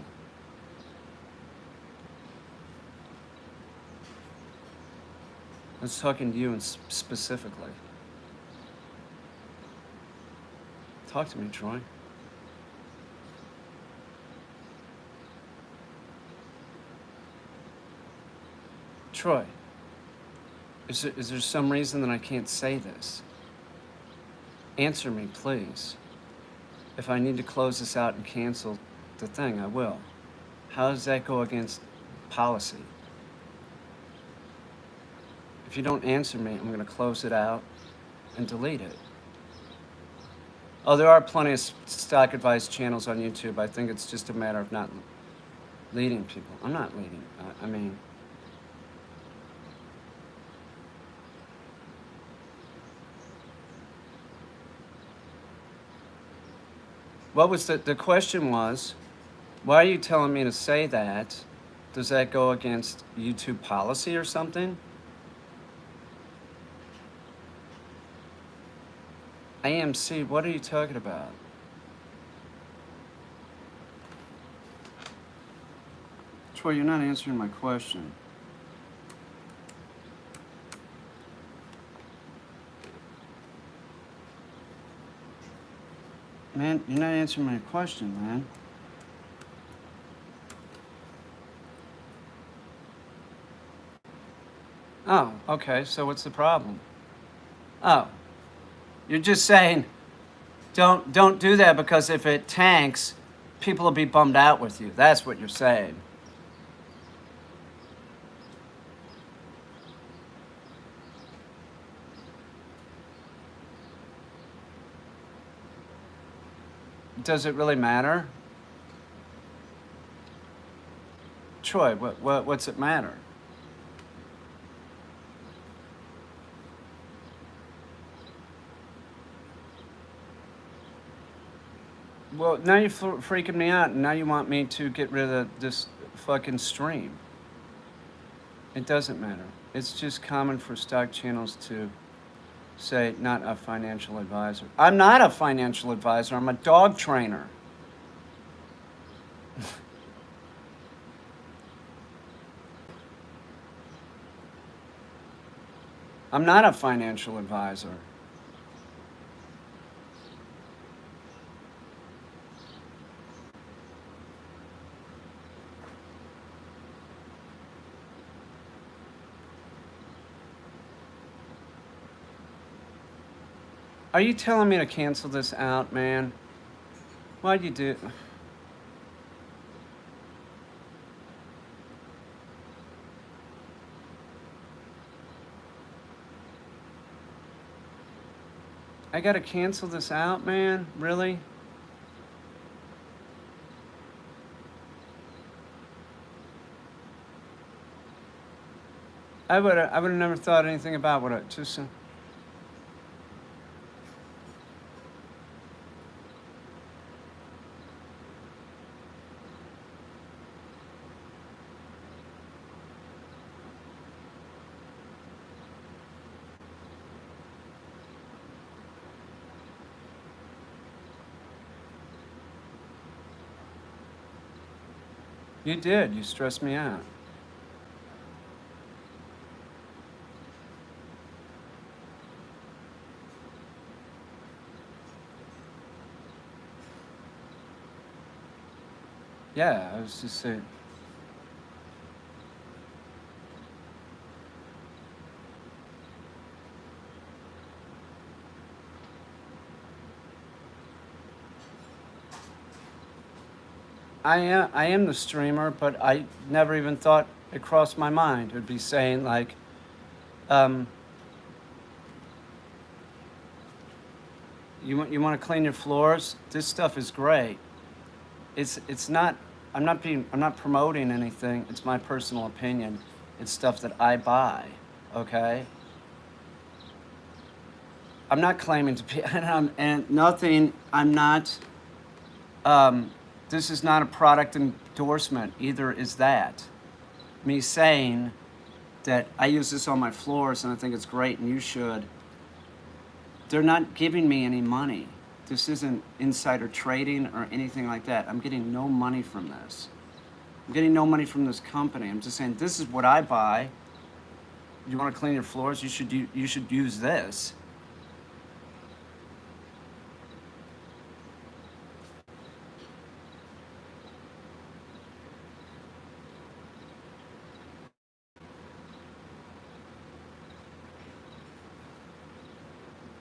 I was talking to you specifically. Talk to me, Troy. Troy, is there some reason that I can't say this? Answer me, please. If I need to close this out and cancel the thing, I will. How does that go against policy? If you don't answer me, I'm going to close it out and delete it. Oh, there are plenty of stock advice channels on YouTube. I think it's just a matter of not leading people. I'm not leading. I mean, what was the question was, why are you telling me to say that? Does that go against YouTube policy or something? AMC, what are you talking about? Troy, you're not answering my question. Man, you're not answering my question, man. Oh, okay, so what's the problem? Oh, you're just saying don't do that because if it tanks, people will be bummed out with you. That's what you're saying. Does it really matter? Troy, what's it matter? Well, now you're freaking me out, and now you want me to get rid of this fucking stream. It doesn't matter. It's just common for stock channels to say, not a financial advisor. I'm not a financial advisor. I'm a dog trainer. I'm not a financial advisor. Are you telling me to cancel this out, man? Why'd you do? I gotta cancel this out, man? Really? I would have never thought anything about what I just. You did. You stressed me out. Yeah, I was just saying. I am the streamer, but I never even thought it crossed my mind. It'd be saying like, um, you want to clean your floors? This stuff is great. It's not. I'm not promoting anything. It's my personal opinion. It's stuff that I buy. Okay. I'm not claiming to be, and nothing. I'm not. This is not a product endorsement. Either is that. Me saying that I use this on my floors and I think it's great and you should. They're not giving me any money. This isn't insider trading or anything like that. I'm getting no money from this. I'm getting no money from this company. I'm just saying this is what I buy. You want to clean your floors? You should use this.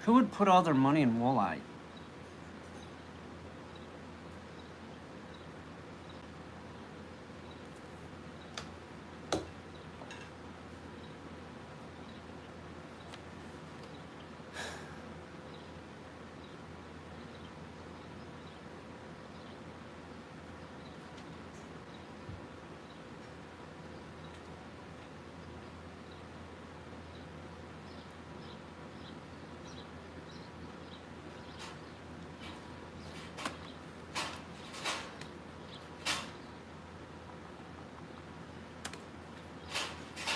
Who would put all their money in Woolite?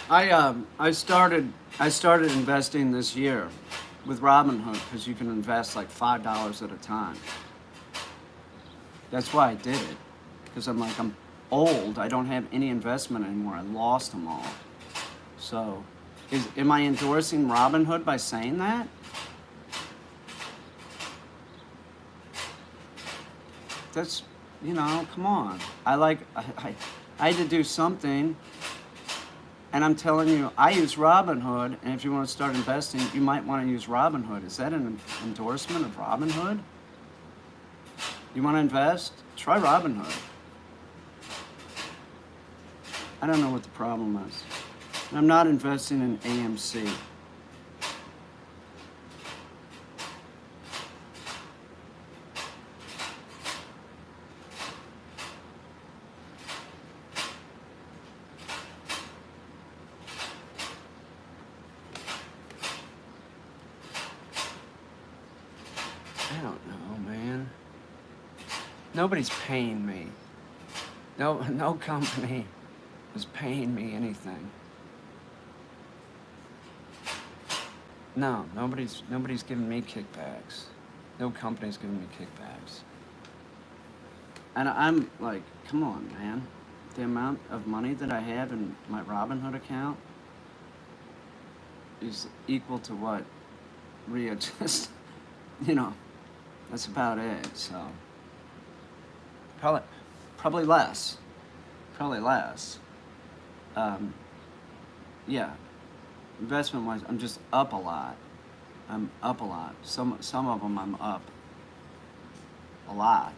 I started investing this year with Robinhood because you can invest like $5 at a time. That's why I did it, because I'm old. I don't have any investment anymore. I lost them all. So, am I endorsing Robinhood by saying that? That's, come on. I had to do something, and I'm telling you, I use Robinhood, and if you want to start investing, you might want to use Robinhood. Is that an endorsement of Robinhood? You want to invest? Try Robinhood. I don't know what the problem is. I'm not investing in AMC. I don't know, man. Nobody's paying me. No company is paying me anything. No, nobody's giving me kickbacks. No company's giving me kickbacks. And I'm like, come on, man. The amount of money that I have in my Robinhood account is equal to what Rhea just, that's about it. So probably less. Probably less. Yeah. Investment wise, I'm just up a lot. I'm up a lot. Some of them I'm up a lot,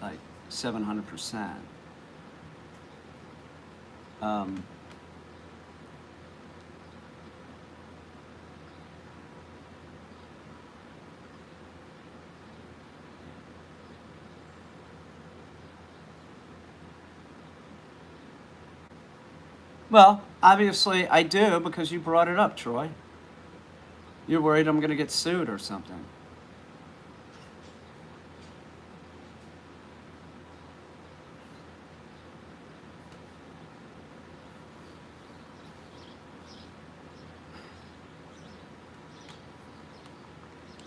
like 700%. Well, obviously I do because you brought it up, Troy. You're worried I'm going to get sued or something.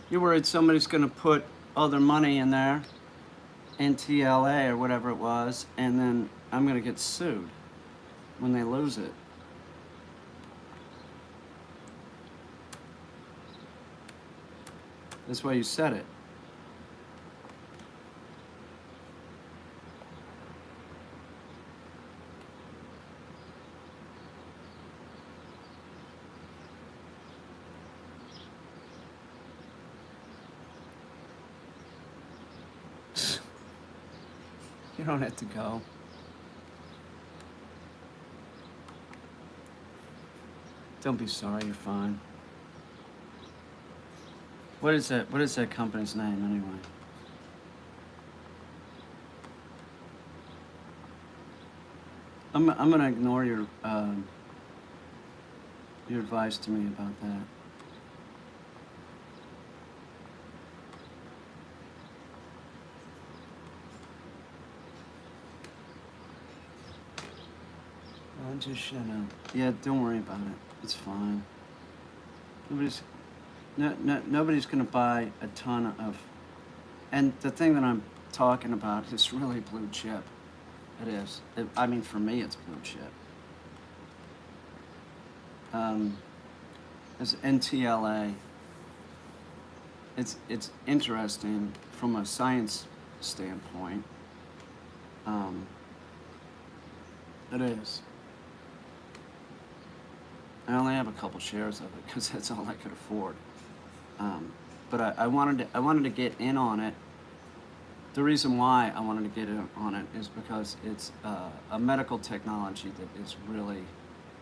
You're worried somebody's going to put all their money in there, NTLA or whatever it was, and then I'm going to get sued when they lose it. That's why you said it. You don't have to go. Don't be sorry, you're fine. What is that company's name anyway? I'm gonna ignore your advice to me about that. I'll just shut up. Yeah, don't worry about it. It's fine. Nobody's gonna buy a ton of. And the thing that I'm talking about is really blue chip. It is. I mean, for me, it's blue chip. It's NTLA. It's interesting from a science standpoint. It is. I only have a couple shares of it because that's all I could afford. But I wanted to get in on it. The reason why I wanted to get in on it is because it's a medical technology that is really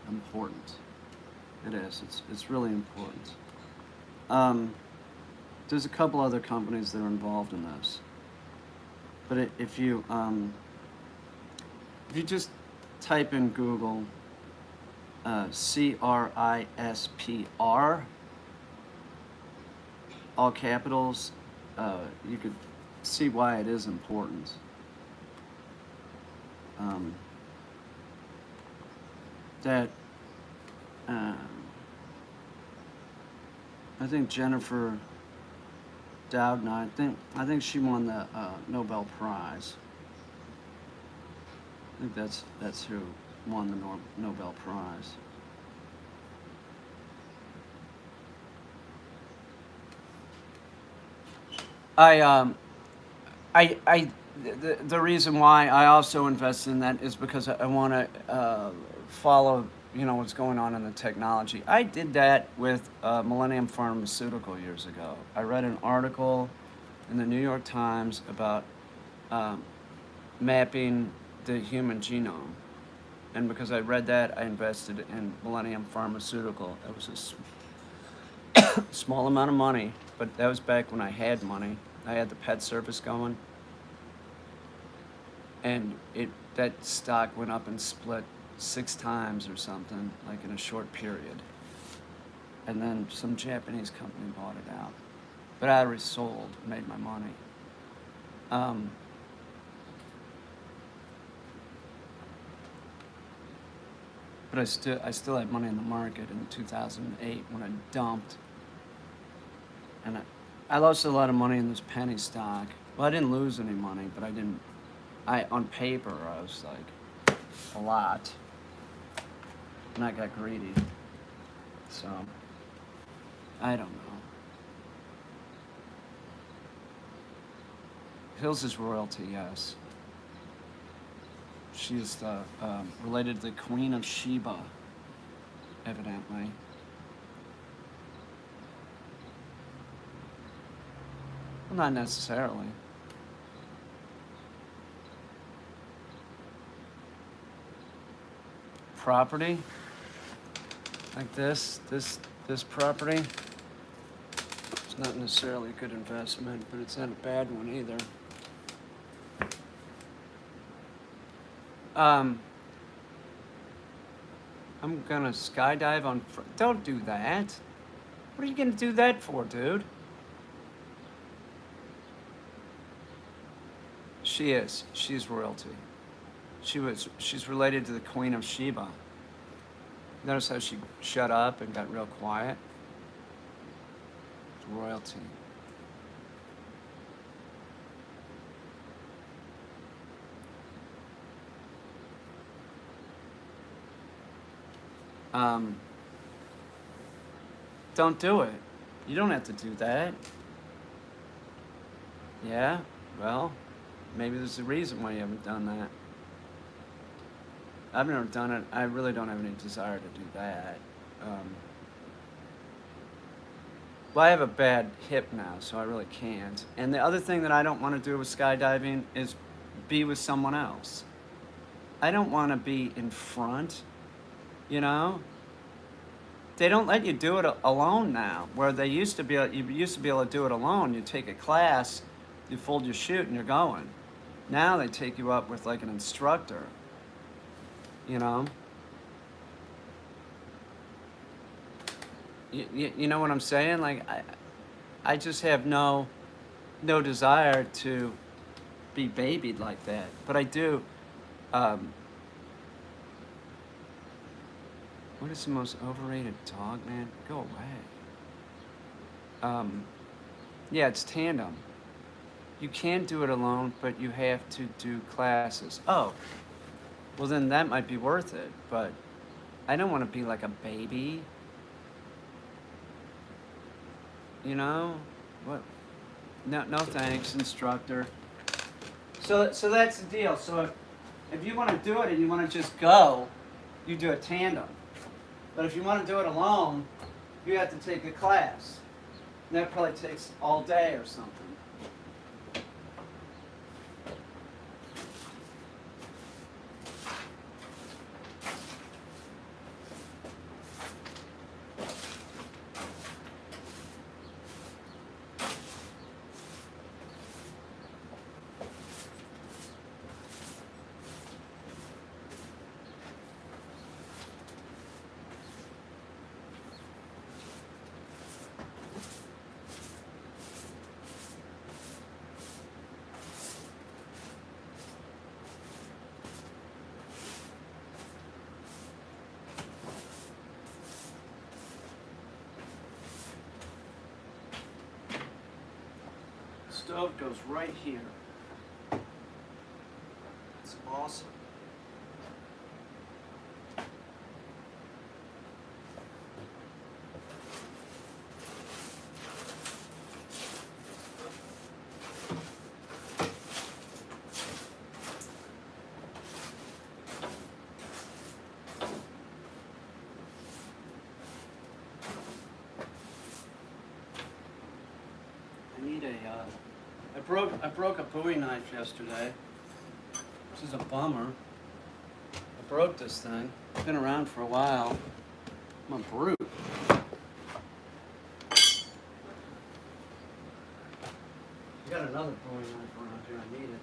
important. It is. It's really important. There's a couple other companies that are involved in this. But if you just type in Google CRISPR, all capitals, you could see why it is important. That uh, I think Jennifer Doudna. I think she won the Nobel Prize. I think that's who won the Nobel Prize. I I the reason why I also invest in that is because I want to follow what's going on in the technology. I did that with Millennium Pharmaceutical years ago. I read an article in the New York Times about um, mapping the human genome, and because I read that, I invested in Millennium Pharmaceutical. It was small amount of money, but that was back when I had money. I had the pet service going, and that stock went up and split 6 times or something, like in a short period. And then some Japanese company bought it out, but I already sold, made my money. Um, but I still had money in the market in 2008 when I dumped, and I lost a lot of money in this penny stock. Well, I didn't lose any money, but I didn't. On paper, I was like a lot, and I got greedy. So I don't know. Hills is royalty, yes. She is related to the Queen of Sheba, evidently. Well, not necessarily. Property, like this property, it's not necessarily a good investment, but it's not a bad one either. I'm gonna skydive on. Don't do that. What are you gonna do that for, dude? She is. She's royalty. She's related to the Queen of Sheba. Notice how she shut up and got real quiet? It's royalty. Um, don't do it. You don't have to do that. Yeah? Well, maybe there's a reason why you haven't done that. I've never done it. I really don't have any desire to do that. Well, I have a bad hip now, so I really can't. And the other thing that I don't want to do with skydiving is be with someone else. I don't want to be in front, you know? They don't let you do it alone now, where you used to be able to do it alone. You take a class, you fold your chute, and you're going. Now they take you up with like an instructor, you know? You know what I'm saying? Like, I just have no desire to be babied like that. But I do. What is the most overrated dog, man? Go away. Yeah, it's tandem. You can do it alone, but you have to do classes. Oh, well then that might be worth it. But I don't want to be like a baby. You know? What? No thanks, instructor. So that's the deal. So if you want to do it and you want to just go, you do a tandem. But if you want to do it alone, you have to take a class. And that probably takes all day or something. stove goes right here. It's awesome. I need a, I broke a Bowie knife yesterday. This is a bummer. I broke this thing. It's been around for a while. I'm a brute. I got another Bowie knife around here. I need it.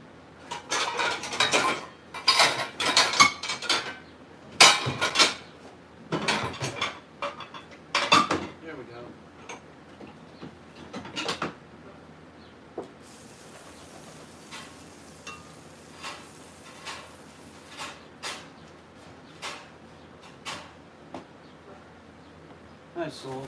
There we go. Nice soul.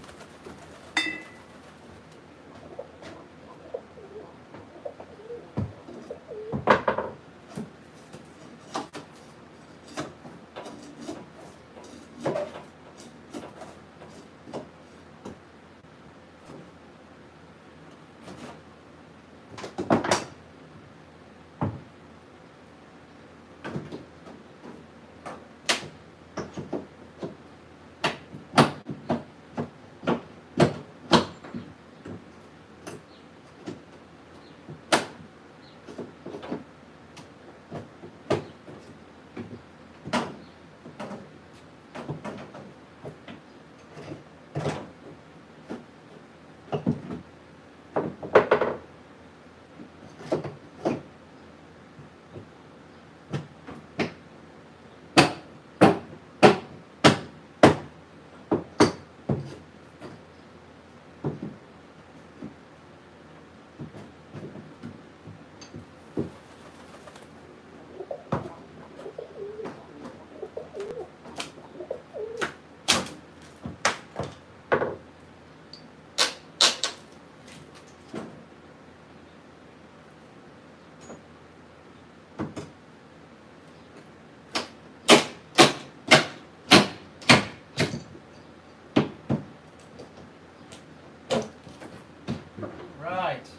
Right.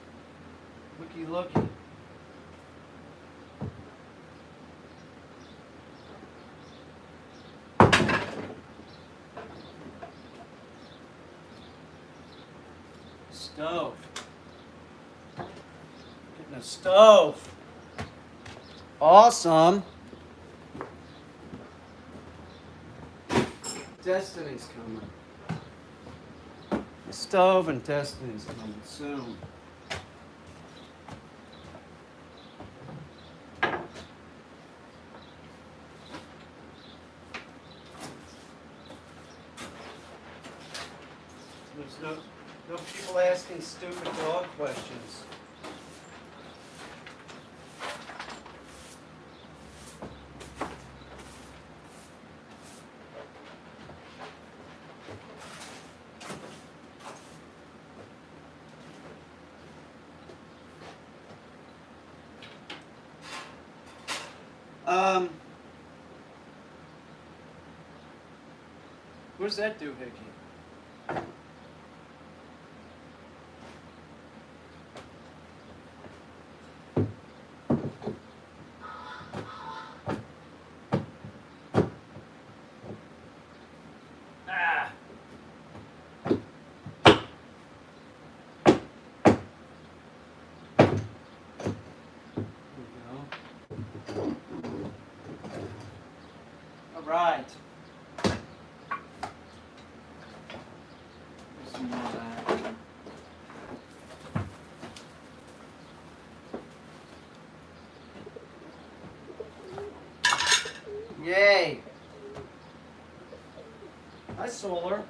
Looky, looky. Stove. Getting a stove. Awesome. Destiny's coming. The stove and Destiny's coming soon. There's no people asking stupid dog questions. Where's that doohickey? Ah! All right. There's some more of that. Yay! Hi, Solar.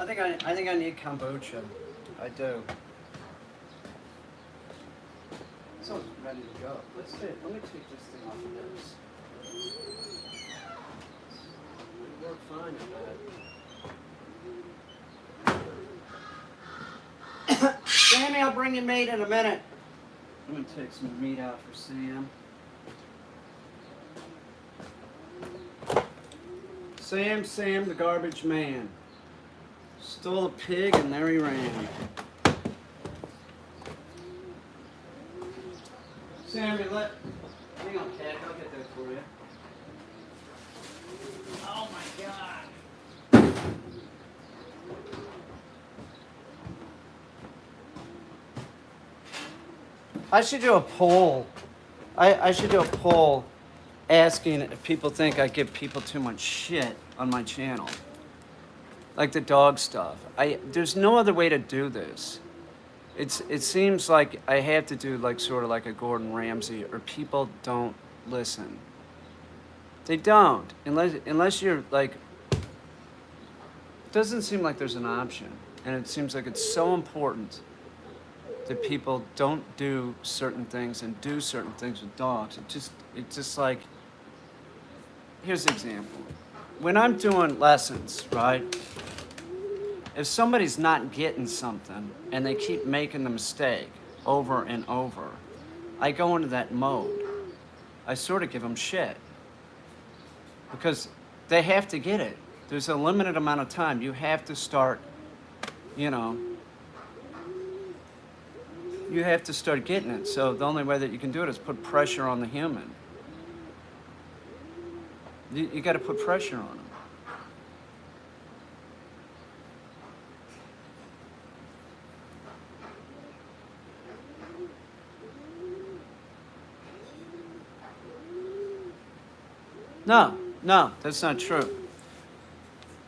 I think I need kombucha. I do. It's almost ready to go. Let me take this thing off of this. It worked fine at that. Sammy, I'll bring you meat in a minute. I'm gonna take some meat out for Sam. Sam, the garbage man. Stole a pig and there he ran. Sammy, hang on, Cat, I'll get that for you. Oh my God. I should do a poll. I should do a poll asking if people think I give people too much shit on my channel. Like the dog stuff. There's no other way to do this. It seems like I have to do like sort of like a Gordon Ramsay, or people don't listen. They don't, unless you're like. It doesn't seem like there's an option, and it seems like it's so important that people don't do certain things and do certain things with dogs. It's just like. Here's an example. When I'm doing lessons, right? If somebody's not getting something and they keep making the mistake over and over, I go into that mode. I sort of give them shit. Because they have to get it. There's a limited amount of time. You have to start, you have to start getting it. So the only way that you can do it is put pressure on the human. You got to put pressure on them. No, that's not true.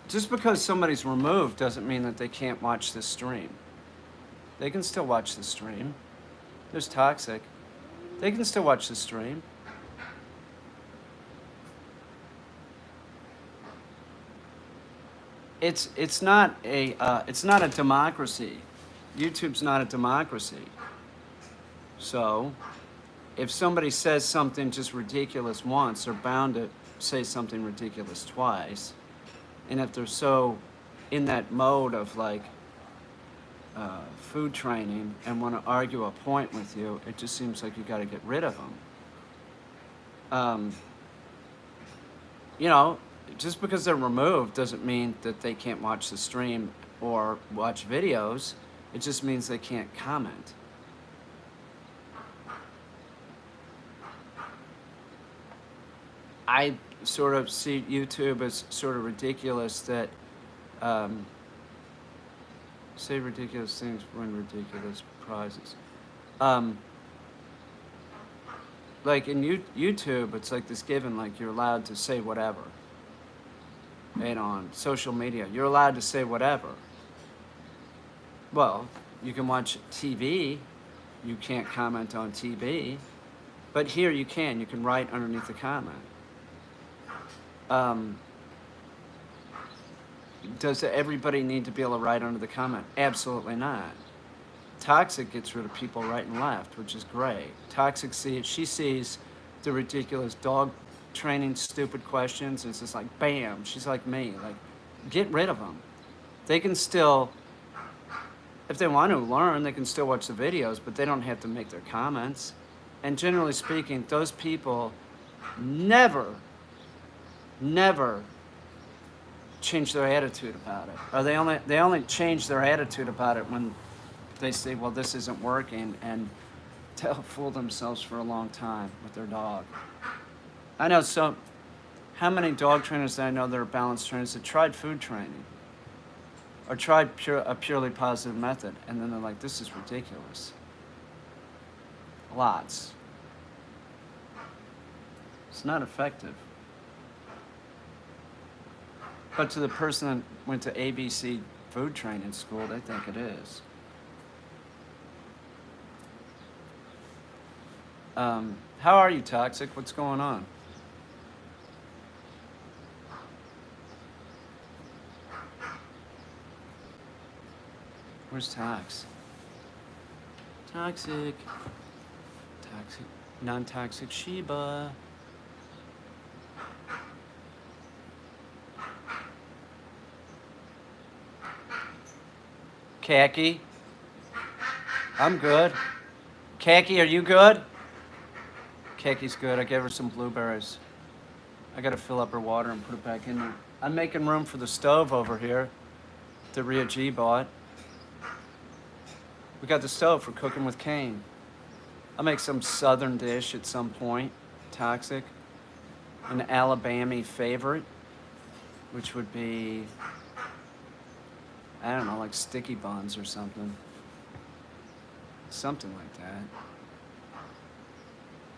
Just because somebody's removed doesn't mean that they can't watch the stream. They can still watch the stream. There's Toxic. They can still watch the stream. It's not a democracy. YouTube's not a democracy. So, if somebody says something just ridiculous once, they're bound to say something ridiculous twice. And if they're so in that mode of like food training and want to argue a point with you, it just seems like you got to get rid of them. Just because they're removed doesn't mean that they can't watch the stream or watch videos. It just means they can't comment. I sort of see YouTube as sort of ridiculous that say ridiculous things, win ridiculous prizes. Like in YouTube, it's like this given, like you're allowed to say whatever. And on social media, you're allowed to say whatever. Well, you can watch TV, you can't comment on TV, but here you can. You can write underneath the comment. Does everybody need to be able to write under the comment? Absolutely not. Toxic gets rid of people right and left, which is great. Toxic she sees the ridiculous dog training stupid questions, and it's just like, bam, she's like me. Like, get rid of them. They can still, if they want to learn, they can still watch the videos, but they don't have to make their comments. And generally speaking, those people never change their attitude about it. Or they only change their attitude about it when they say, well, this isn't working, and they'll fool themselves for a long time with their dog. I know how many dog trainers that I know that are balanced trainers that tried food training or tried a purely positive method, and then they're like, this is ridiculous. Lots. It's not effective. But to the person that went to ABC food training school, they think it is. How are you, Toxic? What's going on? Where's Tox? Toxic. Toxic. Non-toxic Sheba. Khaki. I'm good. Khaki, are you good? Khaki's good. I gave her some blueberries. I gotta fill up her water and put it back in there. I'm making room for the stove over here that Ria G bought. We got the stove for cooking with cane. I'll make some southern dish at some point. Toxic. An Alabama favorite, which would be, I don't know, like sticky buns or something. Something like that.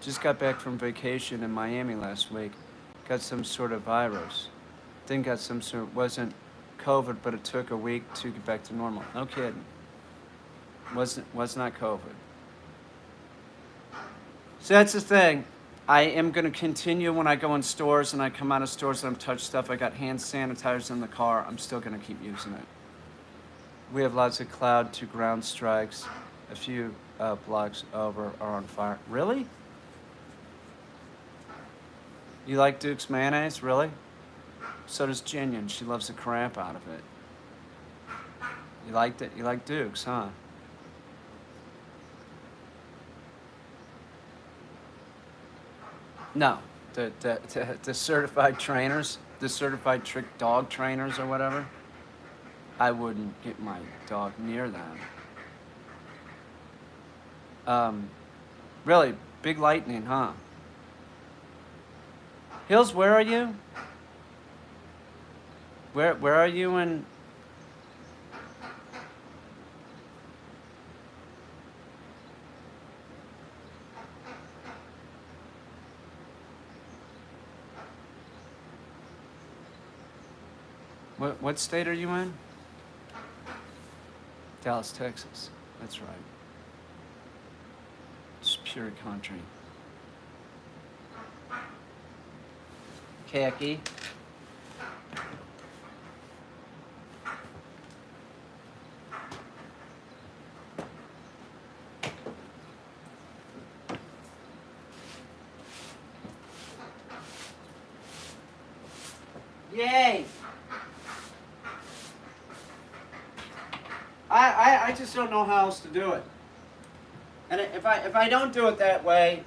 Just got back from vacation in Miami last week. Got some sort of virus. Then got some sort, wasn't COVID, but it took a week to get back to normal. No kidding. Was not COVID. So that's the thing. I am going to continue when I go in stores and I come out of stores and I'm touch stuff. I got hand sanitizers in the car. I'm still going to keep using it. We have lots of cloud to ground strikes. A few blocks over are on fire. Really? You like Duke's mayonnaise? Really? So does Jinian. She loves the crap out of it. You liked it? You like Duke's, huh? No. The certified trainers, the certified trick dog trainers or whatever, I wouldn't get my dog near them. Really, big lightning, huh? Hills, where are you? Where are you in? What state are you in? Dallas, Texas. That's right. It's pure country. Khaki. Yay! I just don't know how else to do it. And if I don't do it that way,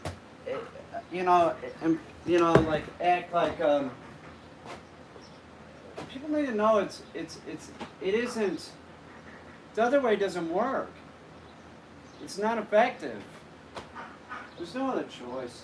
like act like people need to know it isn't. The other way doesn't work. It's not effective. There's no other choice.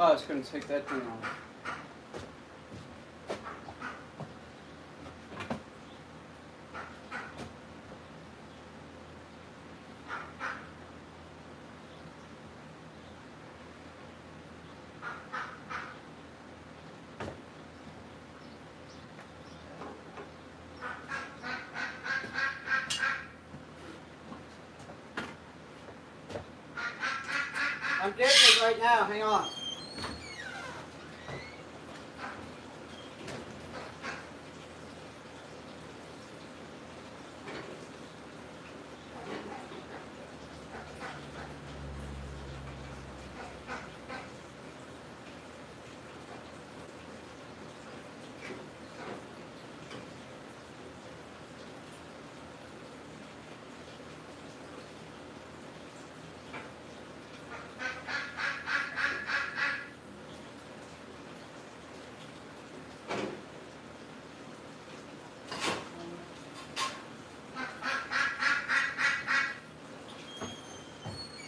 Oh, it's going to take that thing off. I'm getting it right now. Hang on.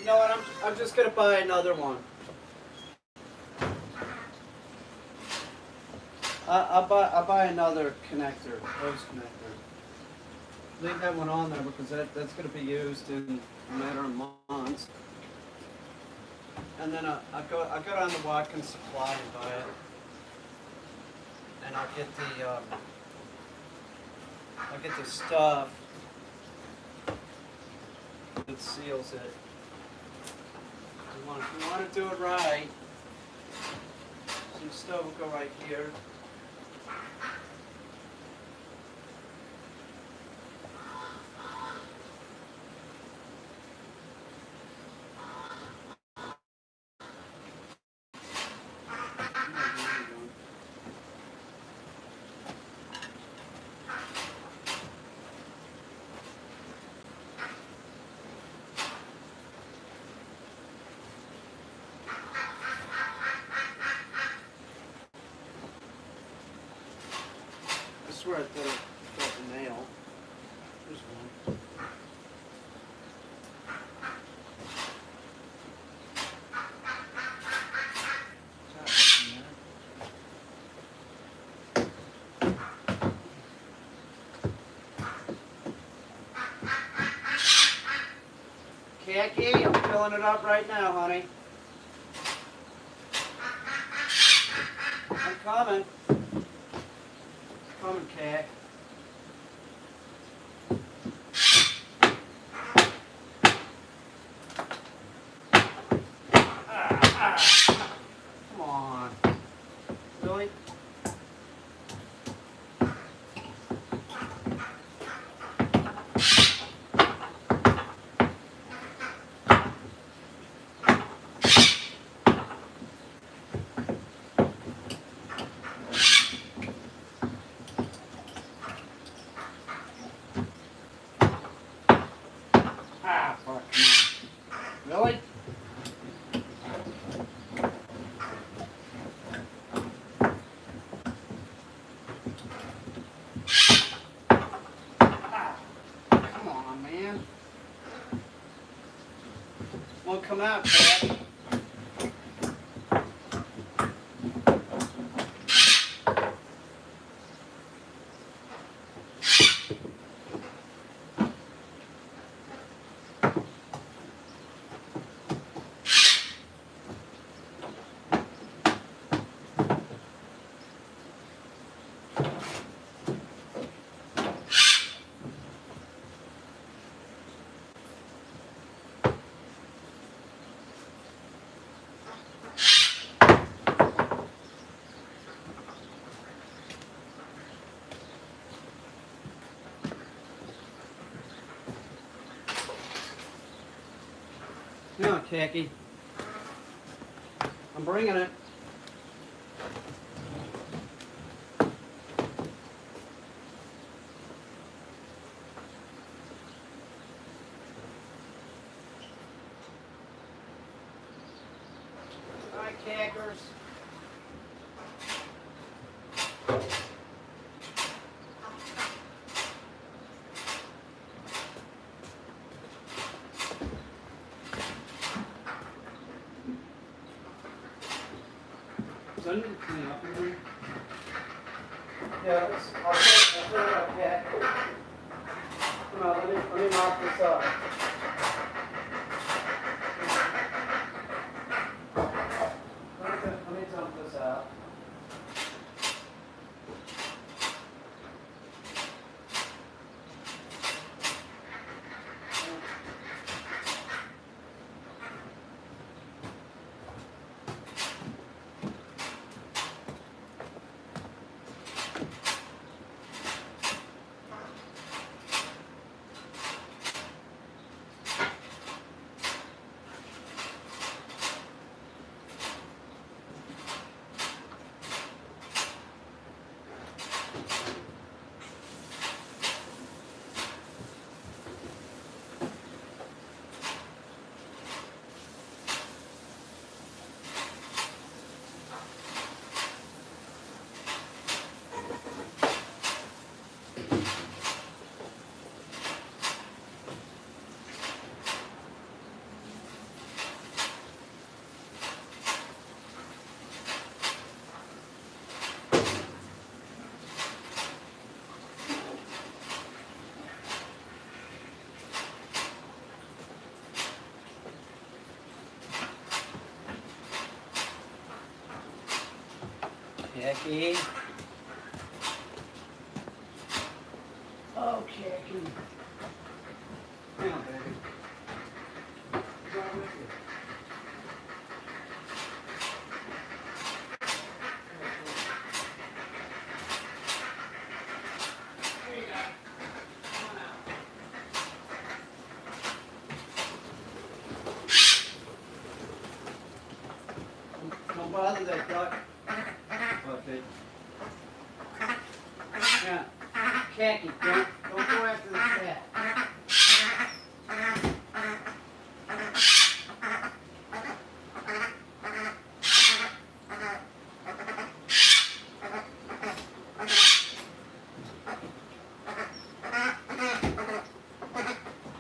You know what? I'm just gonna buy another one. I'll buy another connector, hose connector. Leave that one on there because that's gonna be used in a matter of months. And then I'll go down to Watkins Supply and buy it. And I'll get the stuff that seals it. If you want to do it right, some stuff will go right here. I swear I thought I felt a nail. There's one. Khaki, I'm filling it up right now, honey. I'm coming. Coming, cat. Come on. Really? Really? Come on, man. Won't come out, Pat. No, Khaki. I'm bringing it. Hi, Cackers. I need to clean up in here. Yeah, I'll throw it up, Cat. Come on, let me mop this up. Let me dump this out. Jackie. Oh, Jackie. Hang on, baby. What's wrong with you? Here you go. Come on out. Don't bother that duck. Okay. Yeah. Khaki, don't go after the cat.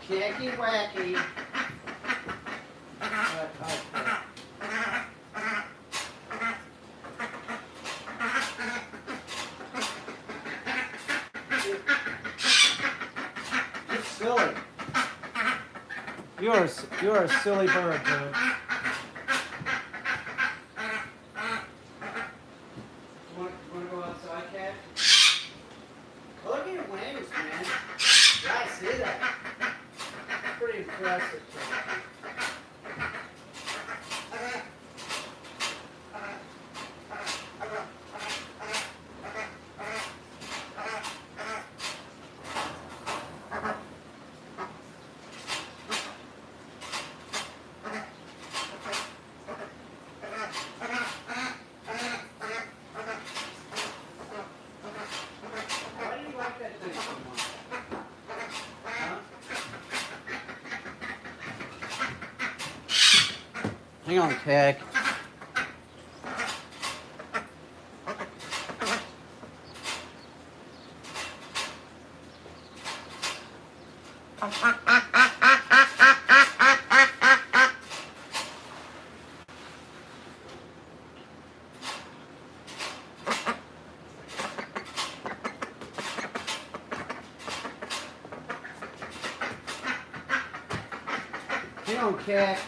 Khaki wacky. Silly. You're a silly bird, dude. Wanna go outside, Cat? Oh, look at your wings, man. Yeah, I see that. Pretty impressive, Cat. Hang on, Keg. Hang on, Keg.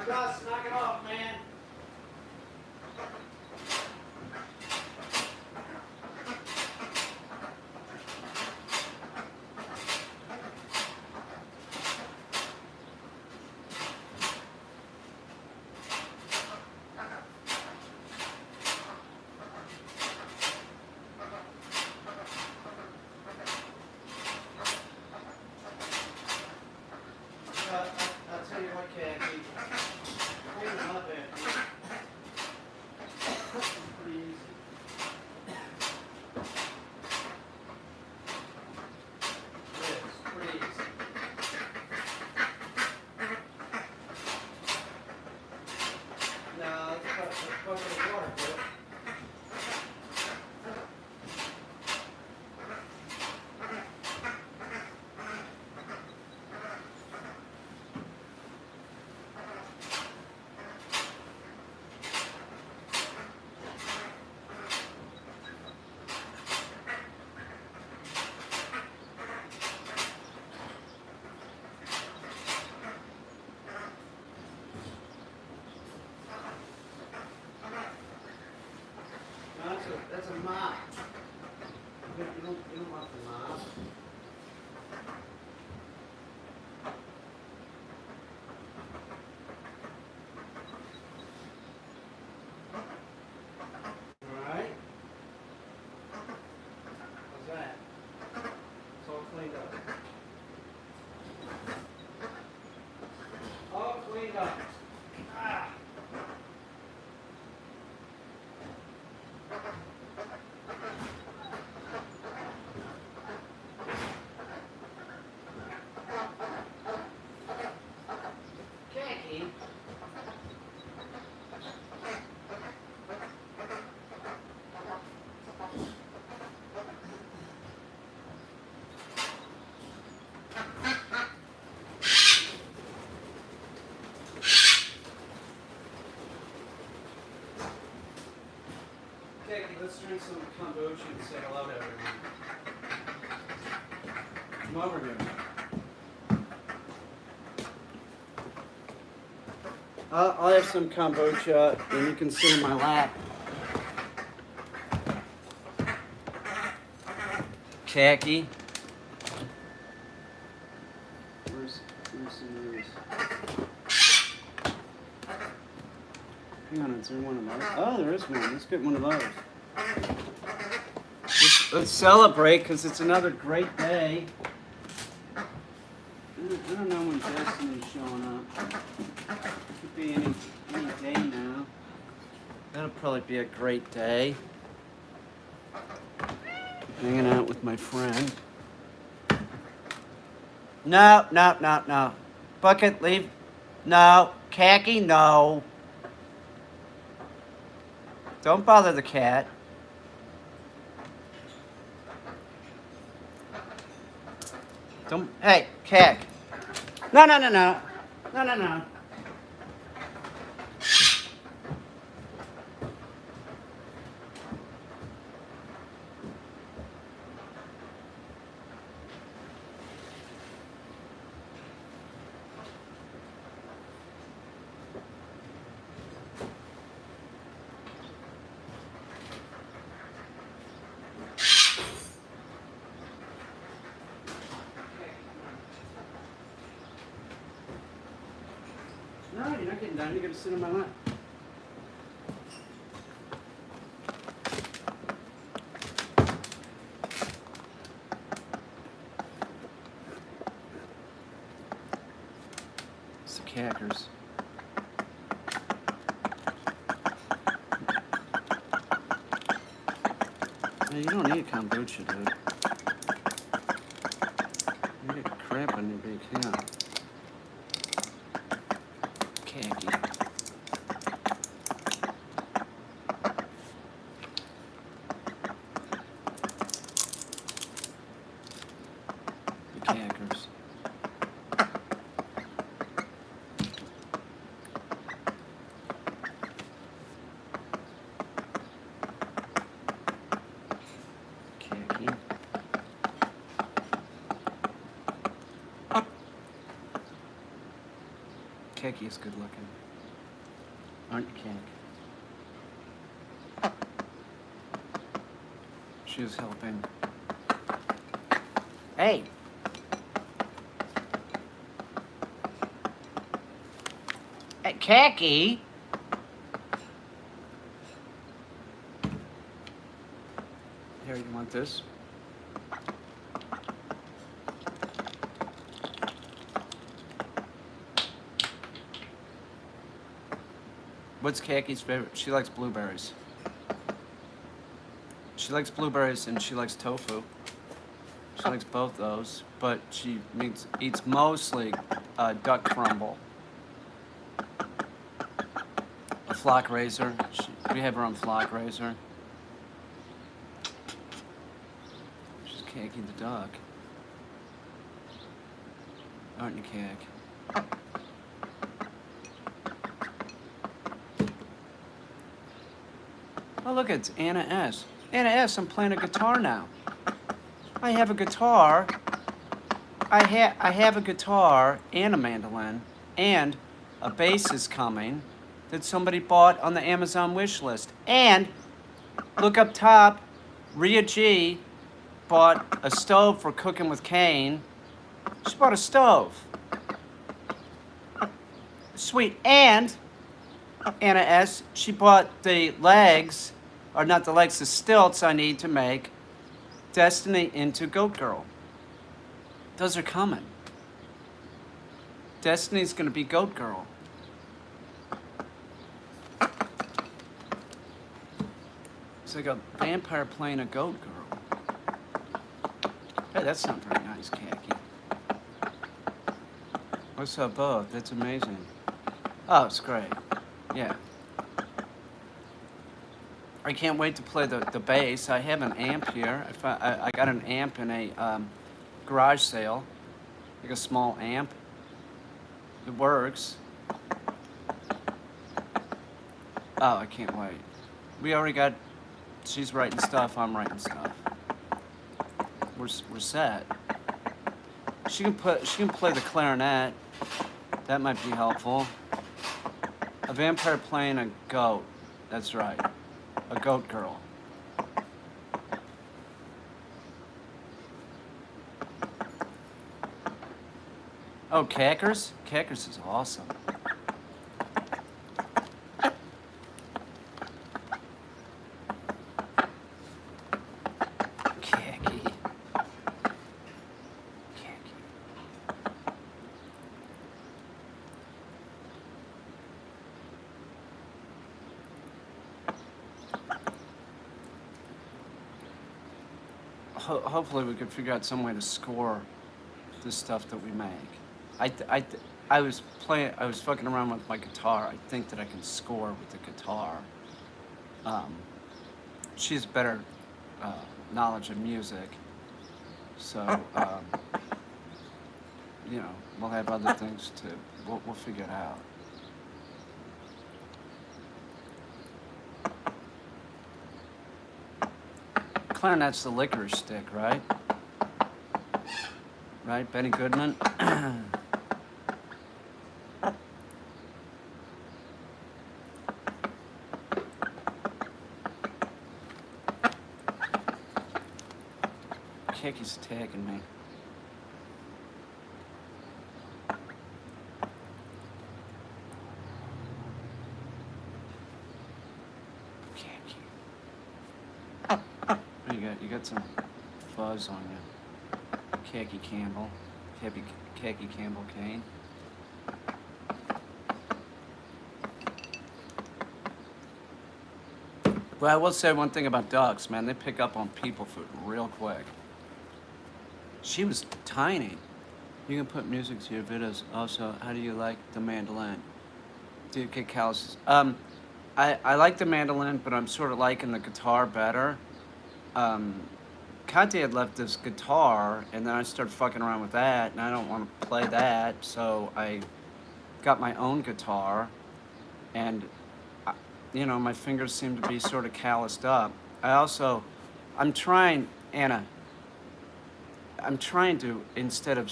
Gus, knock it off, man. I'll tell you what, Khaki. Clean them up after you. It's pretty easy. It is pretty easy. No, let's put it in water. That's a mop. You don't want the mop. Alright. How's that? It's all cleaned up. All cleaned up. Ah. Khaki. Khaki, let's drink some kombucha and say hello to everyone. Come over here. I'll have some kombucha and you can sit in my lap. Khaki. Where's some of these? Hang on, is there one of those? Oh, there is one. Let's get one of those. Let's celebrate because it's another great day. I don't know when Destiny's showing up. Could be any day now. That'll probably be a great day. Hanging out with my friend. No. Bucket, leave. No. Khaki, no. Don't bother the cat. Don't. Hey, cat. No. No. No, you're not getting done. You're going to sit on my lap. It's the cackers. Hey, you don't need kombucha, dude. You get crap on your big hand. Khaki. The cackers. Khaki. Khaki is good looking. Aren't you, Khaki? She is helping. Hey! Hey, Khaki! Here, you want this? What's Khaki's favorite? She likes blueberries. She likes blueberries and she likes tofu. She likes both those, but she eats mostly duck crumble. A flock raiser. We have her on flock raiser. She's Khaki the duck. Aren't you, Khaki? Oh, look, it's Anna S. Anna S., I'm playing a guitar now. I have a guitar. I have a guitar and a mandolin, and a bass is coming that somebody bought on the Amazon wish list. And Look up top. Rhea G bought a stove for cooking with Kane. She bought a stove. Sweet. And Anna S, she bought the legs, or not the legs, the stilts I need to make Destiny into Goat Girl. Those are coming. Destiny's gonna be Goat Girl. It's like a vampire playing a goat girl. Hey, that's not very nice, Khaki. What's up, both? That's amazing. Oh, it's great. Yeah. I can't wait to play the bass. I have an amp here. I got an amp in a garage sale, like a small amp. It works. Oh, I can't wait. We already got. She's writing stuff. I'm writing stuff. We're set. She can play the clarinet. That might be helpful. A vampire playing a goat. That's right. A goat girl. Oh, Cackers? Cackers is awesome. Hopefully we could figure out some way to score the stuff that we make. I was fucking around with my guitar. I think that I can score with the guitar. She has better knowledge of music, so you know, we'll have other things to. We'll figure it out. Clarinet's the licorice stick, right? Right, Benny Goodman? Kiki's attacking me. You got some fuzz on you. Khaki Campbell. Khaki Campbell Kane. But I will say one thing about ducks, man. They pick up on people food real quick. She was tiny. You can put music to your videos. Also, how do you like the mandolin? Dude, get calluses. I like the mandolin, but I'm sort of liking the guitar better. Kante had left this guitar, and then I started fucking around with that, and I don't want to play that, so I got my own guitar, and, you know, my fingers seem to be sort of calloused up. I'm trying to, instead of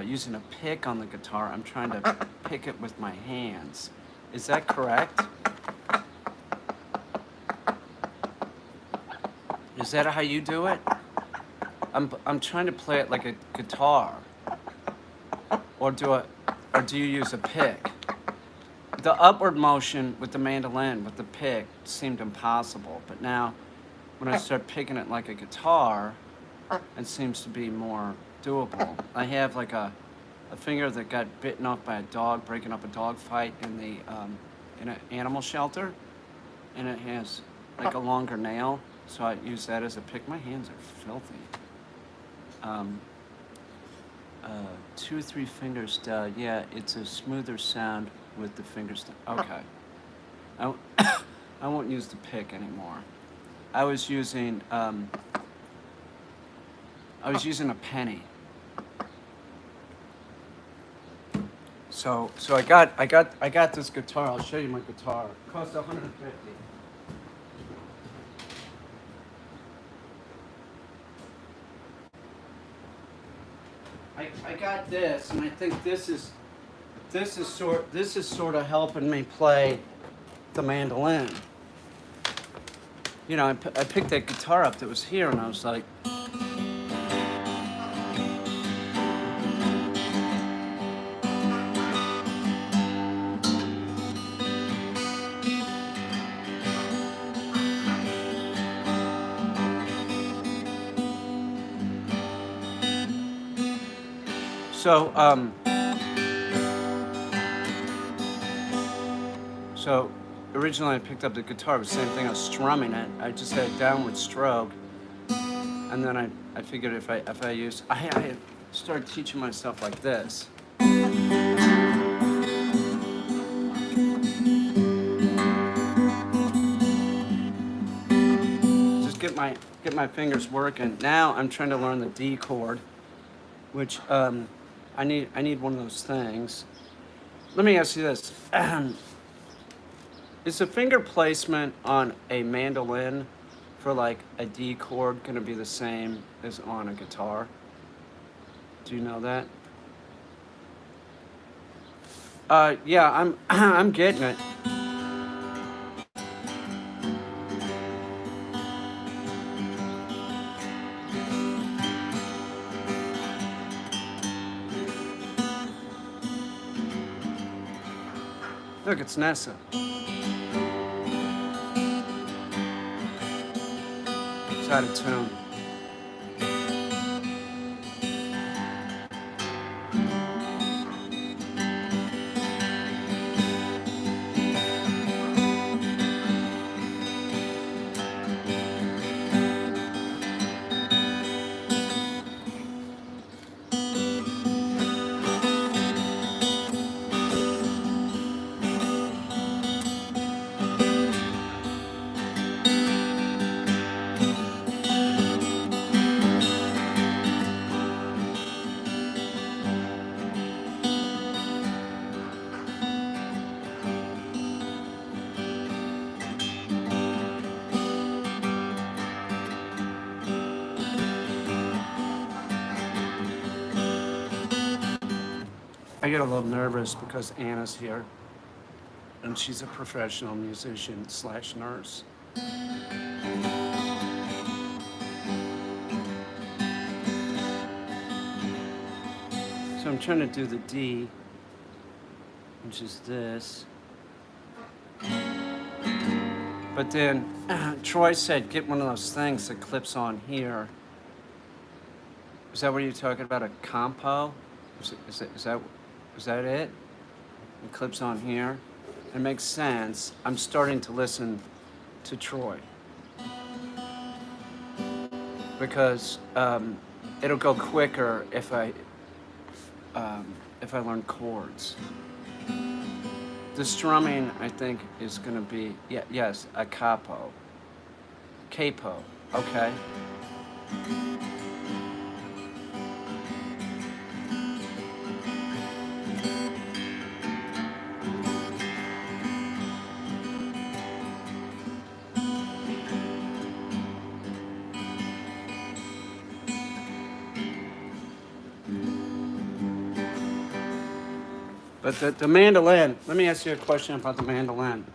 using a pick on the guitar, I'm trying to pick it with my hands. Is that correct? Is that how you do it? I'm trying to play it like a guitar. Or do you use a pick? The upward motion with the mandolin with the pick seemed impossible, but now when I start picking it like a guitar, it seems to be more doable. I have like a finger that got bitten off by a dog breaking up a dog fight in an animal shelter, and it has like a longer nail. So I use that as a pick. My hands are filthy. 2 or 3 fingers down. Yeah, it's a smoother sound with the fingers down. Okay. I won't use the pick anymore. I was using a penny. So I got this guitar. I'll show you my guitar. It cost $150. I got this, and I think this is sort of helping me play the mandolin. you know, I picked that guitar up that was here, and I was like, so, so originally I picked up the guitar, it was the same thing, I was strumming it. I just had a downward stroke, and then I figured if I use, I started teaching myself like this. Just get my fingers working. Now I'm trying to learn the D chord, which I need one of those things. Let me ask you this. Is the finger placement on a mandolin for like a D chord going to be the same as on a guitar? Do you know that? Yeah, I'm getting it. Look, it's Nessa. It's out of tune. I get a little nervous because Anna's here, and she's a professional musician / nurse. So I'm trying to do the D, which is this. But then Troy said, get one of those things that clips on here. Is that what you're talking about, a compo? Is that it? It clips on here. It makes sense. I'm starting to listen to Troy. Because it'll go quicker if I learn chords. The strumming, I think, is going to be, yes, a capo. Capo, okay. But the mandolin, let me ask you a question about the mandolin.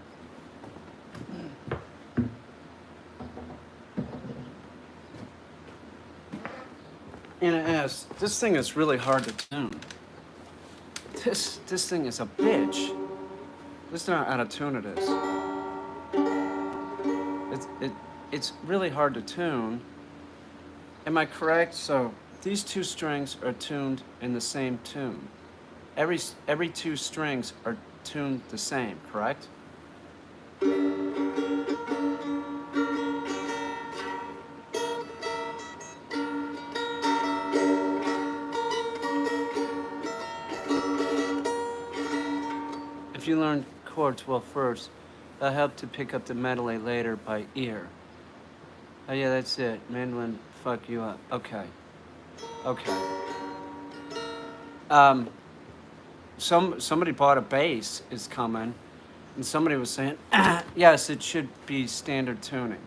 Anna asks, this thing is really hard to tune. This thing is a bitch. Listen to how out of tune it is. It's really hard to tune. Am I correct? So these two strings are tuned in the same tune. Every two strings are tuned the same, correct? If you learn chords well first, that'll help to pick up the melody later by ear. Oh yeah, that's it. Mandolin fuck you up. Okay. Somebody bought a bass is coming, and somebody was saying, yes, it should be standard tuning.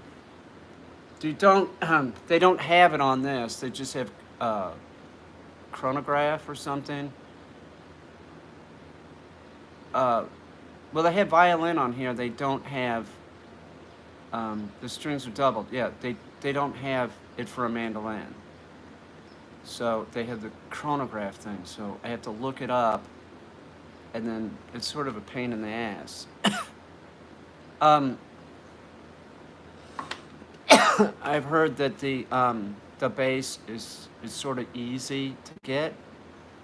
They don't have it on this. They just have chronograph or something. Well, they have violin on here. They don't have The strings are doubled. Yeah, they don't have it for a mandolin. So they have the chronograph thing. So I have to look it up, and then it's sort of a pain in the ass. um, I've heard that the bass is sort of easy to get.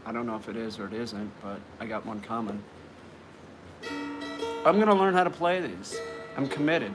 I don't know if it is or it isn't, but I got one coming. I'm gonna learn how to play these. I'm committed.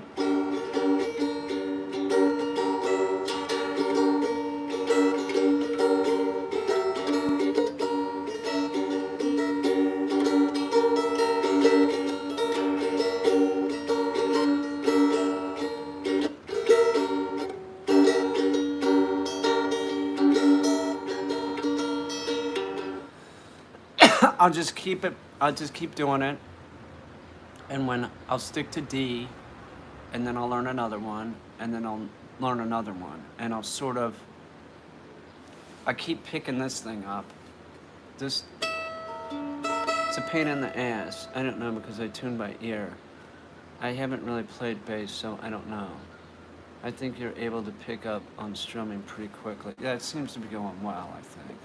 I'll just keep it. I'll just keep doing it, and when I'll stick to D, and then I'll learn another one, and then I'll learn another one, and I'll sort of. I keep picking this thing up. This. It's a pain in the ass. I don't know because I tune by ear. I haven't really played bass, so I don't know. I think you're able to pick up on strumming pretty quickly. Yeah, it seems to be going well, I think.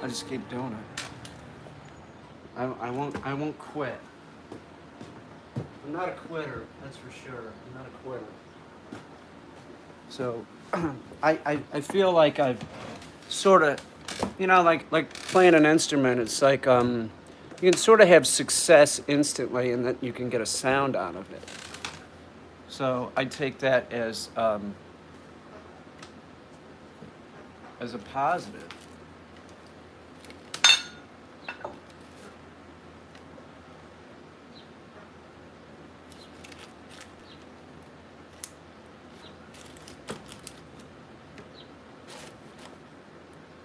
I just keep doing it. I won't quit. I'm not a quitter, that's for sure. I'm not a quitter. So I feel like I've sort of, like playing an instrument. It's like you can sort of have success instantly, and that you can get a sound out of it. So I take that as a positive.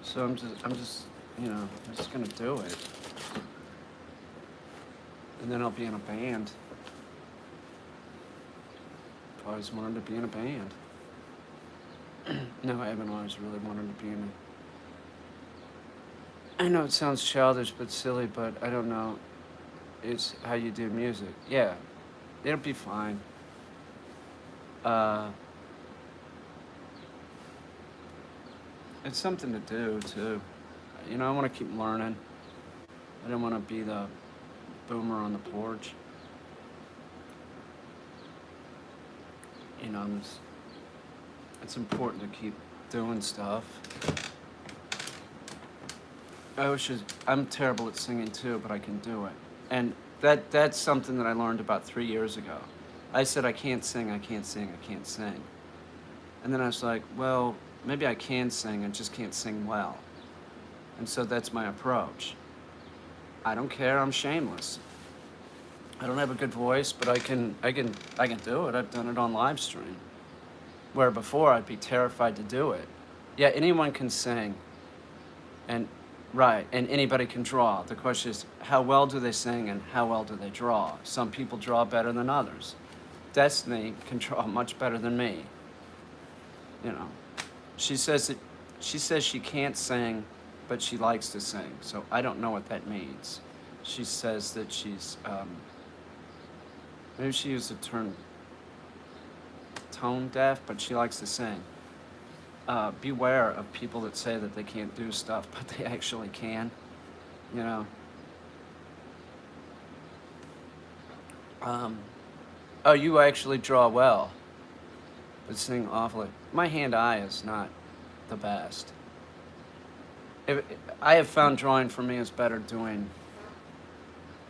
So I'm just gonna do it, and then I'll be in a band. I've always wanted to be in a band. No, I haven't always really wanted to be in a. I know it sounds childish but silly, but I don't know. It's how you do music. Yeah, it'll be fine. It's something to do too. I want to keep learning. I don't want to be the boomer on the porch. It's important to keep doing stuff. I'm terrible at singing too, but I can do it. And that's something that I learned about 3 years ago. I said, I can't sing, I can't sing, I can't sing. And then I was like, well, maybe I can sing, I just can't sing well. And so that's my approach. I don't care, I'm shameless. I don't have a good voice, but I can do it. I've done it on live stream. Where before I'd be terrified to do it. Yeah, anyone can sing. And right, and anybody can draw. The question is, how well do they sing and how well do they draw? Some people draw better than others. Destiny can draw much better than me. She says she can't sing, but she likes to sing. So I don't know what that means. She says that she's maybe she used the term tone deaf, but she likes to sing. Beware of people that say that they can't do stuff, but they actually can. Oh, you actually draw well, but sing awfully. My hand-eye is not the best. I have found drawing for me is better doing.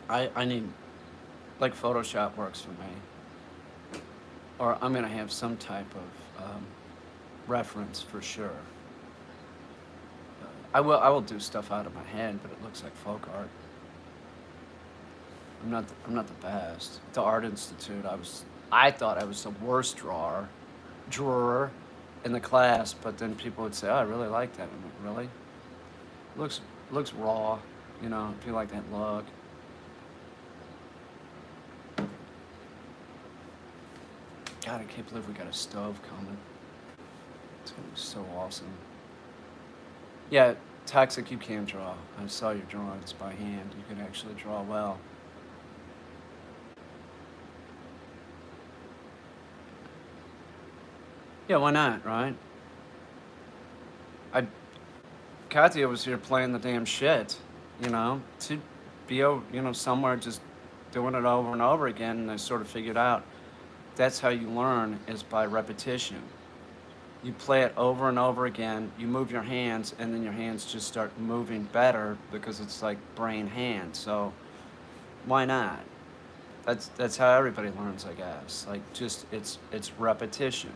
I need, like Photoshop works for me, or I'm gonna have some type of reference for sure. I will do stuff out of my head, but it looks like folk art. I'm not the best. At the Art Institute, I thought I was the worst drawer. in the class, but then people would say, "Oh, I really like that." I'm like, "Really? Looks looks raw, you know. If you like that look." God, I can't believe we got a stove coming. It's gonna be so awesome. Yeah, Toxic, you can draw. I saw your drawings by hand. You can actually draw well. Yeah, why not, right? I Katya was here playing the damn shit, you know, to be somewhere just doing it over and over again, and I sort of figured out that's how you learn is by repetition. You play it over and over again, you move your hands, and then your hands just start moving better because it's like brain hand. So why not? That's how everybody learns, I guess. Like just it's repetition.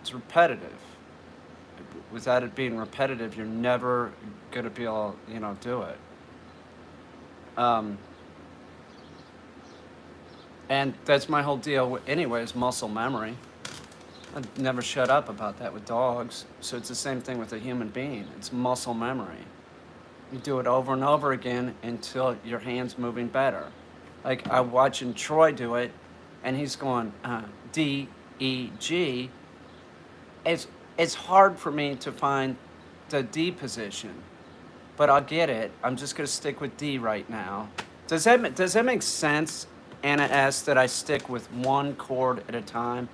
It's repetitive. Without it being repetitive, you're never gonna be able, do it. Um, and that's my whole deal. Anyways, muscle memory. I never shut up about that with dogs. So it's the same thing with a human being. It's muscle memory. You do it over and over again until your hand's moving better. Like I'm watching Troy do it, and he's going D, E, G. It's hard for me to find the D position, but I'll get it. I'm just gonna stick with D right now. Does that make sense, Anna S, that I stick with one chord at a time?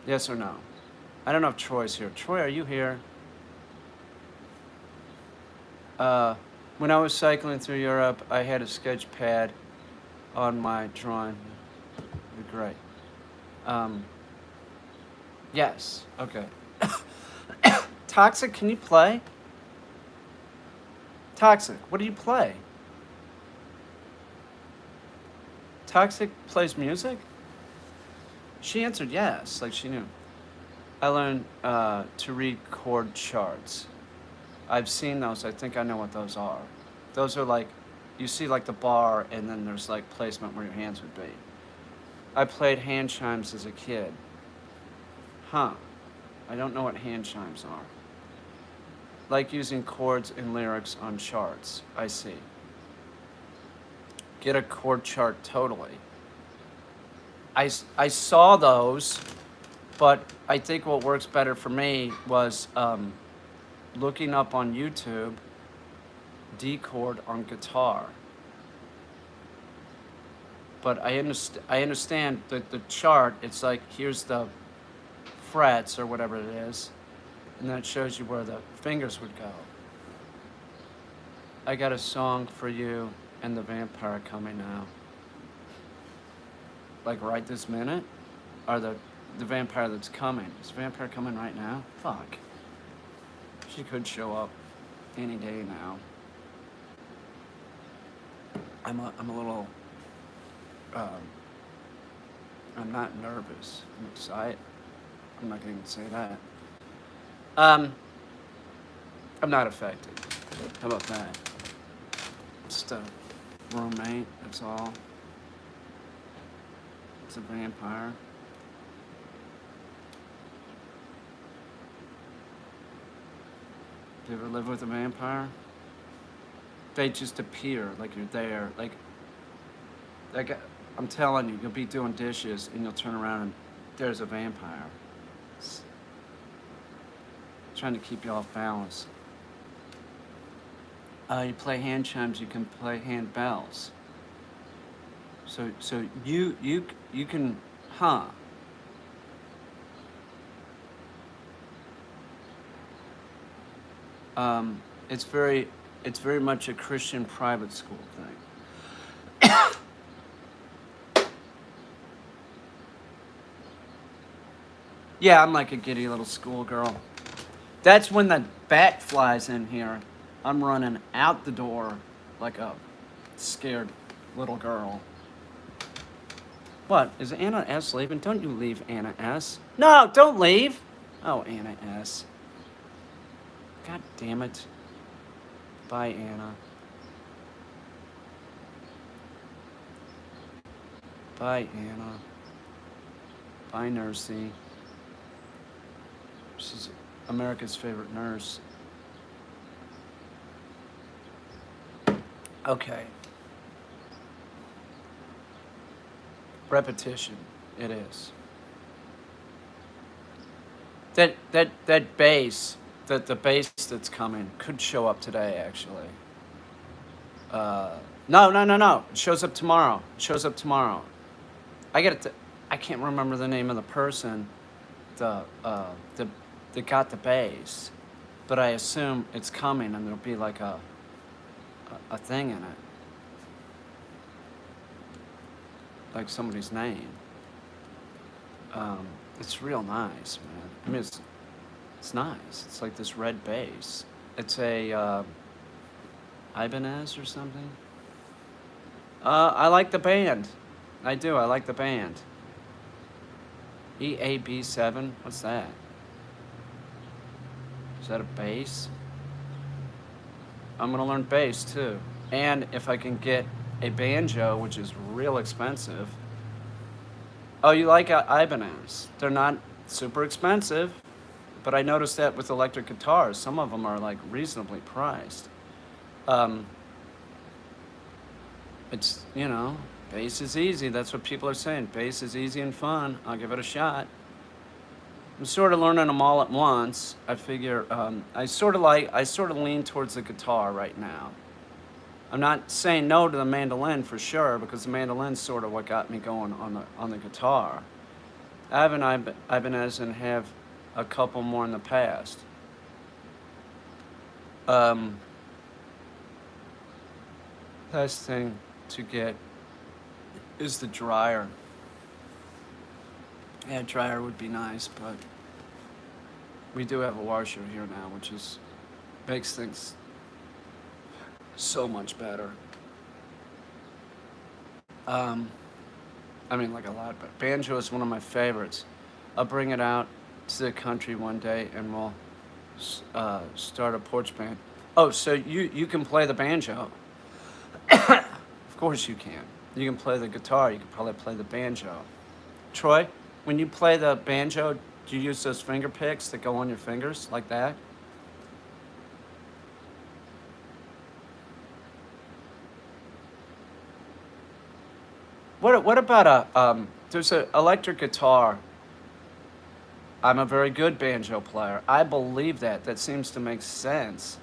Yes or no? I don't know if Troy's here. Troy, are you here? Uh, when I was cycling through Europe, I had a sketch pad on my drawing. It'd be great. Um, yes. Okay. Toxic, can you play? Toxic, what do you play? Toxic plays music? She answered yes, like she knew. I learned to read chord charts. I've seen those. I think I know what those are. Those are like, you see like the bar, and then there's like placement where your hands would be. I played hand chimes as a kid. Huh. I don't know what hand chimes are. Like using chords and lyrics on charts. I see. Get a chord chart totally. I saw those, but I think what works better for me was looking up on YouTube D chord on guitar. But I understand that the chart, it's like here's the frets or whatever it is, and then it shows you where the fingers would go. I got a song for you and the vampire coming now. Like right this minute? Or the vampire that's coming. Is the vampire coming right now? Fuck. She could show up any day now. I'm a little I'm not nervous. I'm excited. I'm not going to say that. Um, I'm not affected. How about that? Just a roommate, that's all. It's a vampire. Do you ever live with a vampire? They just appear like you're there. Like I'm telling you, you'll be doing dishes and you'll turn around and there's a vampire. It's trying to keep you off balance. You play hand chimes, you can play hand bells. So you can, huh? It's very much a Christian private school thing. Yeah, I'm like a giddy little schoolgirl. That's when the bat flies in here. I'm running out the door like a scared little girl. What? Is Anna S leaving? Don't you leave, Anna S. No, don't leave. Oh, Anna S. God damn it. Bye, Anna. Bye, Anna. Bye, Nursey. She's America's favorite nurse. Okay. Repetition. It is. That bass, the bass that's coming could show up today, actually. No. It shows up tomorrow. It shows up tomorrow. I get it. I can't remember the name of the person, the that got the bass, but I assume it's coming and there'll be like a thing in it, like somebody's name. It's real nice, man. I mean, it's nice. It's like this red bass. It's a Ibanez or something. I like the band. I do. I like the band. EAB7. What's that? Is that a bass? I'm gonna learn bass too. And if I can get a banjo, which is real expensive. Oh, you like Ibanez? They're not super expensive, but I noticed that with electric guitars, some of them are like reasonably priced. It's, bass is easy. That's what people are saying. Bass is easy and fun. I'll give it a shot. I'm sort of learning them all at once. I figure I sort of lean towards the guitar right now. I'm not saying no to the mandolin for sure, because the mandolin's sort of what got me going on the guitar. I have an Ibanez and have a couple more in the past. Last thing to get is the dryer. Yeah, dryer would be nice, but we do have a washer here now, which makes things so much better. I mean, like a lot, but banjo is one of my favorites. I'll bring it out to the country one day, and we'll start a porch band. Oh, so you can play the banjo? Of course you can. You can play the guitar. You can probably play the banjo. Troy, when you play the banjo, do you use those finger picks that go on your fingers like that? What about there's an electric guitar. I'm a very good banjo player. I believe that. That seems to make sense.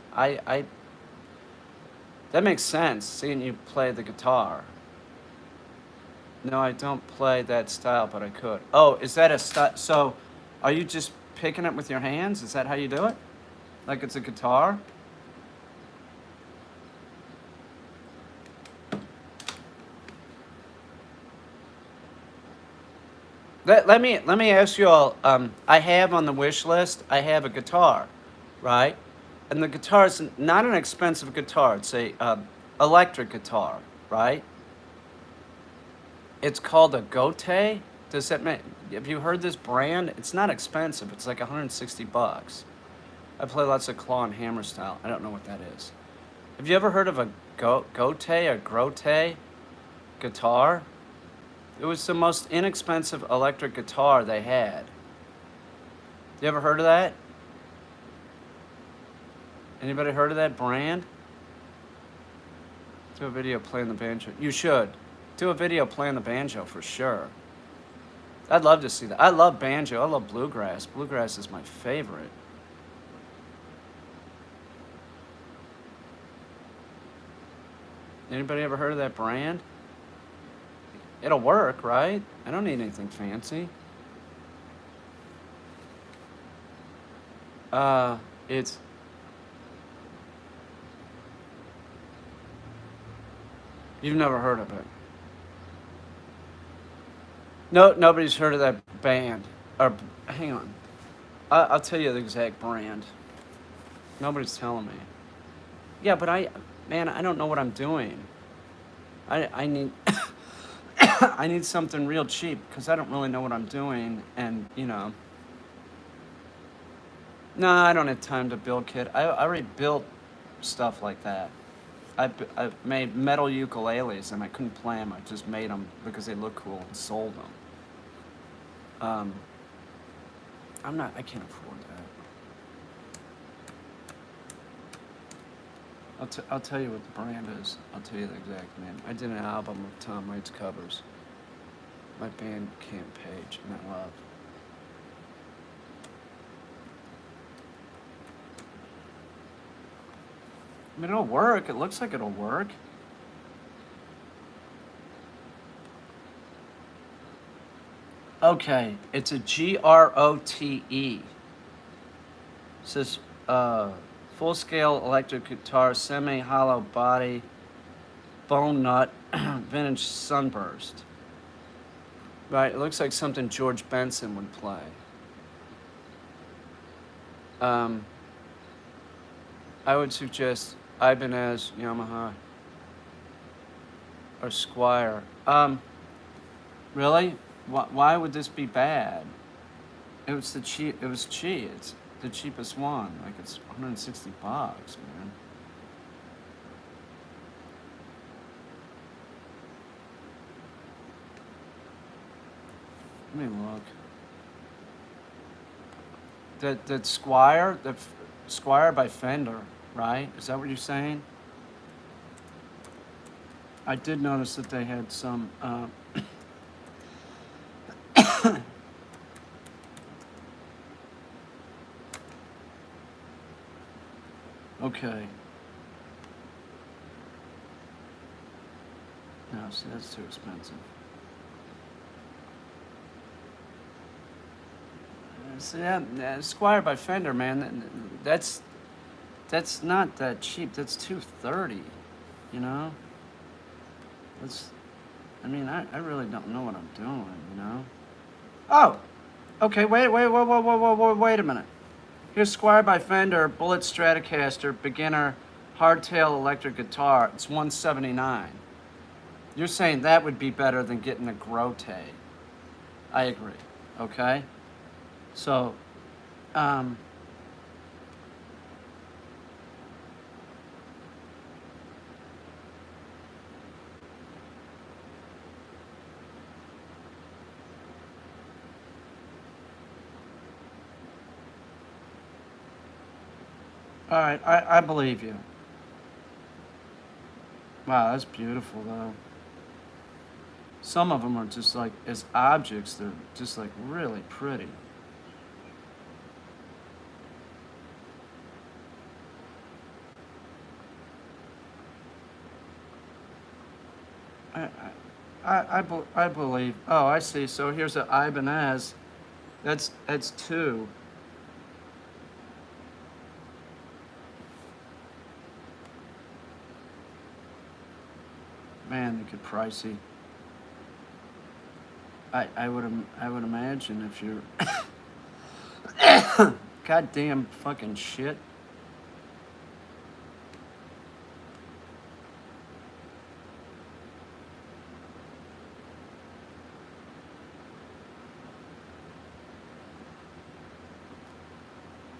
That makes sense, seeing you play the guitar. No, I don't play that style, but I could. Oh, is that a style? So, are you just picking it with your hands? Is that how you do it? Like it's a guitar? Let me ask you all. I have on the wish list. I have a guitar, right? And the guitar is not an expensive guitar. It's a electric guitar, right? It's called a Gote. Does that mean? Have you heard this brand? It's not expensive. It's like $160. I play lots of claw and hammer style. I don't know what that is. Have you ever heard of a Gote or Grote guitar? It was the most inexpensive electric guitar they had. You ever heard of that? Anybody heard of that brand? Do a video playing the banjo. You should. Do a video playing the banjo for sure. I'd love to see that. I love banjo. I love bluegrass. Bluegrass is my favorite. Anybody ever heard of that brand? It'll work, right? I don't need anything fancy. It's... You've never heard of it. No, nobody's heard of that band. Or, hang on. I'll tell you the exact brand. Nobody's telling me. Yeah, but I don't know what I'm doing. I need... I need something real cheap, because I don't really know what I'm doing, and, No, I don't have time to build kit. I already built stuff like that. I made metal ukuleles, and I couldn't play them. I just made them because they look cool and sold them. Um, I can't afford that. I'll tell you what the brand is. I'll tell you the exact name. I did an album of Tom Waits covers. My Bandcamp page, and I love. I mean, it'll work. It looks like it'll work. Okay, it's a GROTE. It says full-scale electric guitar, semi-hollow body, bone nut, vintage sunburst. Right, it looks like something George Benson would play. I would suggest Ibanez, Yamaha, or Squire. Really? Why would this be bad? It was cheap. It's the cheapest one. Like it's $160, man. Let me look. That Squire, the Squire by Fender, right? Is that what you're saying? I did notice that they had some. Okay. No, see, that's too expensive. See that Squire by Fender, man. That's not that cheap. That's $230. You know. I mean, I really don't know what I'm doing. You know. Oh. Okay. Wait a minute. Here's Squire by Fender, Bullet Stratocaster, beginner, hardtail electric guitar. It's $179. You're saying that would be better than getting a Grote. I agree. Okay? So, all right, I believe you. Wow, that's beautiful, though. Some of them are just like, as objects, they're just like really pretty. I believe. Oh, I see. So here's an Ibanez. That's two. Man, they get pricey. I would imagine if you're goddamn fucking shit.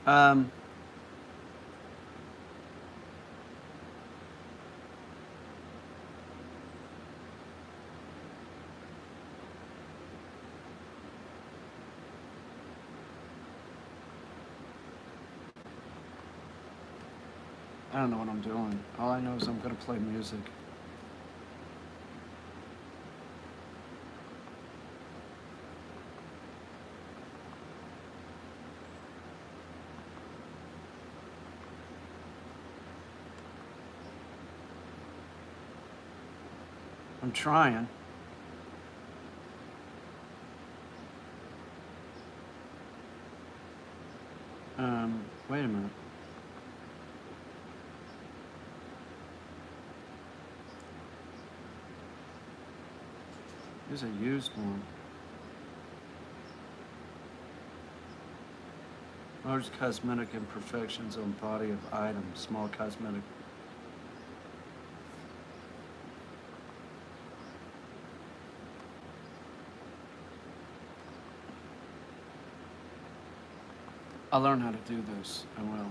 Um, I don't know what I'm doing. All I know is I'm gonna play music. I'm trying. Wait a minute. Here's a used one. Large cosmetic imperfections on body of item. Small cosmetic. I'll learn how to do this. I will.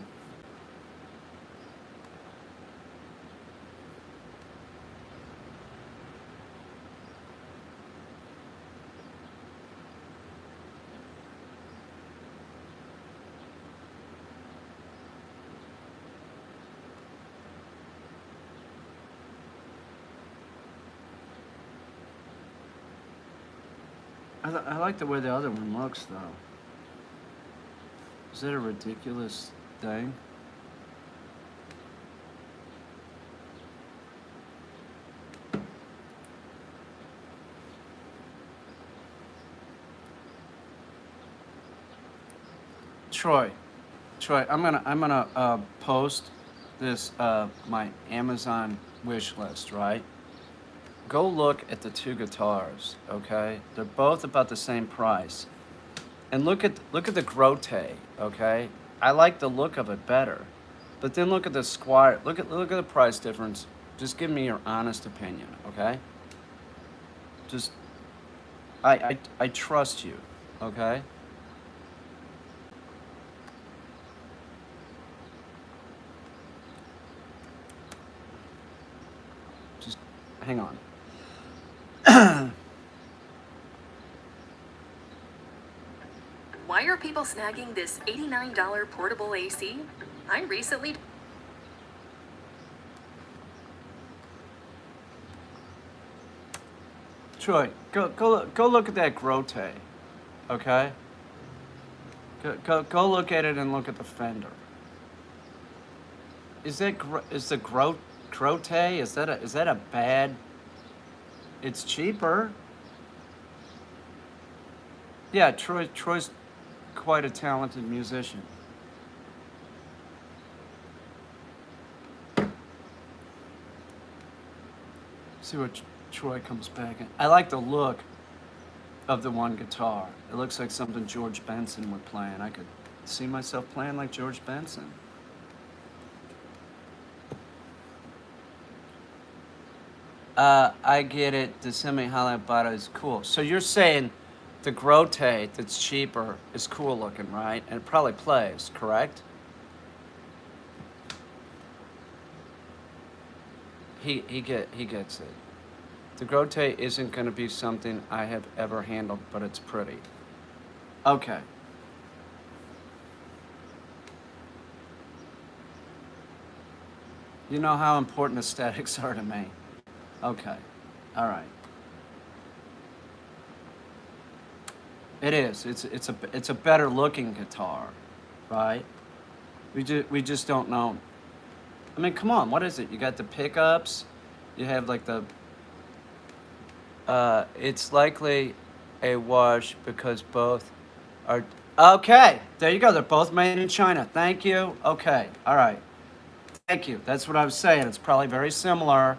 I like the way the other one looks, though. Is that a ridiculous thing? Troy, I'm gonna post this my Amazon wish list, right? Go look at the two guitars, okay? They're both about the same price. And look at the Grote, okay? I like the look of it better. But then look at the Squire. Look at the price difference. Just give me your honest opinion, okay? Just I trust you, okay? Just hang on. Why are people snagging this $89 portable AC? I recently. Troy, go look at that Grote, okay? Go look at it and look at the fender. Is the Grote, is that a bad? It's cheaper. Yeah, Troy's quite a talented musician. See what Troy comes back in. I like the look of the one guitar. It looks like something George Benson would play, and I could see myself playing like George Benson. I get it. The semi-highlight bottom is cool. So you're saying the Grote that's cheaper is cool looking, right? And it probably plays, correct? He gets it. The Grote isn't going to be something I have ever handled, but it's pretty. Okay. You know how important aesthetics are to me. Okay. All right. It is. It's a better looking guitar, right? We just don't know. I mean, come on. What is it? You got the pickups. You have like the. It's likely a wash because both are. Okay. There you go. They're both made in China. Thank you. Okay. All right. Thank you. That's what I was saying. It's probably very similar.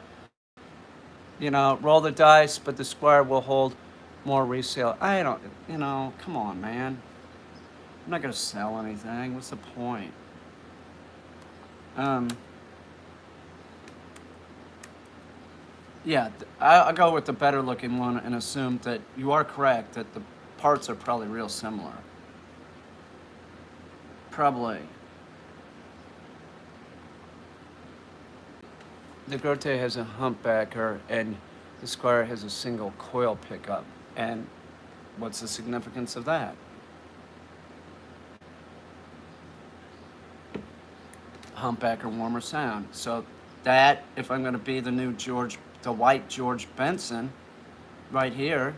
Roll the dice, but the Squire will hold more resale. I don't, come on, man. I'm not going to sell anything. What's the point? Um, yeah, I'll go with the better looking one and assume that you are correct, that the parts are probably real similar. Probably. The Grote has a humpbacker and the Squire has a single coil pickup. And what's the significance of that? Humpbacker, warmer sound. So that, if I'm going to be the white George Benson, right here,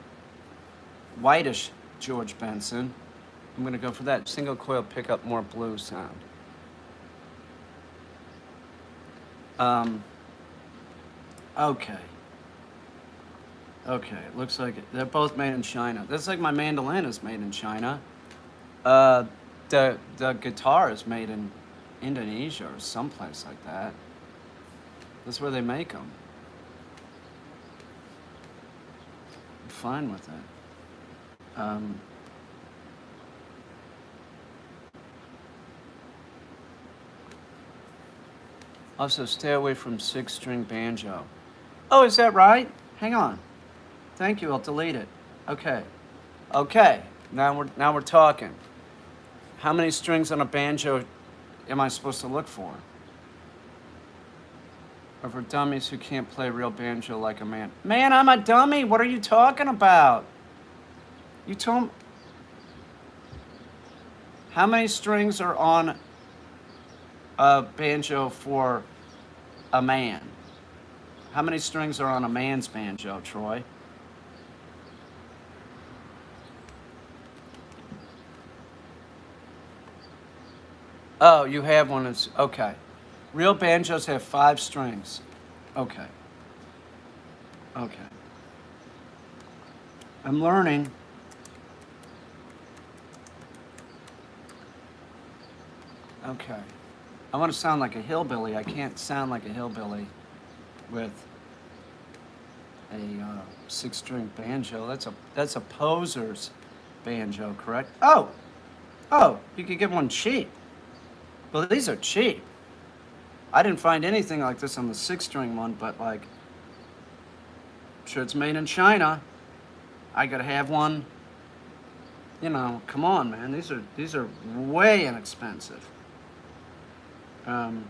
whitish George Benson, I'm going to go for that. Single coil pickup, more blue sound. Okay. Okay, it looks like they're both made in China. That's like my mandolin is made in China. Uh, the guitar is made in Indonesia or someplace like that. That's where they make them. I'm fine with it. Also, stay away from six-string banjo. Oh, is that right? Hang on. Thank you. I'll delete it. Okay. Okay. Now we're talking. How many strings on a banjo am I supposed to look for? Or for dummies who can't play real banjo like a man. Man, I'm a dummy. What are you talking about? You told me. How many strings are on a banjo for a man? How many strings are on a man's banjo, Troy? Oh, you have one that's okay. Real banjos have 5 strings. Okay. Okay. I'm learning. Okay. I want to sound like a hillbilly. I can't sound like a hillbilly with a 6-string banjo. That's a poser's banjo, correct? Oh, you could get one cheap. Well, these are cheap. I didn't find anything like this on the 6-string one, but like, I'm sure it's made in China. I gotta have one. You know, come on, man. These are way inexpensive. Um,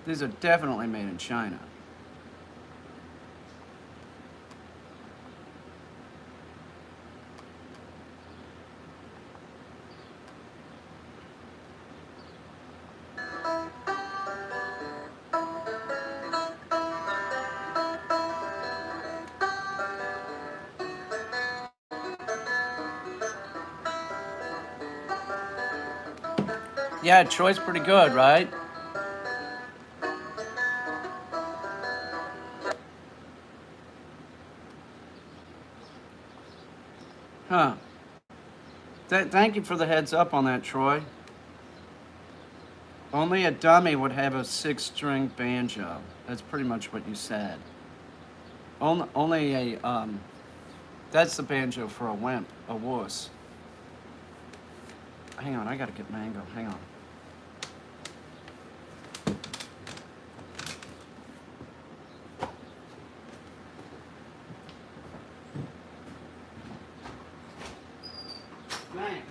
these are definitely made in China. Yeah, Troy's pretty good, right? Huh. Thank you for the heads up on that, Troy. Only a dummy would have a 6-string banjo. That's pretty much what you said. Only that's the banjo for a wimp, a wuss. Hang on, I gotta get mango. Hang on. Man.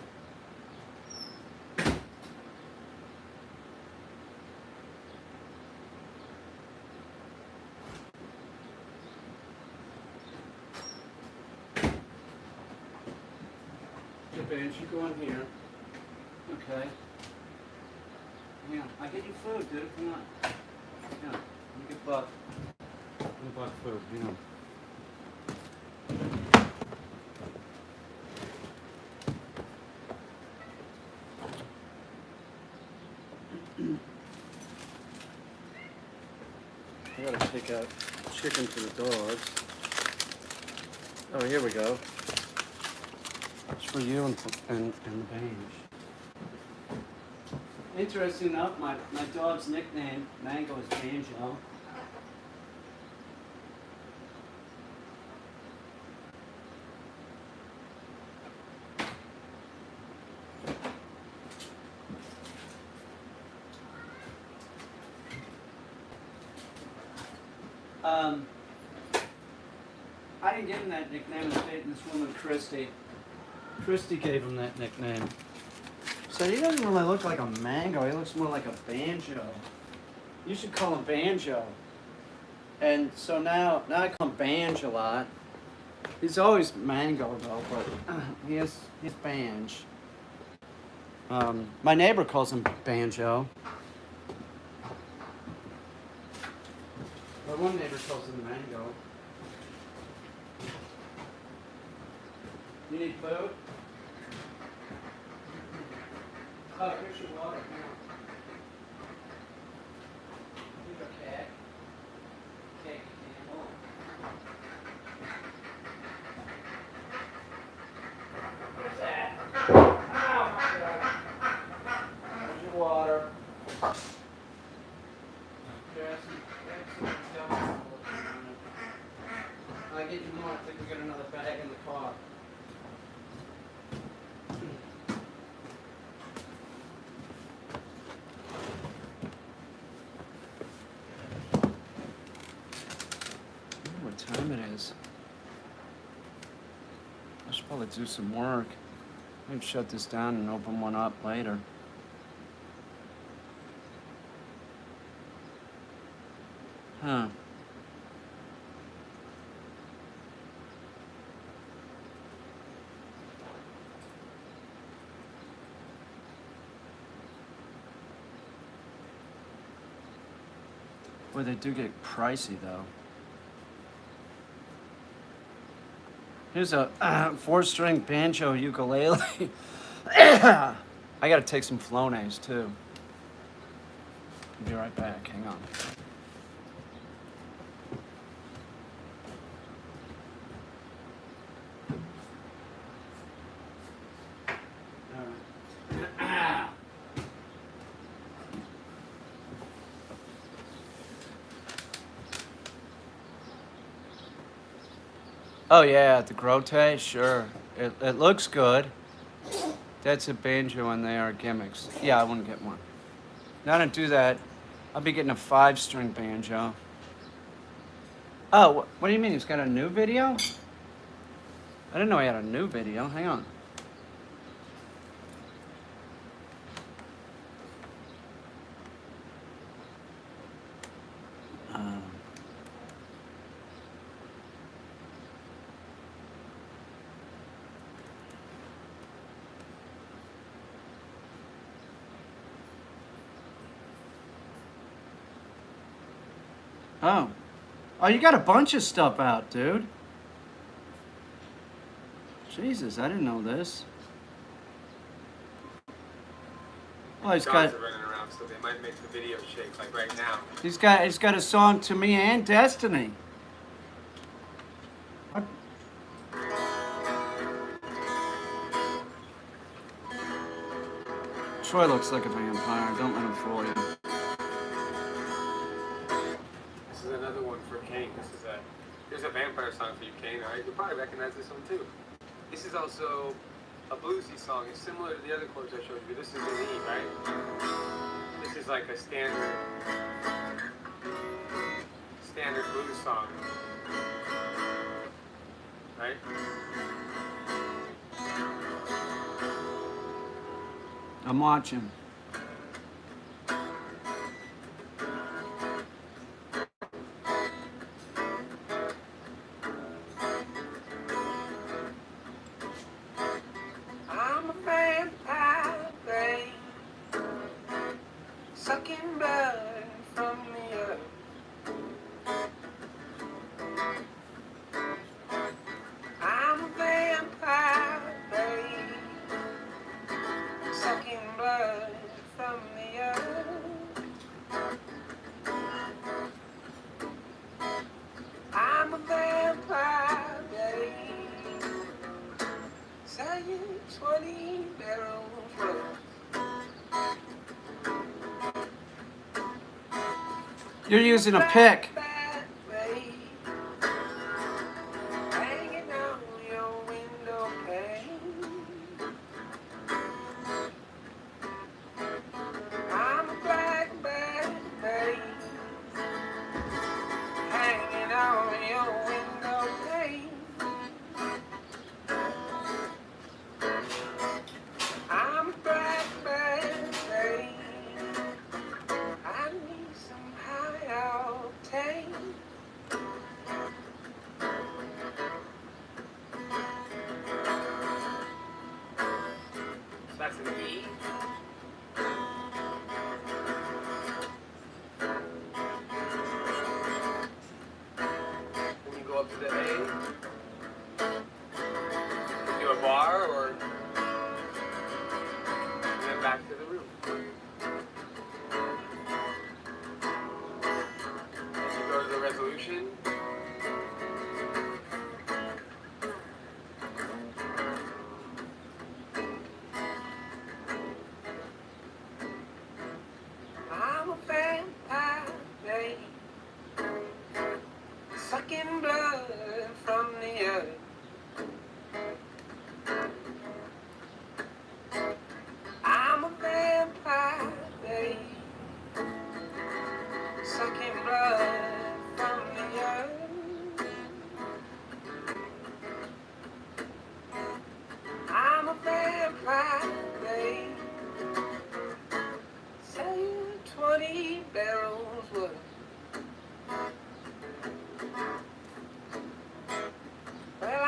The bench, you go in here. Okay. Hang on, I get you food, dude. Come on. Hang on. Let me get Buck. Let me Buck food. Hang on. I gotta take out chicken for the dogs. Oh, here we go. It's for you and the beige. Interesting enough, my dog's nickname, Mango, is Banjo. I didn't give him that nickname. I was dating this woman, Christy. Christy gave him that nickname. So he doesn't really look like a mango. He looks more like a banjo. You should call him Banjo. And so now I call him Banj a lot. He's always mango though, but he's Banj. My neighbor calls him Banjo. My one neighbor calls him Mango. You need food? Oh, here's your water. Hang on. Here's your cat. Cat animal. What's that? Oh my God. Here's your water. I get you more. I think we got another bag in the car. What time it is? I should probably do some work. Maybe shut this down and open one up later. Huh. Boy, they do get pricey though. Here's a 4-string banjo ukulele. I gotta take some Flonase too. I'll be right back. Hang on. Oh yeah, the Grote, sure. It looks good. That's a banjo and they are gimmicks. Yeah, I wouldn't get one. Now I don't do that. I'll be getting a 5-string banjo. Oh, what do you mean? He's got a new video? I didn't know he had a new video. Hang on. Um, oh. Oh, you got a bunch of stuff out, dude. Jesus, I didn't know this. Oh, he's got. Dogs are running around, so they might make the video shake, like right now. He's got a song to me and Destiny. What? Troy looks like a vampire. Don't let him fool you. This is another one for Kane. There's a vampire song for you, Kane. All right, you'll probably recognize this one too. This is also a bluesy song. It's similar to the other chords I showed you. This is an E, right? This is like a standard blues song, right? I'm watching. I'm a vampire, babe, sucking blood from the earth. I'm a vampire, babe, sucking blood from the earth. I'm a vampire, babe, sell you 20 barrels worth. You're using a pick. Hanging out your window pane. I'm a black bad babe, hanging out your window pane. I'm a black bad babe, I need some high octane. That's an E. When you go up to the A, do a bar or and then back to the root. Then you go to the resolution. I'm a vampire, babe, sucking blood from the earth. I'm a vampire, babe, sucking blood from the earth. I'm a vampire, babe, sell you 20 barrels worth. Well,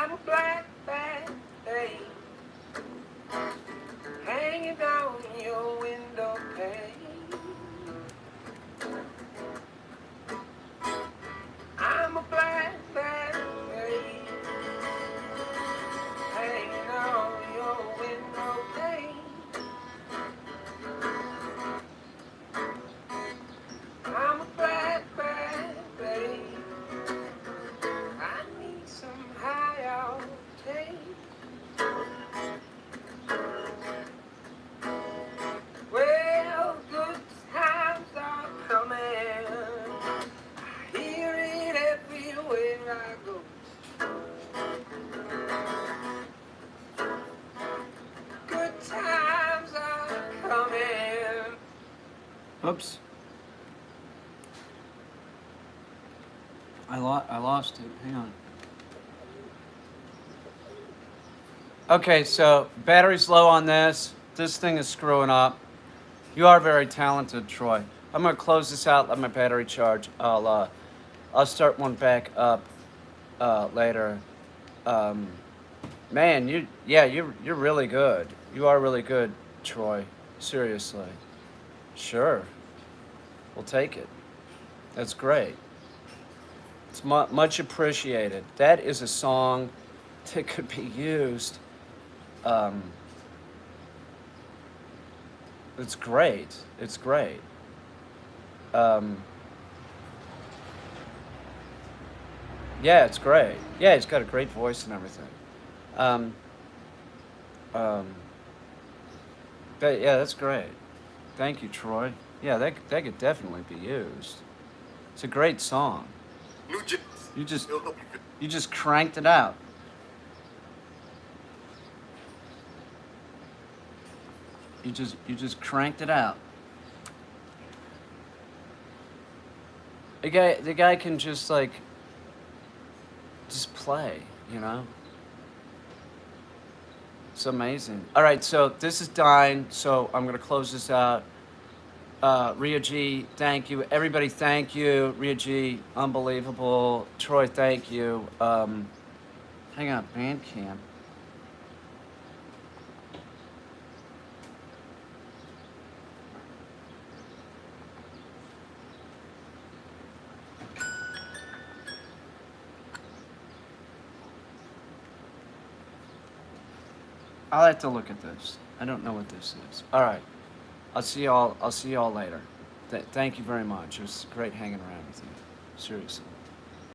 Oops. I lost it. Hang on. Okay, so battery's low on this. This thing is screwing up. You are very talented, Troy. I'm gonna close this out. Let my battery charge. I'll start one back up later. Um, Man, you're really good. You are really good, Troy. Seriously. Sure. We'll take it. That's great. It's much appreciated. That is a song that could be used. Um, it's great. It's great. Um, yeah, it's great. Yeah, he's got a great voice and everything. Um, um, yeah, that's great. Thank you, Troy. Yeah, that could definitely be used. It's a great song. You just cranked it out. You just cranked it out. The guy can just like just play, you know? It's amazing. All right, so this is dying, so I'm gonna close this out. Ria G, thank you. Everybody, thank you. Ria G, unbelievable. Troy, thank you. Hang on, Bandcamp. I'll have to look at this. I don't know what this is. All right. I'll see y'all later. Thank you very much. It was great hanging around with you. Seriously.